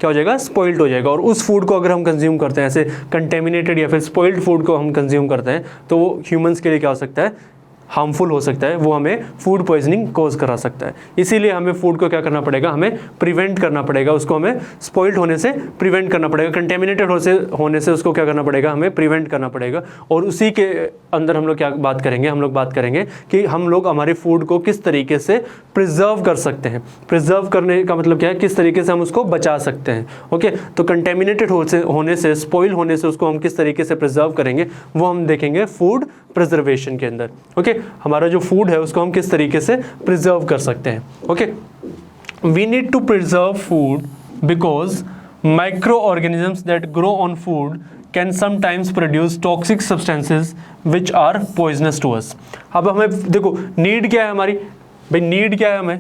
स्पॉइल्ड हो जाएगा। और उस फूड को अगर हम कंज्यूम करते हैं, ऐसे कंटेमिनेटेड या फिर स्पॉइल्ड फूड को हम कंज्यूम करते हैं तो वो ह्यूमंस के लिए क्या हो सकता है, हार्मफुल हो सकता है, वो हमें फूड पॉइजनिंग कॉज करा सकता है। इसीलिए हमें फूड को क्या करना पड़ेगा, हमें प्रिवेंट करना पड़ेगा, उसको हमें स्पॉइल्ड होने से प्रिवेंट करना पड़ेगा, कंटेमिनेटेड होने से उसको क्या करना पड़ेगा, हमें प्रिवेंट करना पड़ेगा। और उसी के अंदर हम लोग क्या बात करेंगे, हम लोग बात करेंगे कि हम लोग हमारे फूड को किस तरीके से प्रिजर्व कर सकते हैं। प्रिजर्व करने का मतलब क्या है, किस तरीके से हम उसको बचा सकते हैं। ओके, तो कंटेमिनेटेड होने से, स्पॉइल होने से उसको हम किस तरीके से प्रिजर्व करेंगे वो हम देखेंगे फूड प्रिजर्वेशन के अंदर। ओके, हमारा जो फूड है उसको हम किस तरीके से प्रिजर्व कर सकते हैं। Okay, we need to preserve food because micro organisms that grow on food can sometimes produce toxic substances which are poisonous to us. अब हमें देखो नीड क्या है हमारी, भाई नीड क्या है हमें,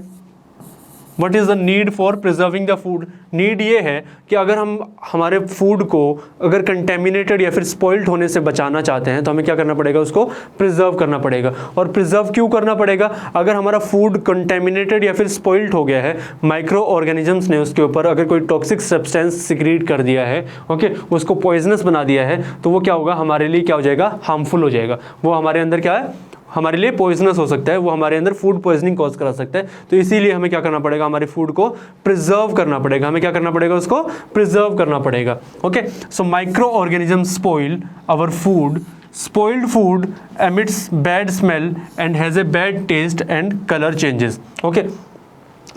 what is the need for preserving the food. Need ये है कि अगर हम हमारे फूड को अगर कंटेमिनेटेड या फिर स्पॉइल्ड होने से बचाना चाहते हैं तो हमें क्या करना पड़ेगा, उसको प्रिजर्व करना पड़ेगा। और प्रिजर्व क्यों करना पड़ेगा, अगर हमारा फूड कंटेमिनेटेड या फिर स्पॉइल्ड हो गया है, माइक्रो ऑर्गेनिजम्स ने उसके ऊपर अगर कोई टॉक्सिक सब्सटेंस सीक्रेट कर दिया है, ओके, उसको पॉइजनस बना दिया है, तो वो क्या होगा, हमारे लिए क्या हो जाएगा, हार्मफुल हो जाएगा। वो हमारे अंदर क्या है, हमारे लिए पॉइजनस हो सकता है, वो हमारे अंदर फूड पॉइजनिंग कॉज करा सकता है। तो इसीलिए हमें क्या करना पड़ेगा, हमारे फूड को प्रिजर्व करना पड़ेगा। हमें क्या करना पड़ेगा, उसको प्रिजर्व करना पड़ेगा। Okay, so micro organism spoil our food. Spoiled food emits bad smell and has a bad taste and color changes. Okay,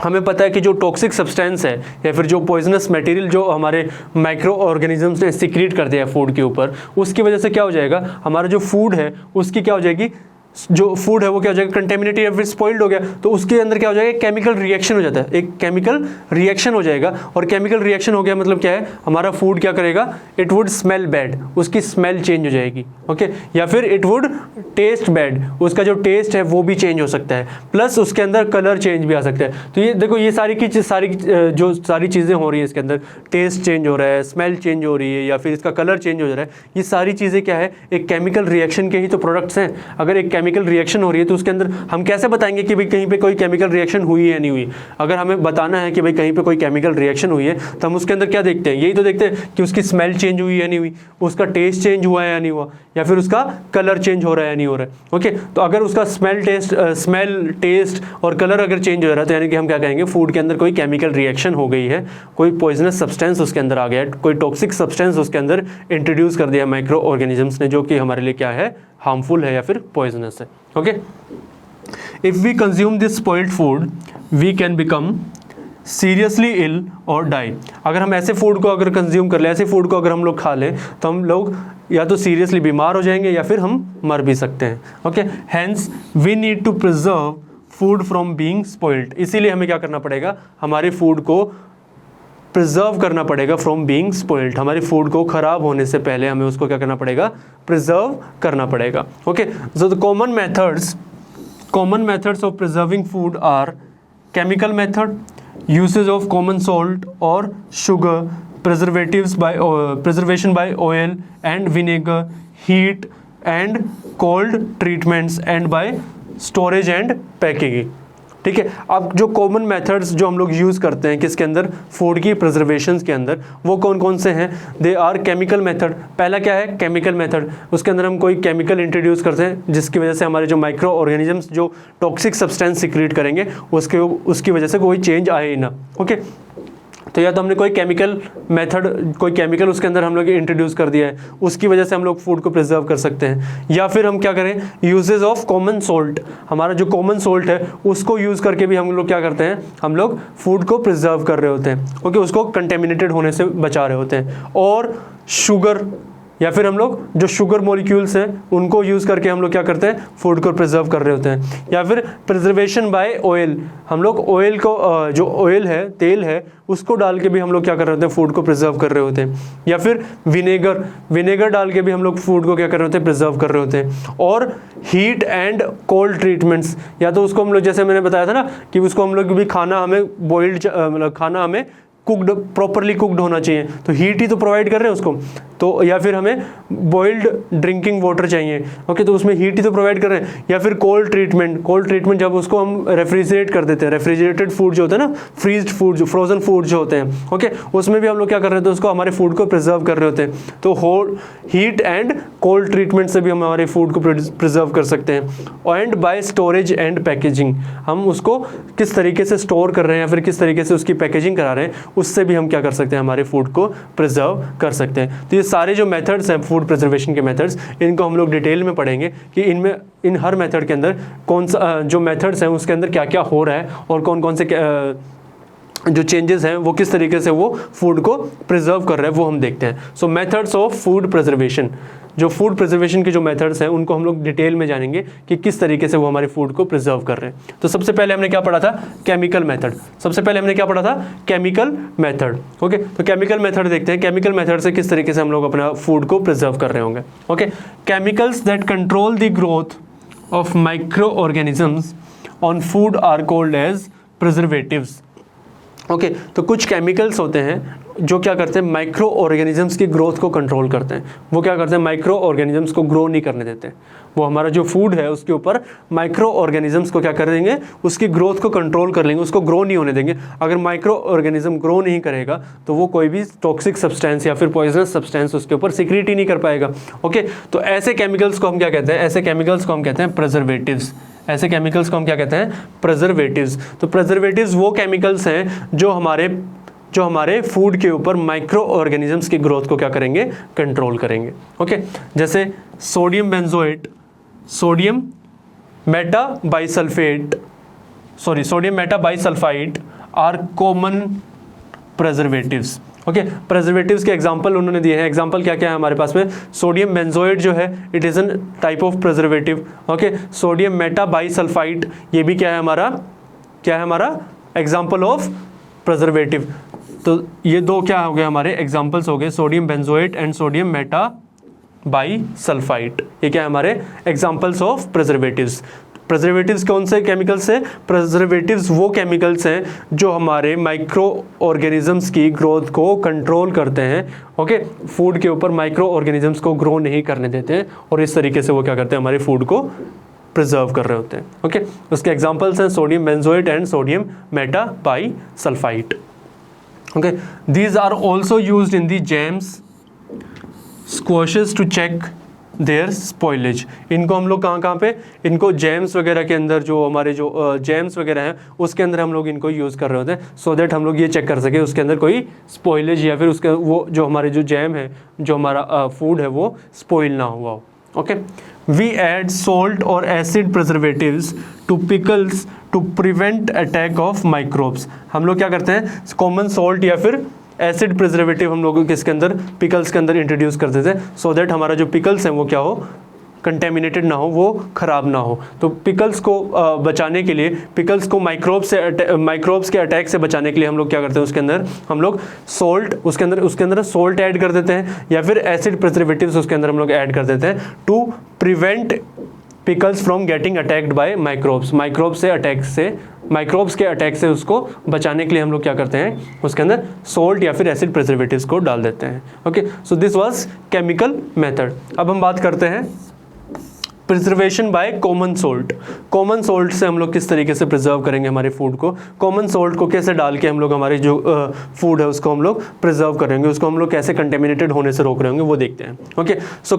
हमें पता है कि जो टॉक्सिक सब्सटेंस है या फिर जो पॉइजनस मटेरियल जो हमारे माइक्रो ऑर्गेनिजम्स ने सीक्रेट कर दिया है फूड के ऊपर, उसकी वजह से क्या हो जाएगा, हमारा जो फूड है उसकी क्या हो जाएगी, जो फूड है वो क्या हो जाएगा, कंटेमिनेटेड या फिर स्पॉइल्ड हो गया, तो उसके अंदर क्या हो जाएगा, केमिकल रिएक्शन हो जाता है, एक केमिकल रिएक्शन हो जाएगा। और केमिकल रिएक्शन हो गया मतलब क्या है, हमारा फूड क्या करेगा, इट वुड स्मेल बैड, उसकी स्मेल चेंज हो जाएगी, ओके, या फिर इट वुड टेस्ट बैड, उसका जो टेस्ट है वो भी चेंज हो सकता है, प्लस उसके अंदर कलर चेंज भी आ सकता है। तो ये देखो, ये सारी चीज़ें हो रही है इसके अंदर, टेस्ट चेंज हो रहा है, स्मेल चेंज हो रही है, या फिर इसका कलर चेंज हो रहा है, ये सारी चीज़ें क्या है, एक केमिकल रिएक्शन के ही तो प्रोडक्ट्स हैं। अगर एक केमिकल रिएक्शन हो रही है तो उसके अंदर हम कैसे बताएंगे कि भाई कहीं पे कोई केमिकल रिएक्शन हुई है या नहीं हुई। अगर हमें बताना है कि भाई कहीं पे कोई केमिकल रिएक्शन हुई है तो हम उसके अंदर क्या देखते हैं, यही तो देखते हैं कि उसकी स्मेल चेंज हुई है या नहीं हुई, उसका टेस्ट चेंज हुआ है या नहीं हुआ, या फिर उसका कलर चेंज हो रहा है या नहीं हो रहा है, ओके। तो अगर उसका स्मेल टेस्ट और कलर अगर चेंज हो रहा है तो यानी कि हम क्या कहेंगे, फूड के अंदर कोई केमिकल रिएक्शन हो गई है, कोई पॉइजनस सब्सटेंस उसके अंदर आ गया है, कोई टॉक्सिक सब्सटेंस उसके अंदर इंट्रोड्यूस कर दिया माइक्रो ऑर्गेनिजम्स ने, जो कि हमारे लिए क्या है, हार्मफुल है या फिर पॉइजनस है, okay. If we consume this spoiled food we can become seriously ill और डाई। अगर हम ऐसे फूड को अगर कंज्यूम कर लें, ऐसे फूड को अगर हम लोग खा लें तो हम लोग या तो सीरियसली बीमार हो जाएंगे या फिर हम मर भी सकते हैं, okay. Hence we need to preserve food from being spoiled. इसीलिए हमें क्या करना पड़ेगा, हमारे फूड को प्रिजर्व करना पड़ेगा फ्रॉम बीइंग स्पॉइल्ड। हमारे फूड को खराब होने से पहले हमें उसको क्या करना पड़ेगा, प्रिजर्व करना पड़ेगा, okay. So the common methods of preserving food are chemical method, usage of common salt और sugar, preservation by oil and vinegar, heat and cold treatments and by storage and packaging, ठीक है। अब जो common methods जो हम लोग use करते हैं किसके अंदर, फूड की प्रिजर्वेशन के अंदर, वो कौन कौन से हैं, दे आर केमिकल मेथड। पहला क्या है, केमिकल मेथड, उसके अंदर हम कोई केमिकल इंट्रोड्यूस करते हैं जिसकी वजह से हमारे जो माइक्रो ऑर्गेनिजम्स जो टॉक्सिक सब्सटेंस सिक्रीट करेंगे उसकी वजह से कोई चेंज आए ही ना, ओके। तो या तो हमने कोई केमिकल उसके अंदर हम लोग इंट्रोड्यूस कर दिया है, उसकी वजह से हम लोग फूड को प्रिजर्व कर सकते हैं, या फिर हम क्या करें, यूजेस ऑफ कॉमन सोल्ट, हमारा जो कॉमन सोल्ट है उसको यूज़ करके भी हम लोग क्या करते हैं, हम लोग फूड को प्रिजर्व कर रहे होते हैं, ओके, उसको कंटेमिनेटेड होने से बचा रहे होते हैं। और शुगर, या फिर हम लोग जो शुगर मॉलिक्यूल्स हैं उनको यूज़ करके हम लोग क्या करते हैं, फूड को प्रिजर्व कर रहे होते हैं। या फिर प्रिजर्वेशन बाय ऑयल, हम लोग ऑयल को जो ऑयल है, तेल है, उसको डाल के भी हम लोग क्या कर रहे होते हैं, फूड को प्रिजर्व कर रहे होते हैं। या फिर विनेगर डाल के भी हम लोग फूड को क्या कर रहे होते हैं, प्रिजर्व कर रहे होते हैं। और हीट एंड कोल्ड ट्रीटमेंट्स, या तो उसको हम लोग, जैसे मैंने बताया था ना कि उसको हम लोग भी खाना हमें बॉइल्ड, मतलब खाना हमें कुकड, प्रॉपरली कुकड होना चाहिए, तो हीट ही तो प्रोवाइड कर रहे हैं उसको, तो या फिर हमें बॉइल्ड ड्रिंकिंग वाटर चाहिए, ओके, तो उसमें हीट ही तो प्रोवाइड कर रहे हैं। या फिर कोल्ड ट्रीटमेंट जब उसको हम रेफ्रिजरेट कर देते हैं, रेफ्रिजरेटेड फूड जो होता है ना, फ्रीज्ड फूड, जो फ्रोजन फूड जो होते हैं, ओके, उसमें भी हम लोग क्या कर रहे होते हैं, उसको हमारे फूड को प्रिजर्व कर रहे होते हैं। तो हीट एंड कोल्ड ट्रीटमेंट से भी हम हमारे फूड को प्रिजर्व कर सकते हैं। And by storage and packaging, हम उसको किस तरीके से स्टोर कर रहे हैं या फिर किस तरीके से उसकी पैकेजिंग करा रहे हैं, उससे भी हम क्या कर सकते हैं, हमारे फूड को प्रिजर्व कर सकते हैं। तो ये सारे जो मेथड्स हैं फूड प्रिजर्वेशन के मेथड्स, इनको हम लोग डिटेल में पढ़ेंगे कि इन हर मेथड के अंदर कौन सा जो मेथड्स हैं उसके अंदर क्या क्या हो रहा है और कौन कौन से जो चेंजेस हैं वो किस तरीके से वो फूड को प्रिजर्व कर रहे हैं, वो हम देखते हैं। सो मेथड्स ऑफ फूड प्रिजर्वेशन, जो फूड प्रिजर्वेशन के जो मेथड्स हैं उनको हम लोग डिटेल में जानेंगे कि किस तरीके से वो हमारे फूड को प्रिजर्व कर रहे हैं। तो सबसे पहले हमने क्या पढ़ा था, chemical method. Chemical method, okay. तो केमिकल मेथड देखते हैं, केमिकल मेथड से किस तरीके से हम लोग अपना फूड को प्रिजर्व कर रहे होंगे, okay. Chemicals that control the growth of micro organisms on food are called as preservatives, okay. तो कुछ केमिकल्स होते हैं जो क्या करते हैं, माइक्रो ऑर्गेनिजम्स की ग्रोथ को कंट्रोल करते हैं। वो क्या करते हैं, माइक्रो ऑर्गेनिजम्स को ग्रो नहीं करने देते। वो हमारा जो फूड है उसके ऊपर माइक्रो ऑर्गेनिजम्स को क्या कर देंगे, उसकी ग्रोथ को कंट्रोल कर लेंगे, उसको ग्रो नहीं होने देंगे। अगर माइक्रो ऑर्गेनिज्म ग्रो नहीं करेगा तो वो कोई भी टॉक्सिक सब्सटेंस या फिर पॉइजनस सब्सटेंस उसके ऊपर सिक्रीट ही नहीं कर पाएगा, ओके। तो ऐसे केमिकल्स को हम क्या कहते हैं, ऐसे केमिकल्स को हम कहते हैं प्रिजर्वेटिव्स। ऐसे केमिकल्स को हम क्या कहते हैं, प्रिजर्वेटिव्स। तो प्रिजर्वेटिव्स वो केमिकल्स हैं जो हमारे फूड के ऊपर माइक्रो ऑर्गेनिजम्स की ग्रोथ को क्या करेंगे, कंट्रोल करेंगे, ओके। जैसे sodium benzoate, sodium metabisulphite, sodium meta bisulphide are common preservatives. Okay, preservatives के एग्जांपल उन्होंने दिए हैं। एग्जांपल क्या क्या है हमारे पास में? सोडियम बेंजोएट जो है it is an type of preservative. Okay, sodium meta bisulphide ये भी क्या है हमारा एग्जांपल ऑफ प्रेजर्वेटिव। तो ये दो क्या हो गए हमारे एग्जांपल्स हो गए, sodium benzoate and sodium meta bisulphide. ये क्या है हमारे एग्जांपल्स ऑफ प्रेजर्वेटिव्स। प्रेजर्वेटिव्स कौन से केमिकल्स हैं? प्रेजर्वेटिव्स वो केमिकल्स हैं जो हमारे माइक्रो ऑर्गेनिजम्स की ग्रोथ को कंट्रोल करते हैं। ओके, फूड के ऊपर माइक्रो ऑर्गेनिजम्स को ग्रो नहीं करने देते हैं और इस तरीके से वो क्या करते हैं, हमारे फूड को प्रिजर्व कर रहे होते हैं। ओके, उसके एग्जांपल्स हैं sodium benzoate and sodium meta bisulphide. Okay, these are also used in the jams, squashes to check their spoilage. इनको हम लोग कहाँ पे, इनको जैम्स वगैरह के अंदर, जो हमारे जो जैम्स वगैरह हैं उसके अंदर हम लोग इनको यूज़ कर रहे होते हैं, सो दैट हम लोग ये चेक कर सके उसके अंदर कोई स्पॉइलेज या फिर उसके वो जो हमारे जो जैम है, जो हमारा फूड है वो स्पॉइल ना हुआ हो। ओके, वी ऐड सॉल्ट और acid preservatives to pickles to prevent attack of microbes. हम लोग क्या करते हैं, कॉमन सॉल्ट या फिर एसिड प्रिजर्वेटिव हम लोग किसके अंदर, पिकल्स के अंदर इंट्रोड्यूस करते थे, सो दैट हमारा जो पिकल्स हैं वो क्या हो, कंटेमिनेटेड ना हो, वो ख़राब ना हो। तो पिकल्स को बचाने के लिए, पिकल्स को माइक्रोब्स के अटैक से बचाने के लिए हम लोग क्या करते हैं, उसके अंदर हम लोग सॉल्ट, उसके अंदर सॉल्ट ऐड कर देते हैं या फिर एसिड प्रिजर्वेटिव्स उसके अंदर हम लोग ऐड कर देते हैं to prevent pickles from getting attacked by microbes. Microbes के अटैक से उसको बचाने के लिए हम लोग क्या करते हैं, उसके अंदर सॉल्ट या फिर एसिड प्रिजर्वेटिव्स को डाल देते हैं। Okay, so this was chemical method. अब हम बात करते हैं preservation by common salt. Common salt से हम लोग किस तरीके से प्रिजर्व करेंगे हमारे फूड को, कॉमन सोल्ट को कैसे डाल के हम लोग हमारे जो फूड है उसको हम लोग प्रिजर्व करेंगे, उसको हम लोग कैसे कंटेमिनेटेड होने से रोक रहे होंगे वो देखते हैं। Okay, so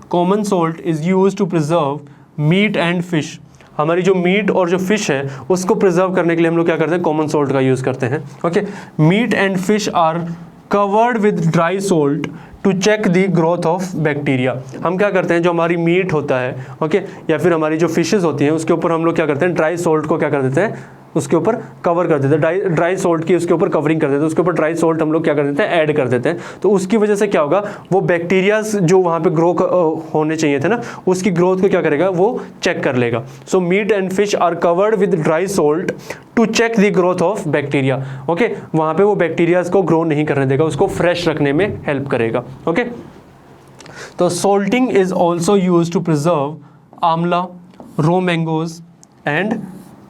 common salt is use to preserve meat and fish. हमारी जो मीट और जो फिश है उसको प्रिजर्व करने के लिए हम लोग क्या करते हैं, कॉमन सोल्ट का यूज़ करते हैं। Okay, meat and fish are covered with dry salt to check the growth of bacteria. हम क्या करते हैं, जो हमारी मीट होता है, ओके, या फिर हमारी जो फिशेस होती हैं उसके ऊपर हम लोग क्या करते हैं, ड्राई सोल्ट को क्या कर देते हैं, उसके ऊपर कवर कर देते हैं, ड्राई सोल्ट की उसके ऊपर कवरिंग कर देते हैं, उसके ऊपर ड्राई सोल्ट हम लोग क्या कर देते हैं, ऐड कर देते हैं। तो उसकी वजह से क्या होगा, वो बैक्टीरियाज जो वहाँ पे ग्रो होने चाहिए थे ना, उसकी ग्रोथ को क्या करेगा, वो चेक कर लेगा। So meat and fish are covered with dry salt to check the growth of bacteria. Okay, वहाँ पे वो बैक्टीरियाज को ग्रो नहीं करने देगा, उसको फ्रेश रखने में हेल्प करेगा। ओके, तो salting is also use to preserve amla, raw mangoes and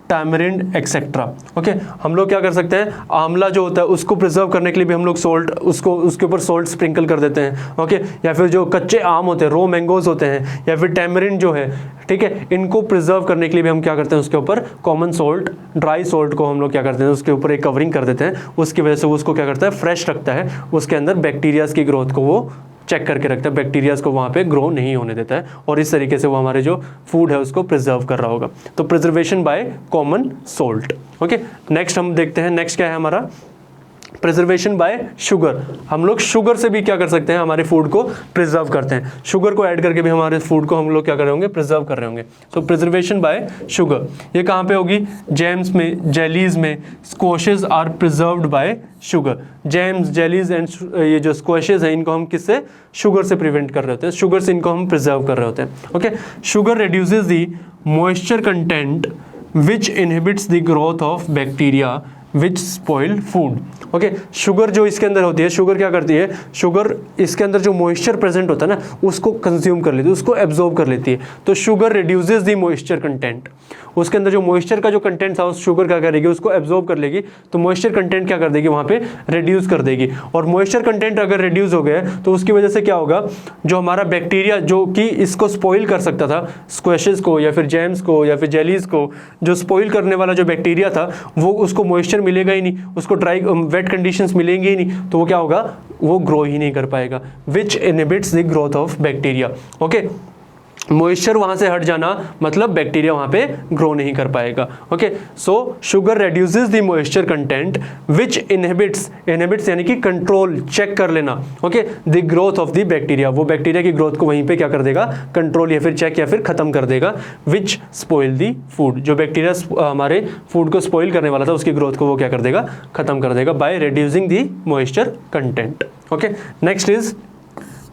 tamarind etcetera. Okay, हम लोग क्या कर सकते हैं, आंवला जो होता है उसको प्रिजर्व करने के लिए भी हम लोग सोल्ट, उसके ऊपर सोल्ट स्प्रिंकल कर देते हैं। ओके, या फिर जो कच्चे आम होते हैं, रो मैंगोज होते हैं, या फिर टैमरिंड जो है, ठीक है, इनको प्रिजर्व करने के लिए भी हम क्या करते हैं, उसके ऊपर कॉमन सोल्ट, ड्राई सोल्ट को हम लोग क्या करते हैं, उसके ऊपर एक कवरिंग कर देते हैं। उसकी वजह से उसको क्या करता है, फ्रेश रखता है, उसके अंदर बैक्टीरियाज की ग्रोथ को वो चेक करके रखता है, बैक्टीरियाज को वहाँ पे ग्रो नहीं होने देता है, और इस तरीके से वो हमारे जो फूड है उसको प्रिजर्व कर रहा होगा। तो preservation by common salt. Okay, next हम देखते हैं, नेक्स्ट क्या है हमारा, प्रिजर्वेशन बाय शुगर। हम लोग शुगर से भी क्या कर सकते हैं, हमारे फूड को प्रिजर्व करते हैं, शुगर को ऐड करके भी हमारे फूड को हम लोग क्या कर रहे होंगे, प्रिजर्व कर रहे होंगे। तो प्रिजर्वेशन बाय शुगर ये कहाँ पे होगी, जैम्स में, जेलीज में, squashes are preserved by sugar. Jams, jellies and ये जो स्क्वॉशेस हैं इनको हम किससे, शुगर से प्रिवेंट कर रहे होते हैं, शुगर से इनको हम प्रिजर्व कर रहे होते हैं। Okay, sugar reduces the moisture content which inhibits the growth of bacteria which spoil food. Okay, sugar जो इसके अंदर होती है, शुगर क्या करती है, शुगर इसके अंदर जो मॉइस्चर प्रेजेंट होता है ना उसको कंज्यूम कर लेती है, उसको एब्जॉर्ब कर लेती है। तो sugar reduces the moisture content, उसके अंदर जो मॉइस्चर का जो कंटेंट था उस शुगर क्या करेगी, उसको एब्जॉर्ब कर लेगी। तो मॉइस्चर कंटेंट क्या कर देगी, वहाँ पे रिड्यूस कर देगी। और मॉइस्चर कंटेंट अगर रिड्यूस हो गया तो उसकी वजह से क्या होगा, जो हमारा बैक्टीरिया जो कि इसको स्पॉइल कर सकता था, स्क्वैशेस को या फिर जैम्स को या फिर जेलीज को, जो स्पॉइल करने वाला जो बैक्टीरिया था वो, उसको मॉइस्चर मिलेगा ही नहीं, उसको ड्राई वेट कंडीशंस मिलेंगी ही नहीं, तो वो क्या होगा, वो ग्रो ही नहीं कर पाएगा, which inhibits the growth of bacteria. Okay, moisture वहाँ से हट जाना मतलब बैक्टीरिया वहाँ पे ग्रो नहीं कर पाएगा। Okay, so sugar reduces the moisture content which inhibits यानी कि कंट्रोल, चेक कर लेना, okay, the growth of the bacteria, वो बैक्टीरिया की ग्रोथ को वहीं पे क्या कर देगा, कंट्रोल या फिर चेक या फिर खत्म कर देगा। विच स्पॉइल द फूड, जो बैक्टीरिया हमारे फूड को स्पॉइल करने वाला था उसकी ग्रोथ को वो क्या कर देगा, खत्म कर देगा by reducing the moisture content. Okay, next is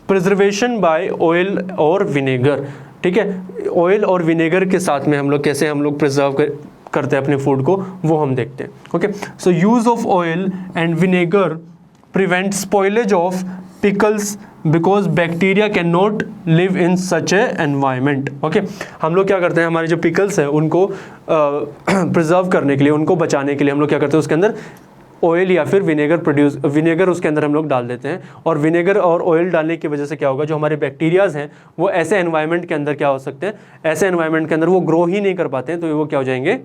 preservation by oil और विनेगर। ठीक है, ऑयल और विनेगर के साथ में हम लोग कैसे हम लोग प्रिजर्व करते हैं अपने फूड को, वो हम देखते हैं। Okay, so use of oil and vinegar prevent spoilage of pickles because bacteria can not live in such A environment. Okay, हम लोग क्या करते हैं, हमारे जो पिकल्स हैं उनको प्रिजर्व करने के लिए, उनको बचाने के लिए हम लोग क्या करते हैं, उसके अंदर ऑयल या फिर विनेगर उसके अंदर हम लोग डाल देते हैं। और विनेगर और ऑयल डालने की वजह से क्या होगा, जो हमारे बैक्टीरियाज हैं वो ऐसे एनवायरनमेंट के अंदर क्या हो सकते हैं, ऐसे एनवायरनमेंट के अंदर वो ग्रो ही नहीं कर पाते हैं, तो वो क्या हो जाएंगे,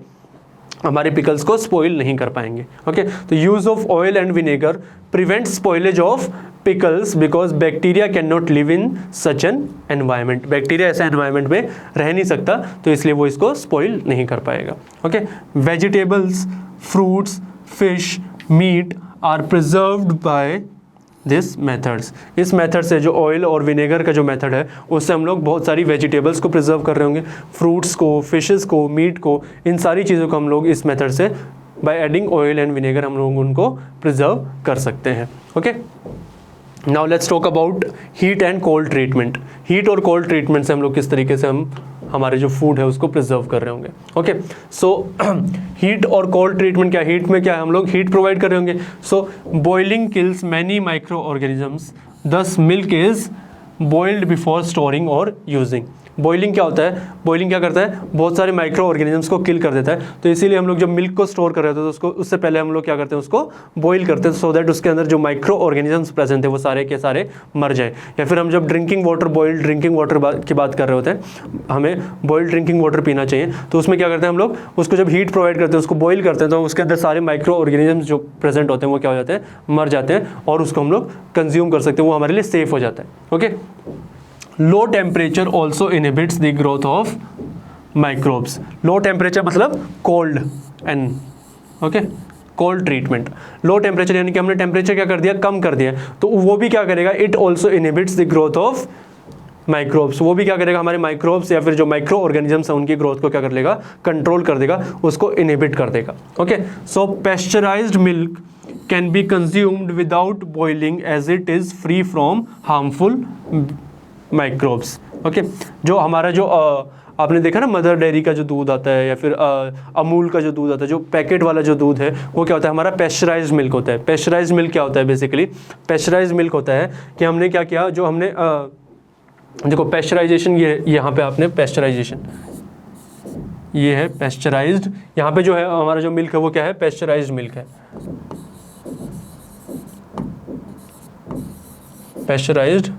हमारे पिकल्स को स्पॉइल नहीं कर पाएंगे। ओके, तो use of oil and vinegar prevent spoilage of pickles because bacteria can not live in such an environment, bacteria ऐसे एनवायरनमेंट में रह नहीं सकता, तो इसलिए वो इसको स्पॉइल नहीं कर पाएगा। Okay, vegetables, fruits, fish, meat are preserved by this methods. इस मेथड से, जो ऑयल और विनेगर का जो मेथड है, उससे हम लोग बहुत सारी वेजिटेबल्स को प्रिजर्व कर रहे होंगे, फ्रूट्स को, फिशेस को, मीट को, इन सारी चीज़ों को हम लोग इस मेथड से by adding oil and vinegar हम लोग उनको प्रिजर्व कर सकते हैं। Okay, now let's talk about heat and cold treatment. Heat और कोल्ड ट्रीटमेंट से हम लोग किस तरीके से हम हमारे जो फूड है उसको प्रिजर्व कर रहे होंगे। ओके, सो हीट और कोल्ड ट्रीटमेंट क्या, हीट में क्या है, हम लोग हीट प्रोवाइड कर रहे होंगे। So boiling kills many micro organisms, thus milk is boiled before storing और यूजिंग। बॉइलिंग क्या होता है, बॉइलिंग क्या करता है, बहुत सारे माइक्रो ऑर्गेनिजम्स को किल कर देता है, तो इसीलिए हम लोग जब मिल्क को स्टोर कर रहे होते हैं तो उसको, उससे पहले हम लोग क्या करते हैं, उसको बॉइल करते हैं, सो दैट उसके अंदर जो माइक्रो ऑर्गेनिजम्स प्रेजेंट है वो सारे के सारे मर जाए। या फिर हम जब drinking water, boiled drinking water की बात कर रहे होते हैं, हमें बॉइल्ड ड्रिंकिंग वाटर पीना चाहिए, तो उसमें क्या करते हैं हम लोग, उसको जब हीट प्रोवाइड करते हैं, उसको बॉइल करते हैं, तो उसके अंदर सारे माइक्रो ऑर्गेनिजम्स जो प्रेजेंट होते हैं वो क्या हो जाते हैं, मर जाते हैं, और उसको हम लोग कंज्यूम कर सकते हैं, वो हमारे लिए सेफ हो जाता है। Okay, low temperature also inhibits the growth of microbes. Low temperature मतलब cold and, okay, cold treatment. Low temperature यानी कि हमने टेम्परेचर क्या कर दिया, कम कर दिया, तो वो भी क्या करेगा, it also inhibits the growth of microbes. वो भी क्या करेगा, हमारे माइक्रोब्स या फिर जो माइक्रो ऑर्गेनिजम्स हैं उनकी ग्रोथ को क्या कर लेगा, कंट्रोल कर देगा, उसको इनहिबिट कर देगा। Okay, so pasteurised milk can be consumed without boiling as it is free from harmful microbes. Okay, जो हमारा जो आपने देखा ना मदर डेयरी का जो दूध आता है या फिर अमूल का जो दूध आता है, जो पैकेट वाला जो दूध है, वो क्या होता है, हमारा पेस्चराइज्ड मिल्क होता है। पेस्चराइज्ड मिल्क क्या होता है, बेसिकली पेस्चराइज्ड मिल्क होता है कि हमने क्या किया, जो हमने देखो पेस्चराइजेशन, ये यहाँ पे आपने पेस्चराइजेशन, ये है पेस्चराइज्ड, यहाँ पे जो है हमारा जो मिल्क है वो क्या है, पेस्चराइज्ड मिल्क है। पेस्चराइज्ड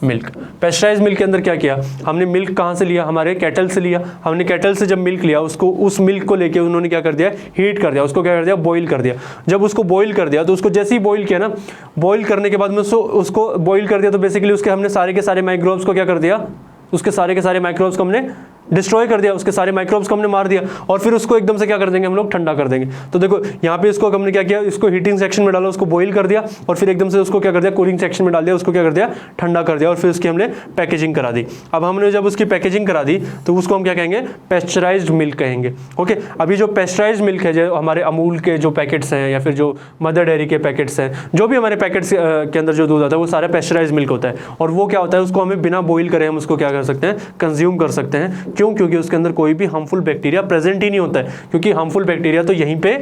मिल्क, पेस्चराइज्ड मिल्क के अंदर क्या किया, हमने मिल्क कहाँ से लिया, हमारे कैटल से लिया, हमने कैटल से जब मिल्क लिया, उसको, उस मिल्क को लेके उन्होंने क्या कर दिया, हीट कर दिया, उसको क्या कर दिया, बॉईल कर दिया। जब उसको बॉईल कर दिया, तो उसको जैसे ही बॉईल किया ना, बॉईल करने के बाद में उसको बॉईल कर दिया, तो बेसिकली उसके हमने सारे के सारे माइक्रोब्स को क्या कर दिया, उसके सारे के सारे माइक्रोब्स को हमने डिस्ट्रॉय कर दिया, उसके सारे माइक्रोब्स को हमने मार दिया, और फिर उसको एकदम से क्या कर देंगे हम लोग, ठंडा कर देंगे। तो देखो यहाँ पे इसको हमने क्या किया, इसको हीटिंग सेक्शन में डाला, उसको बॉईल कर दिया, और फिर एकदम से उसको क्या कर दिया, कूलिंग सेक्शन में डाल दिया, उसको क्या कर दिया, ठंडा कर दिया, और फिर उसकी हमने पैकेजिंग करा दी। अब हमने जब उसकी पैकेजिंग करा दी, तो उसको हम क्या कहेंगे, पेस्चराइज्ड मिल्क कहेंगे। ओके, अभी जो पेस्चराइज्ड मिल्क है, जो हमारे अमूल के जो पैकेट्स हैं या फिर जो मदर डेयरी के पैकेट्स हैं, जो भी हमारे पैकेट्स के अंदर जो दूध आता है वो सारा पेस्चराइज्ड मिल्क होता है, और वो क्या होता है, उसको हमें बिना बॉईल करे हम उसको क्या कर सकते हैं, कंज्यूम कर सकते हैं। क्यों, क्योंकि उसके अंदर कोई भी हार्मफुल बैक्टीरिया प्रेजेंट ही नहीं होता है, क्योंकि हार्मफुल बैक्टीरिया तो यहीं पे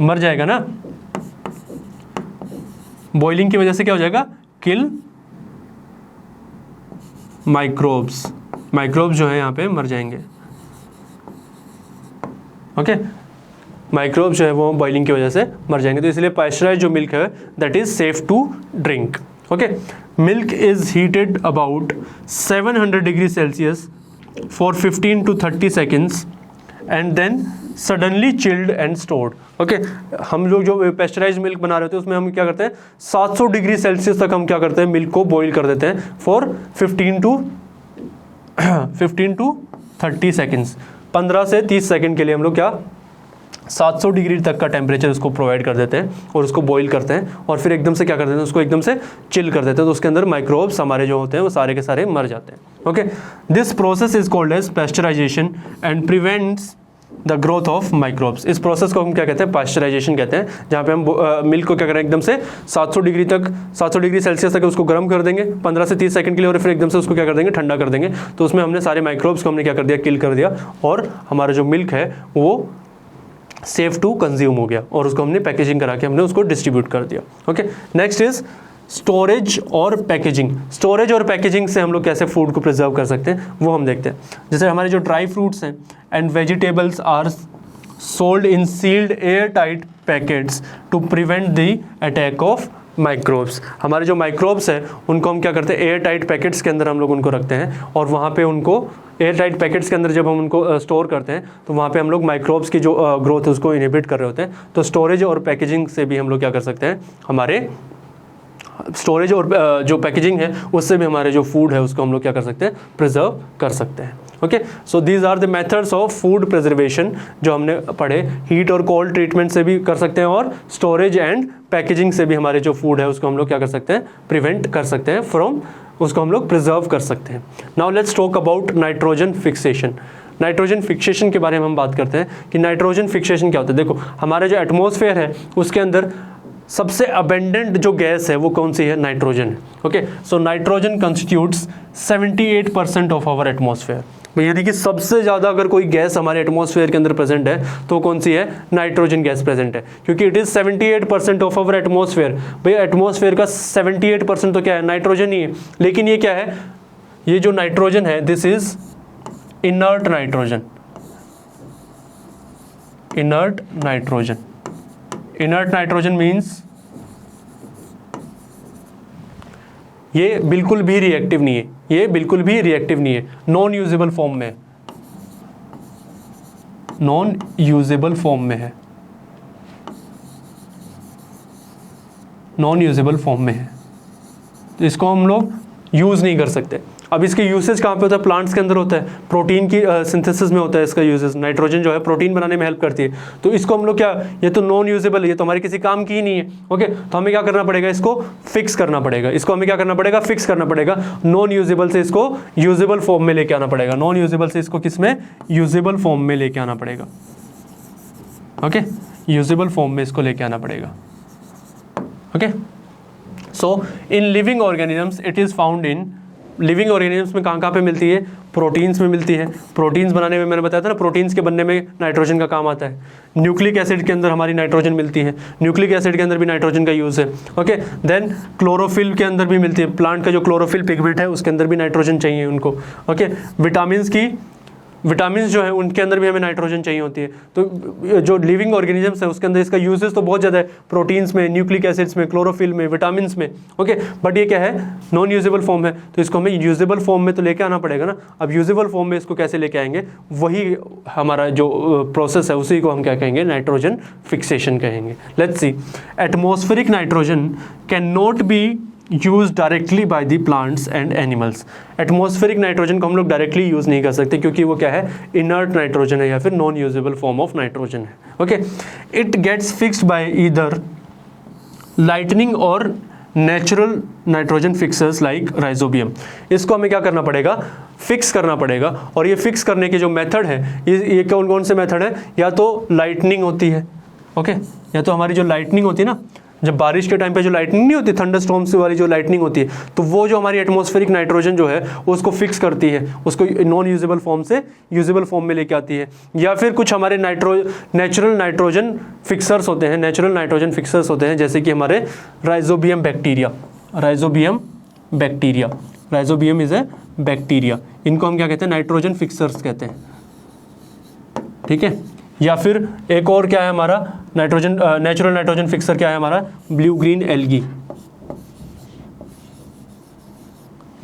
मर जाएगा ना, बॉइलिंग की वजह से क्या हो जाएगा, किल माइक्रोब्स, माइक्रोब्स जो है यहां पे मर जाएंगे। ओके, माइक्रोब्स जो है वो बॉइलिंग की वजह से मर जाएंगे, तो इसलिए पेस्चराइज्ड जो मिल्क है that is safe to drink. Okay, milk is heated about 700 degree Celsius for 15 to 30 seconds and then suddenly chilled and stored. Okay, हम लोग जो पेस्चराइज्ड मिल्क बना रहे होते हैं उसमें हम क्या करते हैं 700 डिग्री सेल्सियस तक हम क्या करते हैं मिल्क को बॉईल कर देते हैं फॉर 15 टू 30 सेकेंड्स। 15 से 30 सेकेंड के लिए हम लोग क्या 700 डिग्री तक का टेम्परेचर उसको प्रोवाइड कर देते हैं और उसको बॉईल करते हैं और फिर एकदम से क्या कर देते हैं उसको एकदम से चिल कर देते हैं, तो उसके अंदर माइक्रोब्स हमारे जो होते हैं वो सारे के सारे मर जाते हैं। Okay, this process is called as pasteurisation and prevents the growth of microbes. इस प्रोसेस को हम क्या कहते हैं पास्चराइजेशन कहते हैं, जहाँ पे हम मिल्क को क्या करें एकदम से 700 डिग्री सेल्सियस तक उसको गर्म कर देंगे 15 से 30 सेकंड के लिए और फिर एकदम से उसको क्या कर देंगे ठंडा कर देंगे, तो उसमें हमने सारे माइक्रोब्स को हमने क्या कर दिया किल कर दिया और हमारा जो मिल्क है वो सेफ टू कंज्यूम हो गया और उसको हमने पैकेजिंग करा के हमने उसको डिस्ट्रीब्यूट कर दिया। ओके, नेक्स्ट इज स्टोरेज और पैकेजिंग। स्टोरेज और पैकेजिंग से हम लोग कैसे फूड को प्रिजर्व कर सकते हैं वो हम देखते हैं। जैसे हमारे जो ड्राई फ्रूट्स हैं and vegetables are sold in sealed air tight packets to prevent the attack of microbes. हमारे जो माइक्रोब्स हैं उनको हम क्या करते हैं एयर टाइट पैकेट्स के अंदर हम लोग उनको रखते हैं और वहाँ पे उनको एयर टाइट पैकेट्स के अंदर जब हम उनको स्टोर करते हैं तो वहाँ पे हम लोग माइक्रोब्स की जो ग्रोथ है उसको इनहिबिट कर रहे होते हैं। तो स्टोरेज और पैकेजिंग से भी हम लोग क्या कर सकते हैं, हमारे स्टोरेज और जो पैकेजिंग है उससे भी हमारे जो फूड है उसको हम लोग क्या कर सकते हैं प्रिजर्व कर सकते हैं। Okay, so these are the methods of food preservation जो हमने पढ़े। हीट और कोल्ड ट्रीटमेंट से भी कर सकते हैं और स्टोरेज एंड पैकेजिंग से भी हमारे जो फूड है उसको हम लोग क्या कर सकते हैं प्रिवेंट कर सकते हैं फ्रॉम, उसको हम लोग प्रिजर्व कर सकते हैं। Now let's talk about nitrogen fixation. Nitrogen fixation के बारे में हम बात करते हैं कि नाइट्रोजन फिक्सेशन क्या होता है। देखो, हमारा जो एटमॉस्फेयर है उसके अंदर सबसे अबेंडेंट जो गैस है वो कौन सी है, नाइट्रोजन है। Okay, so nitrogen constitutes 78% of our atmosphere. यानी कि सबसे ज़्यादा अगर कोई गैस हमारे एटमॉस्फेयर के अंदर प्रेजेंट है तो कौन सी है, नाइट्रोजन गैस प्रेजेंट है, क्योंकि it is 78% of our atmosphere. भैया एटमॉस्फेयर का 78% तो क्या है, नाइट्रोजन ही है। लेकिन ये क्या है, ये जो नाइट्रोजन है this is inert nitrogen. Inert nitrogen, inert nitrogen means ये बिल्कुल भी रिएक्टिव नहीं है, ये बिल्कुल भी रिएक्टिव नहीं है, नॉन यूजेबल फॉर्म में, नॉन यूजेबल फॉर्म में है, नॉन यूजेबल फॉर्म में है, तो इसको हम लोग यूज़ नहीं कर सकते। अब इसके यूसेज कहाँ पे होता है, प्लांट्स के अंदर होता है, प्रोटीन की सिंथेसिस में होता है इसका यूजेज। नाइट्रोजन जो है प्रोटीन बनाने में हेल्प करती है, तो इसको हम लोग क्या, ये तो नॉन यूजेबल है, ये तो हमारे किसी काम की ही नहीं है। ओके, तो हमें क्या करना पड़ेगा, इसको फिक्स करना पड़ेगा, इसको हमें क्या करना पड़ेगा, फिक्स करना पड़ेगा। नॉन यूजेबल से इसको यूजेबल फॉर्म में लेके आना पड़ेगा, नॉन यूजेबल से इसको किस में, यूजेबल फॉर्म में लेके आना पड़ेगा। ओके, यूजेबल फॉर्म में इसको लेके आना पड़ेगा। Okay, so in living organisms it is found in, living organisms में कहाँ पे मिलती है, प्रोटीन्स में मिलती है। प्रोटीन्स बनाने में मैंने बताया था ना, प्रोटीन्स के बनने में नाइट्रोजन का काम आता है। न्यूक्लिक एसिड के अंदर हमारी नाइट्रोजन मिलती है, न्यूक्लिक एसिड के अंदर भी नाइट्रोजन का यूज़ है। ओके, देन क्लोरोफिल के अंदर भी मिलती है, प्लांट का जो क्लोरोफिल पिगमेंट है उसके अंदर भी नाइट्रोजन चाहिए उनको। ओके, विटामिन जो है उनके अंदर भी हमें नाइट्रोजन चाहिए होती है। तो जो लिविंग ऑर्गेनिजम्स है उसके अंदर इसका यूजेस तो बहुत ज़्यादा है, प्रोटीन्स में, न्यूक्लिक एसिड्स में, क्लोरोफिल में, विटामिन में। ओके, बट ये क्या है, नॉन यूजेबल फॉर्म है, तो इसको हमें यूजेबल फॉर्म में तो लेके आना पड़ेगा ना। अब यूजेबल फॉर्म में इसको कैसे लेके आएंगे, वही हमारा जो प्रोसेस है उसी को हम क्या कहेंगे, नाइट्रोजन फिक्सेशन कहेंगे। Let's see, atmospheric nitrogen can not be use directly by the plants and animals. Atmospheric nitrogen को हम लोग डायरेक्टली यूज़ नहीं कर सकते क्योंकि वो क्या है, इनर्ट नाइट्रोजन है या फिर non usable form of nitrogen है। Okay, it gets fixed by either lightning और natural nitrogen fixers like rhizobium. इसको हमें क्या करना पड़ेगा, फिक्स करना पड़ेगा। और ये फिक्स करने के जो मेथड है, ये कौन कौन से मेथड है, या तो लाइटनिंग होती है, ओके, या तो हमारी जो लाइटनिंग होती है ना, जब बारिश के टाइम पे जो लाइटनिंग नहीं होती, थंडरस्टॉर्म्स वाली जो लाइटनिंग होती है, तो वो जो हमारी एटमॉस्फेरिक नाइट्रोजन जो है उसको फिक्स करती है, उसको नॉन यूजेबल फॉर्म से यूजेबल फॉर्म में लेके आती है। या फिर कुछ हमारे नेचुरल नाइट्रोजन फिक्सर्स होते हैं, नेचुरल नाइट्रोजन फिक्सर्स होते हैं, जैसे कि हमारे rhizobium bacteria, rhizobium bacteria, rhizobium is a bacteria, इनको हम क्या कहते हैं, नाइट्रोजन फिक्सर्स कहते हैं। ठीक है, या फिर एक और क्या है हमारा नाइट्रोजन, नेचुरल नाइट्रोजन फिक्सर क्या है हमारा, blue green algae,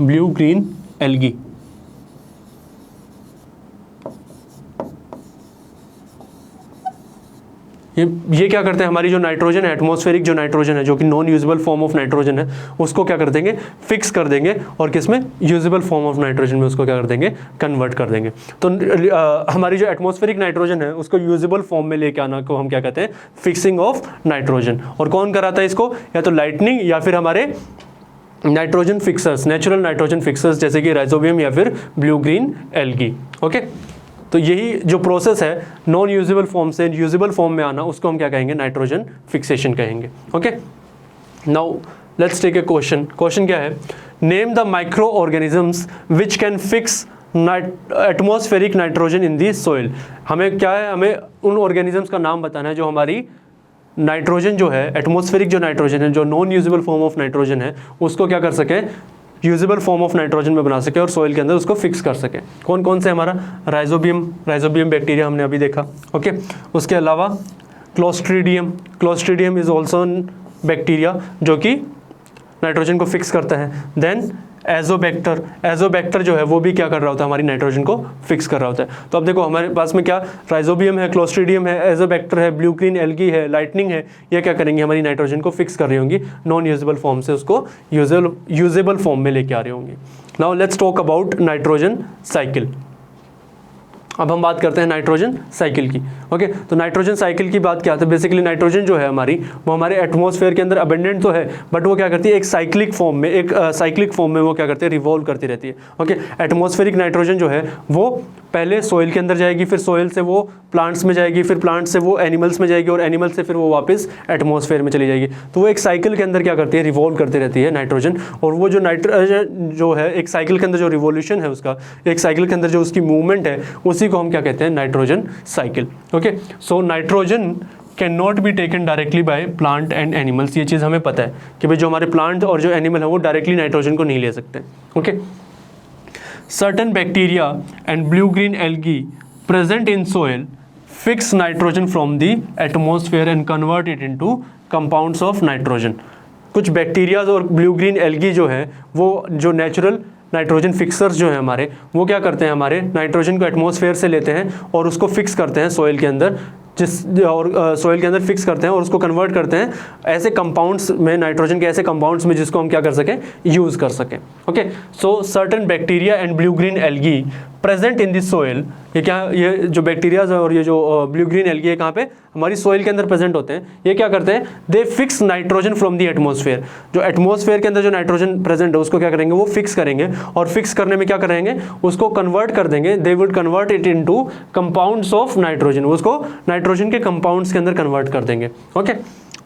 blue green algae. ये क्या करते हैं, हमारी जो नाइट्रोजन है, एटमॉस्फेरिक जो नाइट्रोजन है, जो कि non usable form of nitrogen है, उसको क्या कर देंगे, फिक्स कर देंगे, और किसमें, यूजेबल फॉर्म ऑफ नाइट्रोजन में उसको क्या कर देंगे, कन्वर्ट कर देंगे। तो हमारी जो एटमॉस्फेरिक नाइट्रोजन है उसको यूजेबल फॉर्म में लेके आना को हम क्या कहते हैं, फिक्सिंग ऑफ नाइट्रोजन। और कौन कराता है इसको, या तो लाइटनिंग या फिर हमारे nitrogen fixers, natural nitrogen fixers, जैसे कि राइजोबियम या फिर ब्लू ग्रीन एल्गी। ओके, तो यही जो प्रोसेस है नॉन यूजेबल फॉर्म से यूजेबल फॉर्म में आना, उसको हम क्या कहेंगे, नाइट्रोजन फिक्सेशन कहेंगे। Okay, now let's take a question. Question क्या है, name the micro organisms which can fix atmospheric nitrogen in the soil. हमें क्या है, हमें उन ऑर्गेनिजम्स का नाम बताना है जो हमारी नाइट्रोजन जो है, एटमॉस्फेरिक जो नाइट्रोजन है, जो non usable form of nitrogen है, उसको क्या कर सकें, यूजेबल फॉर्म ऑफ नाइट्रोजन में बना सके और सॉइल के अंदर उसको फिक्स कर सके। कौन कौन से, हमारा राइजोबियम बैक्टीरिया हमने अभी देखा। ओके, उसके अलावा क्लोस्ट्रीडियम इज ऑल्सो बैक्टीरिया जो कि नाइट्रोजन को फिक्स करता है। देन एजोबैक्टर जो है वो भी क्या कर रहा होता है, हमारी नाइट्रोजन को फिक्स कर रहा होता है। तो अब देखो हमारे पास में क्या, राइजोबियम है, क्लोस्ट्रीडियम है, एजोबैक्टर है, ब्लू ग्रीन एल्गी है, लाइटनिंग है, ये क्या करेंगे, हमारी नाइट्रोजन को फिक्स कर रही होंगी, नॉन यूजेबल फॉर्म से उसको यूजेबल फॉर्म में लेके आ रही होंगी। Now let's talk about nitrogen cycle. अब हम बात करते हैं नाइट्रोजन साइकिल की। ओके, तो नाइट्रोजन साइकिल की बात क्या है, बेसिकली नाइट्रोजन जो है हमारी, वो हमारे एटमॉस्फेयर के अंदर अबेंडेंट तो है, बट वो क्या करती है, एक साइक्लिक फॉर्म में वो क्या करती है, रिवॉल्व करती रहती है। ओके, एटमॉस्फेरिक नाइट्रोजन जो है वो पहले सोइल के अंदर जाएगी, फिर सोइल से वो प्लांट्स में जाएगी, फिर प्लांट से वो एनिमल्स में जाएगी, और एनिमल से फिर वो वापस एटमॉस्फेयर में चली जाएगी। तो वो एक साइकिल के अंदर क्या करती है, रिवॉल्व करती रहती है नाइट्रोजन। और वो जो नाइट्रोजन जो है, एक साइकिल के अंदर जो रिवॉल्यूशन है उसका, एक साइकिल के अंदर जो उसकी मूवमेंट है, उसी को हम क्या कहते हैं, nitrogen cycle. Okay, so nitrogen can not be taken directly by plant and animals. ये चीज़ हमें पता है कि भाई जो हमारे प्लांट और जो एनिमल है वो डायरेक्टली नाइट्रोजन को नहीं ले सकते। Okay, certain bacteria and blue-green algae present in soil fix nitrogen from the atmosphere and convert it into compounds of nitrogen। कुछ बैक्टीरियाज और ब्लू ग्रीन एल्गी जो है वो जो नेचुरल नाइट्रोजन फिक्सर्स जो है हमारे, वो क्या करते हैं, हमारे नाइट्रोजन को एटमॉस्फेयर से लेते हैं और उसको फिक्स करते हैं सॉइल के अंदर, सॉइल के अंदर फिक्स करते हैं और उसको कन्वर्ट करते हैं ऐसे कंपाउंड्स में, नाइट्रोजन के ऐसे कंपाउंड्स में जिसको हम क्या कर सकें, यूज़ कर सकें। Okay, so certain bacteria and blue green algae present in this soil, ये क्या, ये जो बैक्टीरियाज और ये जो ब्लू ग्रीन एल्गी है कहाँ पे, हमारी सॉइल के अंदर प्रेजेंट होते हैं। ये क्या करते हैं, दे fix nitrogen from the atmosphere. जो एटमॉस्फेयर के अंदर जो नाइट्रोजन प्रेजेंट है उसको क्या करेंगे, वो फिक्स करेंगे, और फिक्स करने में क्या करेंगे, उसको कन्वर्ट कर देंगे। They would convert it into compounds of nitrogen, उसको नाइट्रोजन के कंपाउंड्स के अंदर कन्वर्ट कर देंगे। Okay,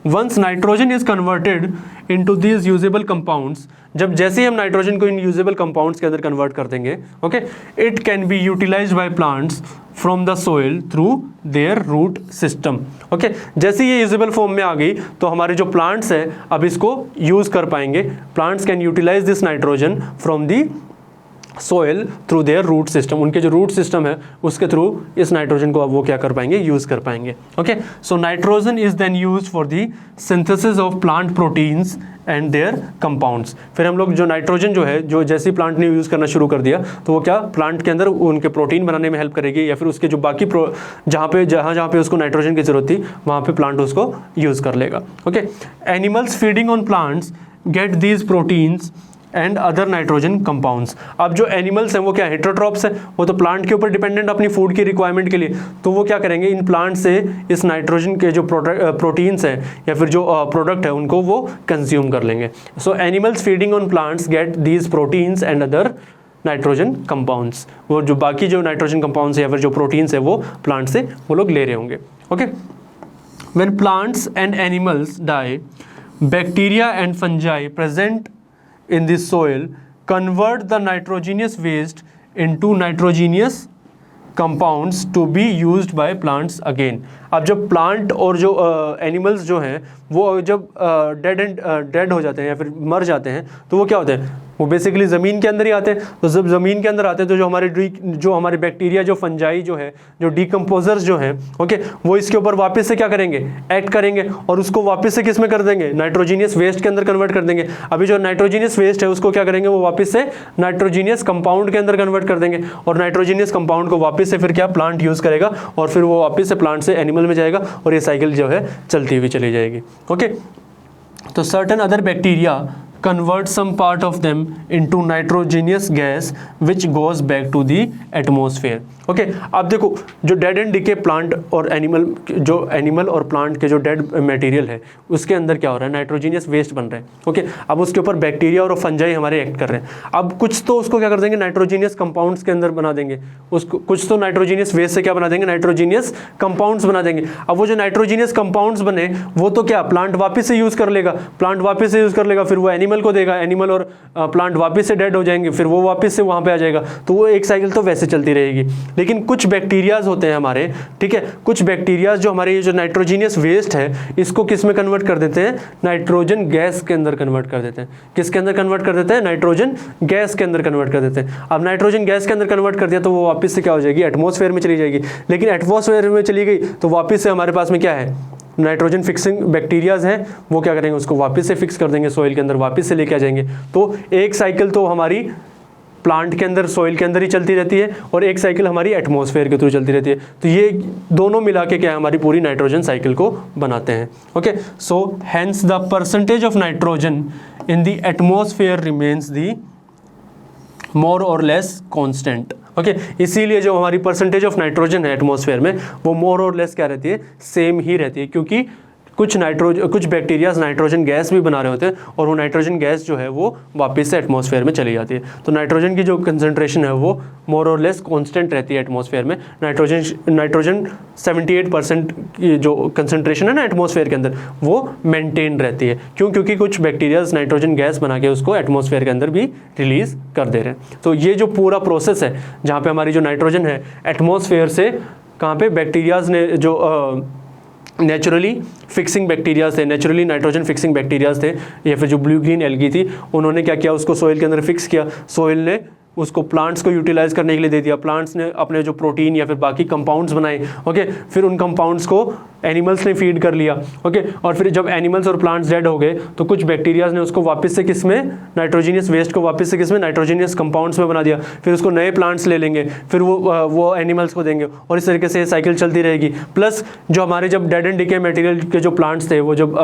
once nitrogen is converted into these usable compounds, जब जैसे ही हम नाइट्रोजन को इन यूजेबल कंपाउंड्स के अंदर कन्वर्ट कर देंगे, okay, it can be utilised by plants from the soil through their root system. Okay, जैसे ये यूजेबल फॉर्म में आ गई तो हमारे जो प्लांट्स है अब इसको यूज कर पाएंगे। Plants can utilise this nitrogen from the soil through their root system, उनके जो रूट सिस्टम है उसके थ्रू इस नाइट्रोजन को अब वो क्या कर पाएंगे, यूज कर पाएंगे। Okay, so nitrogen is then used for the synthesis of plant proteins and their compounds. फिर हम लोग जो नाइट्रोजन जो है, जो जैसे ही प्लांट ने यूज़ करना शुरू कर दिया तो वो क्या, प्लांट के अंदर उनके प्रोटीन बनाने में हेल्प करेगी, या फिर उसके जो बाकी जहाँ पे उसको नाइट्रोजन की जरूरत थी वहाँ पे प्लांट उसको यूज़ कर लेगा। Okay, animals feeding on plants get these proteins and other nitrogen compounds. अब जो एनिमल्स हैं वो क्या, हेटेरोट्रॉप्स है, वो तो प्लांट के ऊपर डिपेंडेंट अपनी फूड की रिक्वायरमेंट के लिए, तो वो क्या करेंगे, इन प्लांट से इस नाइट्रोजन के जो प्रोटीन्स हैं या फिर जो प्रोडक्ट है उनको वो कंज्यूम कर लेंगे। सो animals feeding on plants get these proteins and other nitrogen compounds. वो जो बाकी जो नाइट्रोजन कंपाउंड्स या फिर जो प्रोटीन्स है वो प्लांट से वो लोग ले रहे होंगे। Okay, when plants and animals die, bacteria and fungi present in the soil convert the nitrogenous waste into nitrogenous compounds to be used by plants again। अब जब प्लांट और जो एनिमल्स जो हैं वो जब डेड हो जाते हैं या फिर मर जाते हैं तो वो क्या होते हैं, वो बेसिकली ज़मीन के अंदर ही आते हैं। तो जब ज़मीन के अंदर आते हैं तो जो हमारे बैक्टीरिया, जो फंजाई जो है, जो डिकम्पोजर्स जो हैं, ओके, वो इसके ऊपर वापस से क्या करेंगे, एक्ट करेंगे और उसको वापस से किस में कर देंगे, नाइट्रोजीनियस वेस्ट के अंदर कन्वर्ट कर देंगे। अभी जो नाइट्रोजीनियस वेस्ट है उसको क्या करेंगे, वो वापस से नाइट्रोजीनियस कंपाउंड के अंदर कन्वर्ट कर देंगे और नाइट्रोजीनियस कंपाउंड को वापस से फिर क्या प्लांट यूज़ करेगा और फिर वो वापस से प्लांट से एनिमल में जाएगा और ये साइकिल जो है चलती हुई चली जाएगी। ओके, तो certain other bacteria convert some part of them into nitrogenous gas which goes back to the atmosphere। Okay, अब देखो जो डेड एंड डिके प्लांट और एनिमल और प्लांट के जो डेड मटेरियल है उसके अंदर क्या हो रहा है, नाइट्रोजीनियस वेस्ट बन रहा है। ओके, अब उसके ऊपर बैक्टीरिया और फंजाई हमारे एक्ट कर रहे हैं। अब कुछ तो उसको क्या कर देंगे, नाइट्रोजीनियस कंपाउंड्स के अंदर बना देंगे उसको, कुछ तो नाइट्रोजीनियस वेस्ट से क्या बना देंगे, नाइट्रोजीनियस कंपाउंड्स बना देंगे। अब वो जो नाइट्रोजीनियस कंपाउंड्स बने वो तो क्या प्लांट वापस से यूज़ कर लेगा, प्लांट वापस से यूज़ कर लेगा, फिर वो एनिमल को देगा, एनिमल और प्लांट वापस से डेड हो जाएंगे, फिर वो वापस से वहाँ पे आ जाएगा। तो वो एक साइकिल तो वैसे चलती रहेगी। लेकिन कुछ बैक्टीरियाज होते हैं हमारे, ठीक है, कुछ बैक्टीरियाज जो हमारे ये जो नाइट्रोजीनियस वेस्ट है इसको किस में कन्वर्ट कर देते हैं, नाइट्रोजन गैस के अंदर कन्वर्ट कर देते हैं। किसके अंदर कन्वर्ट कर देते हैं, नाइट्रोजन गैस के अंदर कन्वर्ट कर देते हैं। अब नाइट्रोजन गैस के अंदर कन्वर्ट कर दिया तो वो वापस से क्या हो जाएगी, एटमॉस्फेयर में चली जाएगी। लेकिन एटमॉस्फेयर में चली गई तो वापस से हमारे पास में क्या है, नाइट्रोजन फिक्सिंग बैक्टीरियाज हैं, वो क्या करेंगे, उसको वापस से फिक्स कर देंगे सॉइल के अंदर, वापस से लेके आ जाएंगे। तो एक साइकिल तो हमारी प्लांट के अंदर, सॉइल के अंदर ही चलती रहती है और एक साइकिल हमारी एटमॉस्फेयर के थ्रू चलती रहती है। तो ये दोनों मिला के क्या है, हमारी पूरी नाइट्रोजन साइकिल को बनाते हैं। Okay, so hence the percentage of nitrogen in the atmosphere remains the more और लेस कांस्टेंट। ओके, इसीलिए जो हमारी परसेंटेज ऑफ नाइट्रोजन है एटमॉस्फेयर में वो मोर और लेस क्या रहती है, सेम ही रहती है। क्योंकि कुछ बैक्टीरियाज नाइट्रोजन गैस भी बना रहे होते हैं और वो नाइट्रोजन गैस जो है वो वापस से एटमॉस्फेयर में चली जाती है। तो नाइट्रोजन की जो कंसंट्रेशन है वो मोर और लेस कांस्टेंट रहती है एटमॉस्फेयर में। नाइट्रोजन 78% की जो कंसंट्रेशन है ना एटमॉस्फेयर के अंदर वो मेंटेन रहती है। क्यों? क्योंकि कुछ बैक्टीरियाज नाइट्रोजन गैस बना के उसको एटमॉस्फेयर के अंदर भी रिलीज कर दे रहे हैं। तो ये जो पूरा प्रोसेस है जहाँ पे हमारी जो नाइट्रोजन है एटमॉस्फेयर से कहाँ पे बैक्टीरियाज ने जो नेचुरली फिक्सिंग बैक्टीरियाज थे, नेचुरली नाइट्रोजन फिक्सिंग बैक्टीरियाज थे या फिर जो ब्लू ग्रीन एल्गी थी, उन्होंने क्या किया, उसको सॉइल के अंदर फिक्स किया। सॉइल ने उसको प्लांट्स को यूटिलाइज करने के लिए दे दिया। प्लांट्स ने अपने जो प्रोटीन या फिर बाकी कंपाउंड्स बनाए, ओके, फिर उन कंपाउंड्स को एनिमल्स ने फीड कर लिया, ओके, और फिर जब एनिमल्स और प्लांट्स डेड हो गए तो कुछ बैक्टीरियाज ने उसको वापस से किस में, नाइट्रोजीनियस वेस्ट को वापस से किस में, नाइट्रोजीनियस कंपाउंड्स में बना दिया। फिर उसको नए प्लांट्स ले लेंगे, फिर वो एनिमल्स को देंगे और इस तरीके से ये साइकिल चलती रहेगी। प्लस जो हमारे जब डेड एंड डिके मटेरियल के जो प्लांट्स थे वो जब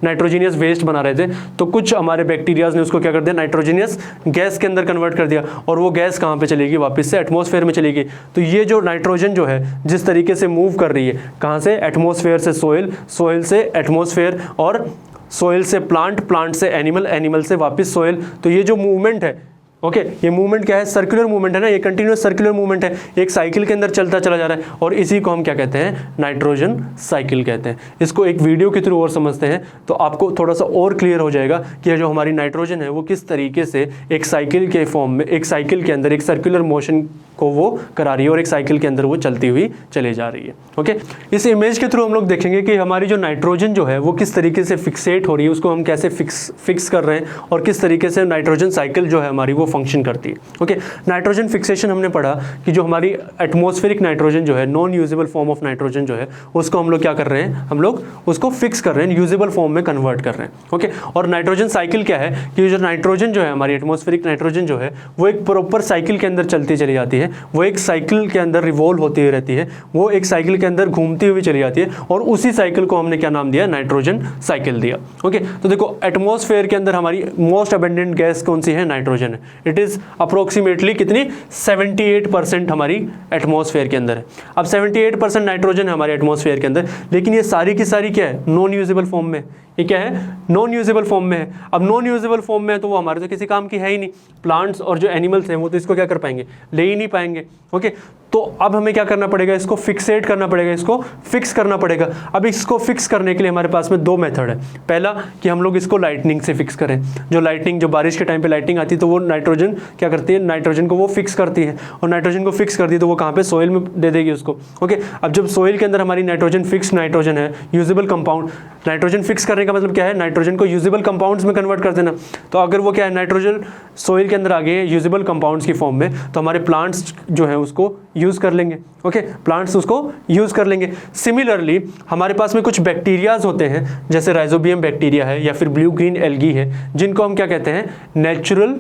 नाइट्रोजीनियस वेस्ट बना रहे थे तो कुछ हमारे बैक्टीरियाज ने उसको क्या कर दिया, नाइट्रोजीनियस गैस के अंदर कन्वर्ट कर दिया और वो गैस कहाँ पे चलेगी, वापस से एटमॉस्फेयर में चलेगी। तो ये जो नाइट्रोजन जो है जिस तरीके से मूव कर रही है, कहाँ से, एटमॉस्फेयर से सॉइल, सॉइल से एटमॉस्फेयर और सॉइल से प्लांट, प्लांट से एनिमल, एनिमल से वापस सॉइल। तो ये जो मूवमेंट है, ओके, ये मूवमेंट क्या है, सर्कुलर मूवमेंट है ना, ये कंटिन्यूस सर्कुलर मूवमेंट है, एक साइकिल के अंदर चलता चला जा रहा है और इसी को हम क्या कहते हैं, नाइट्रोजन साइकिल कहते हैं। इसको एक वीडियो के थ्रू और समझते हैं तो आपको थोड़ा सा और क्लियर हो जाएगा कि जो हमारी नाइट्रोजन है वो किस तरीके से एक साइकिल के फॉर्म में, एक साइकिल के अंदर एक सर्कुलर मोशन को वो करा रही है और एक साइकिल के अंदर वो चलती हुई चले जा रही है। ओके, इस इमेज के थ्रू हम लोग देखेंगे कि हमारी जो नाइट्रोजन जो है वो किस तरीके से फिक्सेट हो रही है, उसको हम कैसे फिक्स कर रहे हैं और किस तरीके से नाइट्रोजन साइकिल जो है हमारी वो फंक्शन करती है। ओके, नाइट्रोजन फिक्सेशन हमने पढ़ा कि जो हमारी एटमॉस्फेरिक नाइट्रोजन जो है, non usable form of nitrogen जो है, उसको हम लोग क्या कर रहे हैं, हम लोग उसको फिक्स कर रहे हैं, यूजेबल फॉर्म में कन्वर्ट कर रहे हैं। ओके, और नाइट्रोजन साइकिल क्या है कि जो नाइट्रोजन जो है हमारी एटमॉस्फेरिक नाइट्रोजन जो है वो एक प्रॉपर साइकिल के अंदर चलती चली जाती है, वो एक साइकिल के अंदर रिवॉल्व होती हुई रहती है, वो एक साइकिल के अंदर घूमती हुई चली जाती है और उसी साइकिल को हमने क्या नाम दिया, नाइट्रोजन साइकिल दिया। ओके, तो देखो एटमॉस्फेयर के अंदर हमारी मोस्ट अबंडेंट गैस कौन सी है, नाइट्रोजन है। इट इज अप्रोक्सीमेटली कितनी, 78% हमारी एटमॉस्फेयर के अंदर है। अब 78% नाइट्रोजन है हमारे एटमॉस्फेयर के अंदर, लेकिन ये सारी की सारी क्या है, नॉन यूजेबल फॉर्म में। ये क्या है, नॉन यूजेबल फॉर्म में है। अब नॉन यूजेबल फॉर्म में है तो वो हमारे तो किसी काम की है ही नहीं। प्लांट्स और जो एनिमल्स हैं वो तो इसको क्या कर पाएंगे, ले ही नहीं पाएंगे। ओके, तो अब हमें क्या करना पड़ेगा, इसको फिक्सेट करना पड़ेगा, इसको फिक्स करना पड़ेगा। अब इसको फिक्स करने के लिए हमारे पास में दो मेथड है। पहला कि हम लोग इसको लाइटनिंग से फिक्स करें। जो लाइटनिंग, जो बारिश के टाइम पे लाइटनिंग आती है तो वो नाइट्रोजन क्या करती है, नाइट्रोजन को वो फिक्स करती है और नाइट्रोजन को फिक्स करती है तो वो कहाँ पे, सॉइल में दे देगी उसको। ओके, अब जब सॉइल के अंदर हमारी नाइट्रोजन फिक्स नाइट्रोजन है, यूजेबल कंपाउंड, नाइट्रोजन फिक्स करने का मतलब क्या है, नाइट्रोजन को यूजेबल कंपाउंड्स में कन्वर्ट कर देना। तो अगर वो क्या है, नाइट्रोजन सोइल के अंदर आ गए यूजेबल कंपाउंड्स की फॉर्म में, तो हमारे प्लांट्स जो है उसको यूज़ कर लेंगे। ओके, प्लांट्स उसको यूज़ कर लेंगे। सिमिलरली हमारे पास में कुछ बैक्टीरियाज होते हैं, जैसे राइजोबियम बैक्टीरिया है या फिर ब्लू ग्रीन एल्गी है, जिनको हम क्या कहते हैं, नेचुरल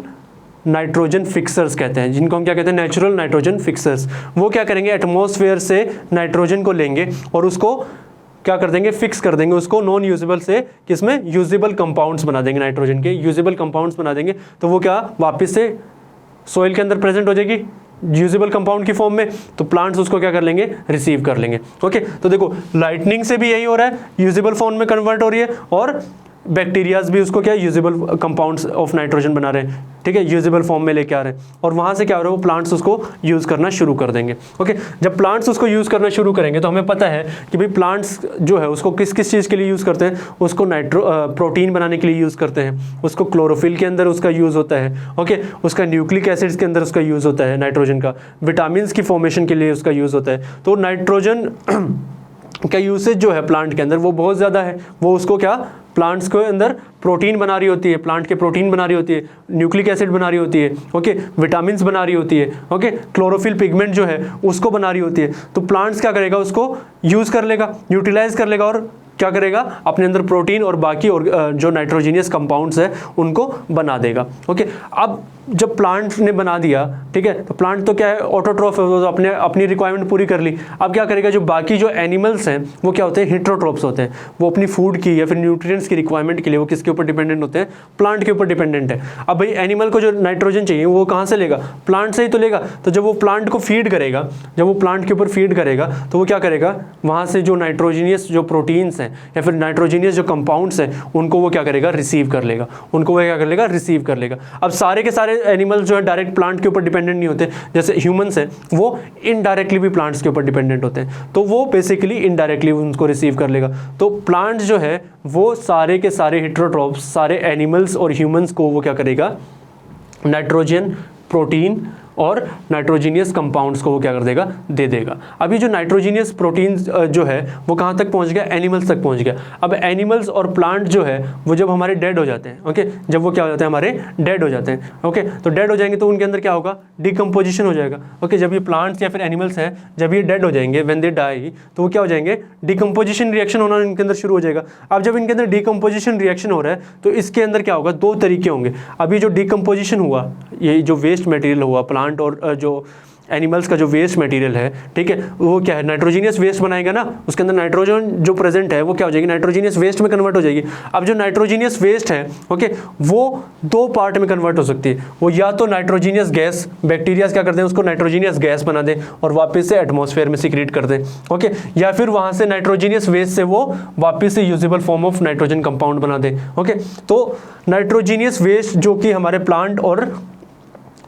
नाइट्रोजन फिक्सर्स कहते हैं, जिनको हम क्या कहते हैं, नेचुरल नाइट्रोजन फिक्सर्स। वो क्या करेंगे, एटमॉस्फेयर से नाइट्रोजन को लेंगे और उसको क्या कर देंगे, फिक्स कर देंगे उसको नॉन यूजेबल से किसमें, यूजेबल कंपाउंड्स बना देंगे, नाइट्रोजन के यूजेबल कंपाउंड्स बना देंगे। तो वो क्या वापस से सॉइल के अंदर प्रेजेंट हो जाएगी यूजेबल कंपाउंड की फॉर्म में, तो प्लांट्स उसको क्या कर लेंगे, रिसीव कर लेंगे। ओके, तो देखो लाइटनिंग से भी यही हो रहा है, यूजेबल फॉर्म में कन्वर्ट हो रही है, और बैक्टीरियाज भी उसको क्या यूजेबल कंपाउंड्स ऑफ नाइट्रोजन बना रहे हैं, ठीक है, यूजेबल फॉर्म में लेके आ रहे हैं, और वहाँ से क्या हो रहा है, वो प्लांट्स उसको यूज़ करना शुरू कर देंगे। ओके, जब प्लांट्स उसको यूज़ करना शुरू करेंगे तो हमें पता है कि भाई प्लांट्स जो है उसको किस किस चीज़ के लिए यूज़ करते हैं, उसको प्रोटीन बनाने के लिए यूज़ करते हैं, उसको क्लोरोफिल के अंदर उसका यूज़ होता है। ओके, उसका न्यूक्लिक एसिड्स के अंदर उसका यूज़ होता है, नाइट्रोजन का विटामिन की फॉर्मेशन के लिए उसका यूज़ होता है। तो नाइट्रोजन का यूसेज जो है प्लांट के अंदर वो बहुत ज़्यादा है। वो उसको क्या, प्लांट्स के अंदर प्रोटीन बना रही होती है, प्लांट के प्रोटीन बना रही होती है, न्यूक्लिक एसिड बना रही होती है, ओके, विटामिन्स बना रही होती है, ओके, क्लोरोफिल पिगमेंट जो है उसको बना रही होती है। तो प्लांट्स क्या करेगा, उसको यूज़ कर लेगा, यूटिलाइज कर लेगा, और क्या करेगा, अपने अंदर प्रोटीन और बाकी और जो नाइट्रोजीनियस कंपाउंड्स है उनको बना देगा। ओके, अब जब प्लांट ने बना दिया, ठीक है, तो प्लांट तो क्या है, ऑटोट्रॉफ है, तो अपने अपनी रिक्वायरमेंट पूरी कर ली। अब क्या करेगा, जो बाकी जो एनिमल्स हैं वो क्या होते हैं, हेटेरोट्रॉप्स होते हैं। वो अपनी फूड की या फिर न्यूट्रिएंट्स की रिक्वायरमेंट के लिए वो किसके ऊपर डिपेंडेंट होते हैं, प्लांट के ऊपर डिपेंडेंट है। अब भाई एनिमल को जो नाइट्रोजन चाहिए वो कहाँ से लेगा, प्लांट से ही तो लेगा। तो जब वो प्लांट को फीड करेगा, जब वो प्लांट के ऊपर फीड करेगा, तो वो क्या करेगा, वहाँ से जो नाइट्रोजीनियस जो प्रोटीन्स हैं या फिर नाइट्रोजीनियस जो कंपाउंड्स हैं उनको वो क्या करेगा, रिसीव कर लेगा, उनको वो क्या कर लेगा, रिसीव कर लेगा। अब सारे के सारे एनिमल्स जो है डायरेक्ट प्लांट के ऊपर डिपेंडेंट नहीं होते, जैसे ह्यूमंस हैं वो इनडायरेक्टली भी प्लांट्स के ऊपर डिपेंडेंट होते हैं, तो वो बेसिकली इनडायरेक्टली उनको रिसीव कर लेगा। तो प्लांट्स जो है वो सारे के सारे हेटेरोट्रॉप्स, सारे एनिमल्स और ह्यूमंस को वो क्या करेगा, नाइट्रोजन, प्रोटीन और नाइट्रोजीनियस कंपाउंड्स को वो क्या कर देगा, दे देगा। अभी जो नाइट्रोजीनियस प्रोटीन जो है वो कहाँ तक पहुँच गया, एनिमल्स तक पहुँच गया। अब एनिमल्स और प्लांट जो है वो जब हमारे डेड हो जाते हैं, ओके, जब वो क्या हो जाते हैं, हमारे डेड हो जाते हैं, ओके, तो डेड हो जाएंगे तो उनके अंदर क्या होगा, डिकम्पोजिशन हो जाएगा। ओके, जब ये प्लांट्स या फिर एनिमल्स हैं, जब ये डेड हो जाएंगे, व्हेन दे डाई, तो वो क्या हो जाएंगे, डिकम्पोजिशन रिएक्शन होना इनके अंदर शुरू हो जाएगा। अब जब इनके अंदर डिकम्पोजिशन रिएक्शन हो रहा है तो इसके अंदर क्या होगा, दो तरीके होंगे। अभी जो डिकम्पोजिशन हुआ, ये जो वेस्ट मटेरियल हुआ प्लांट और जो एनिमल्स का जो वेस्ट मटेरियल है, ठीक है, वो क्या है, नाइट्रोजीनियस वेस्ट बनाएगा ना, उसके अंदर नाइट्रोजन जो प्रेजेंट है वो क्या हो जाएगी, नाइट्रोजीनियस वेस्ट में कन्वर्ट हो जाएगी। अब जो नाइट्रोजीनियस वेस्ट है, ओके, वो दो पार्ट में कन्वर्ट हो सकती है। वो या तो नाइट्रोजीनियस गैस, बैक्टीरिया क्या करते हैं, उसको नाइट्रोजीनियस गैस बना दें और वापस से एटमॉस्फेयर में सीक्रेट कर दें, ओके, या फिर वहाँ से नाइट्रोजीनियस वेस्ट से वो वापस से usable form of nitrogen compound बना दें। ओके, तो नाइट्रोजीनियस वेस्ट जो कि हमारे प्लांट और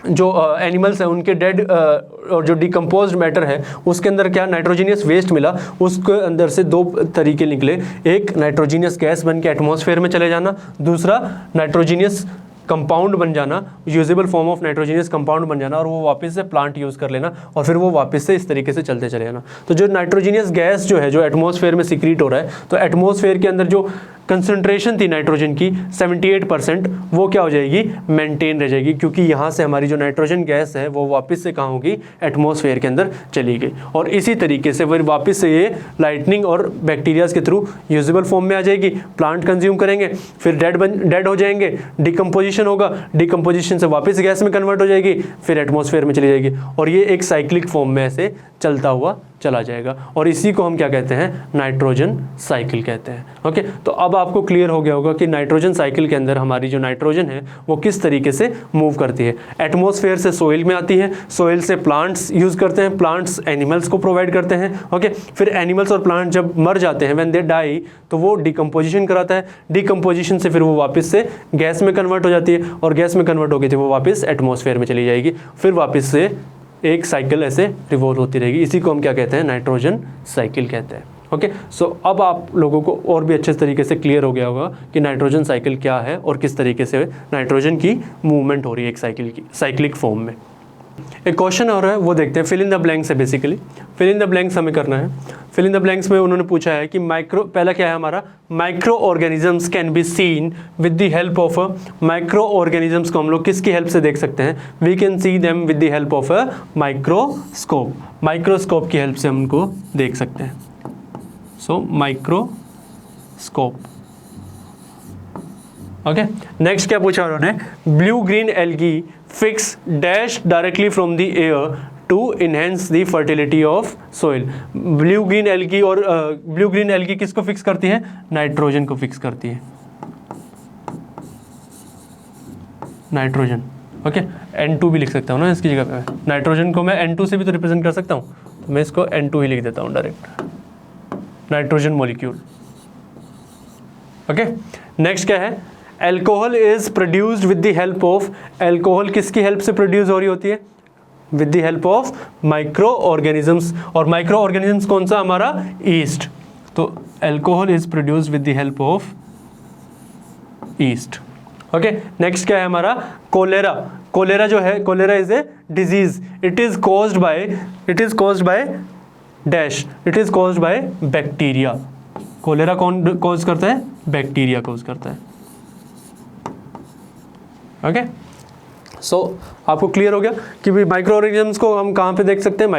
जो एनिमल्स हैं उनके डेड और जो डिकम्पोज्ड मैटर है उसके अंदर क्या नाइट्रोजीनियस वेस्ट मिला, उसके अंदर से दो तरीके निकले, एक नाइट्रोजीनियस गैस बन के एटमॉस्फेयर में चले जाना, दूसरा नाइट्रोजीनियस कंपाउंड बन जाना, usable form of nitrogenous compound बन जाना, और वो वापस से प्लांट यूज़ कर लेना और फिर वो वापस से इस तरीके से चलते चले जाना। तो जो नाइट्रोजीनियस गैस जो है जो एटमॉस्फेयर में सीक्रेट हो रहा है, तो एटमॉस्फेयर के अंदर जो कंसंट्रेशन थी नाइट्रोजन की 78%, वो क्या हो जाएगी, मेंटेन रह जाएगी, क्योंकि यहाँ से हमारी जो नाइट्रोजन गैस है वो वापस से कहाँ होगी, एटमॉस्फेयर के अंदर चली गई। और इसी तरीके से फिर वापस से ये लाइटनिंग और बैक्टीरियाज के थ्रू यूजेबल फॉर्म में आ जाएगी, प्लांट कंज्यूम करेंगे, फिर डेड हो जाएंगे, डिकम्पोजिशन होगा, डिकम्पोजिशन से वापस गैस में कन्वर्ट हो जाएगी, फिर एटमॉस्फेयर में चली जाएगी, और ये एक साइक्लिक फॉर्म में ऐसे चलता हुआ चला जाएगा। और इसी को हम क्या कहते हैं, नाइट्रोजन साइकिल कहते हैं। ओके, तो अब आपको क्लियर हो गया होगा कि नाइट्रोजन साइकिल के अंदर हमारी जो नाइट्रोजन है वो किस तरीके से मूव करती है। एटमॉस्फेयर से सोइल में आती है, सोइल से प्लांट्स यूज़ करते हैं, प्लांट्स एनिमल्स को प्रोवाइड करते हैं। ओके, फिर एनिमल्स और प्लांट जब मर जाते हैं, व्हेन दे डाई, तो वो डिकम्पोजिशन कराता है, डिकम्पोजिशन से फिर वो वापस से गैस में कन्वर्ट हो जाती है, और गैस में कन्वर्ट हो गई थी वो वापस एटमॉस्फेयर में चली जाएगी, फिर वापस से एक साइकिल ऐसे रिवॉल्व होती रहेगी। इसी को हम क्या कहते हैं, नाइट्रोजन साइकिल कहते हैं। ओके, सो अब आप लोगों को और भी अच्छे तरीके से क्लियर हो गया होगा कि नाइट्रोजन साइकिल क्या है और किस तरीके से नाइट्रोजन की मूवमेंट हो रही है एक साइकिल की, साइक्लिक फॉर्म में। एक क्वेश्चन और है वो देखते हैं, फिल इन द ब्लैंक्स है basically. Fill in the blanks हमें करना है। फिल इन द ब्लैंक्स में उन्होंने पूछा है कि पहला क्या है हमारा, micro organisms can be seen with the help of a, micro organisms को हम लोग किसकी हेल्प से देख सकते हैं, we can see them with the help of a microscope. Microscope की हेल्प से हम उनको देख सकते हैं। सो माइक्रोस्कोप। ओके, नेक्स्ट क्या पूछा उन्होंने, blue green algae fix dash directly from the air to enhance the fertility of soil. Blue green algae और ब्लू ग्रीन एल्गी किसको फिक्स करती है, नाइट्रोजन को फिक्स करती है, नाइट्रोजन। ओके, N2 भी लिख सकता हूँ ना इसकी जगह पे, नाइट्रोजन को मैं N2 से भी तो रिप्रेजेंट कर सकता हूँ, तो मैं इसको N2 ही लिख देता हूँ direct, nitrogen molecule. Okay, next क्या है, alcohol is produced with the help of, alcohol किसकी हेल्प से प्रोड्यूस हो रही होती है, with the help of micro organisms. और माइक्रो ऑर्गेनिजम्स कौन सा हमारा, ईस्ट। तो alcohol is produced with the help of yeast. Okay, next क्या है हमारा, कोलेरा। कोलेरा जो है, cholera is a disease, it is caused by dash, it is caused by bacteria. Cholera कौन कॉज करता है, बैक्टीरिया कॉज करता है। ओके, सो आपको क्लियर हो गया कि भाई माइक्रो ऑर्गेनिजम्स को हम कहाँ पे देख सकते हैं,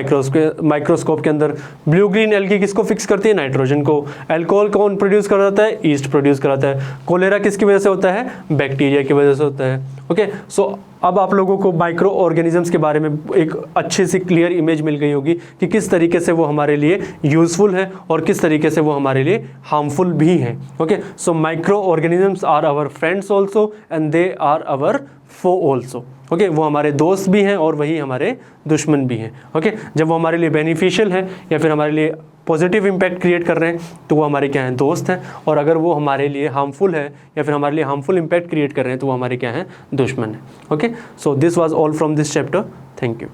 माइक्रोस्कोप के अंदर। ब्लू ग्रीन एल्गी किसको फिक्स करती है, नाइट्रोजन को। अल्कोहल कौन प्रोड्यूस कराता है, ईस्ट प्रोड्यूस कराता है। कोलेरा किसकी वजह से होता है, बैक्टीरिया की वजह से होता है। ओके, सो अब आप लोगों को माइक्रो ऑर्गेनिजम्स के बारे में एक अच्छी सी क्लियर इमेज मिल गई होगी कि किस तरीके से वो हमारे लिए यूजफुल है और किस तरीके से वो हमारे लिए हार्मफुल भी हैं। Okay, so micro organisms are our friends also and they are our foe also. Okay, वो हमारे दोस्त भी हैं और वही हमारे दुश्मन भी हैं। ओके, जब वो हमारे लिए बेनिफिशियल है या फिर हमारे लिए पॉजिटिव इम्पैक्ट क्रिएट कर रहे हैं तो वो हमारे क्या हैं, दोस्त हैं। और अगर वो हमारे लिए हार्मफुल है या फिर हमारे लिए हार्मफुल इम्पैक्ट क्रिएट कर रहे हैं तो वो हमारे क्या हैं, दुश्मन हैं। Okay, so this was all from this chapter. Thank you.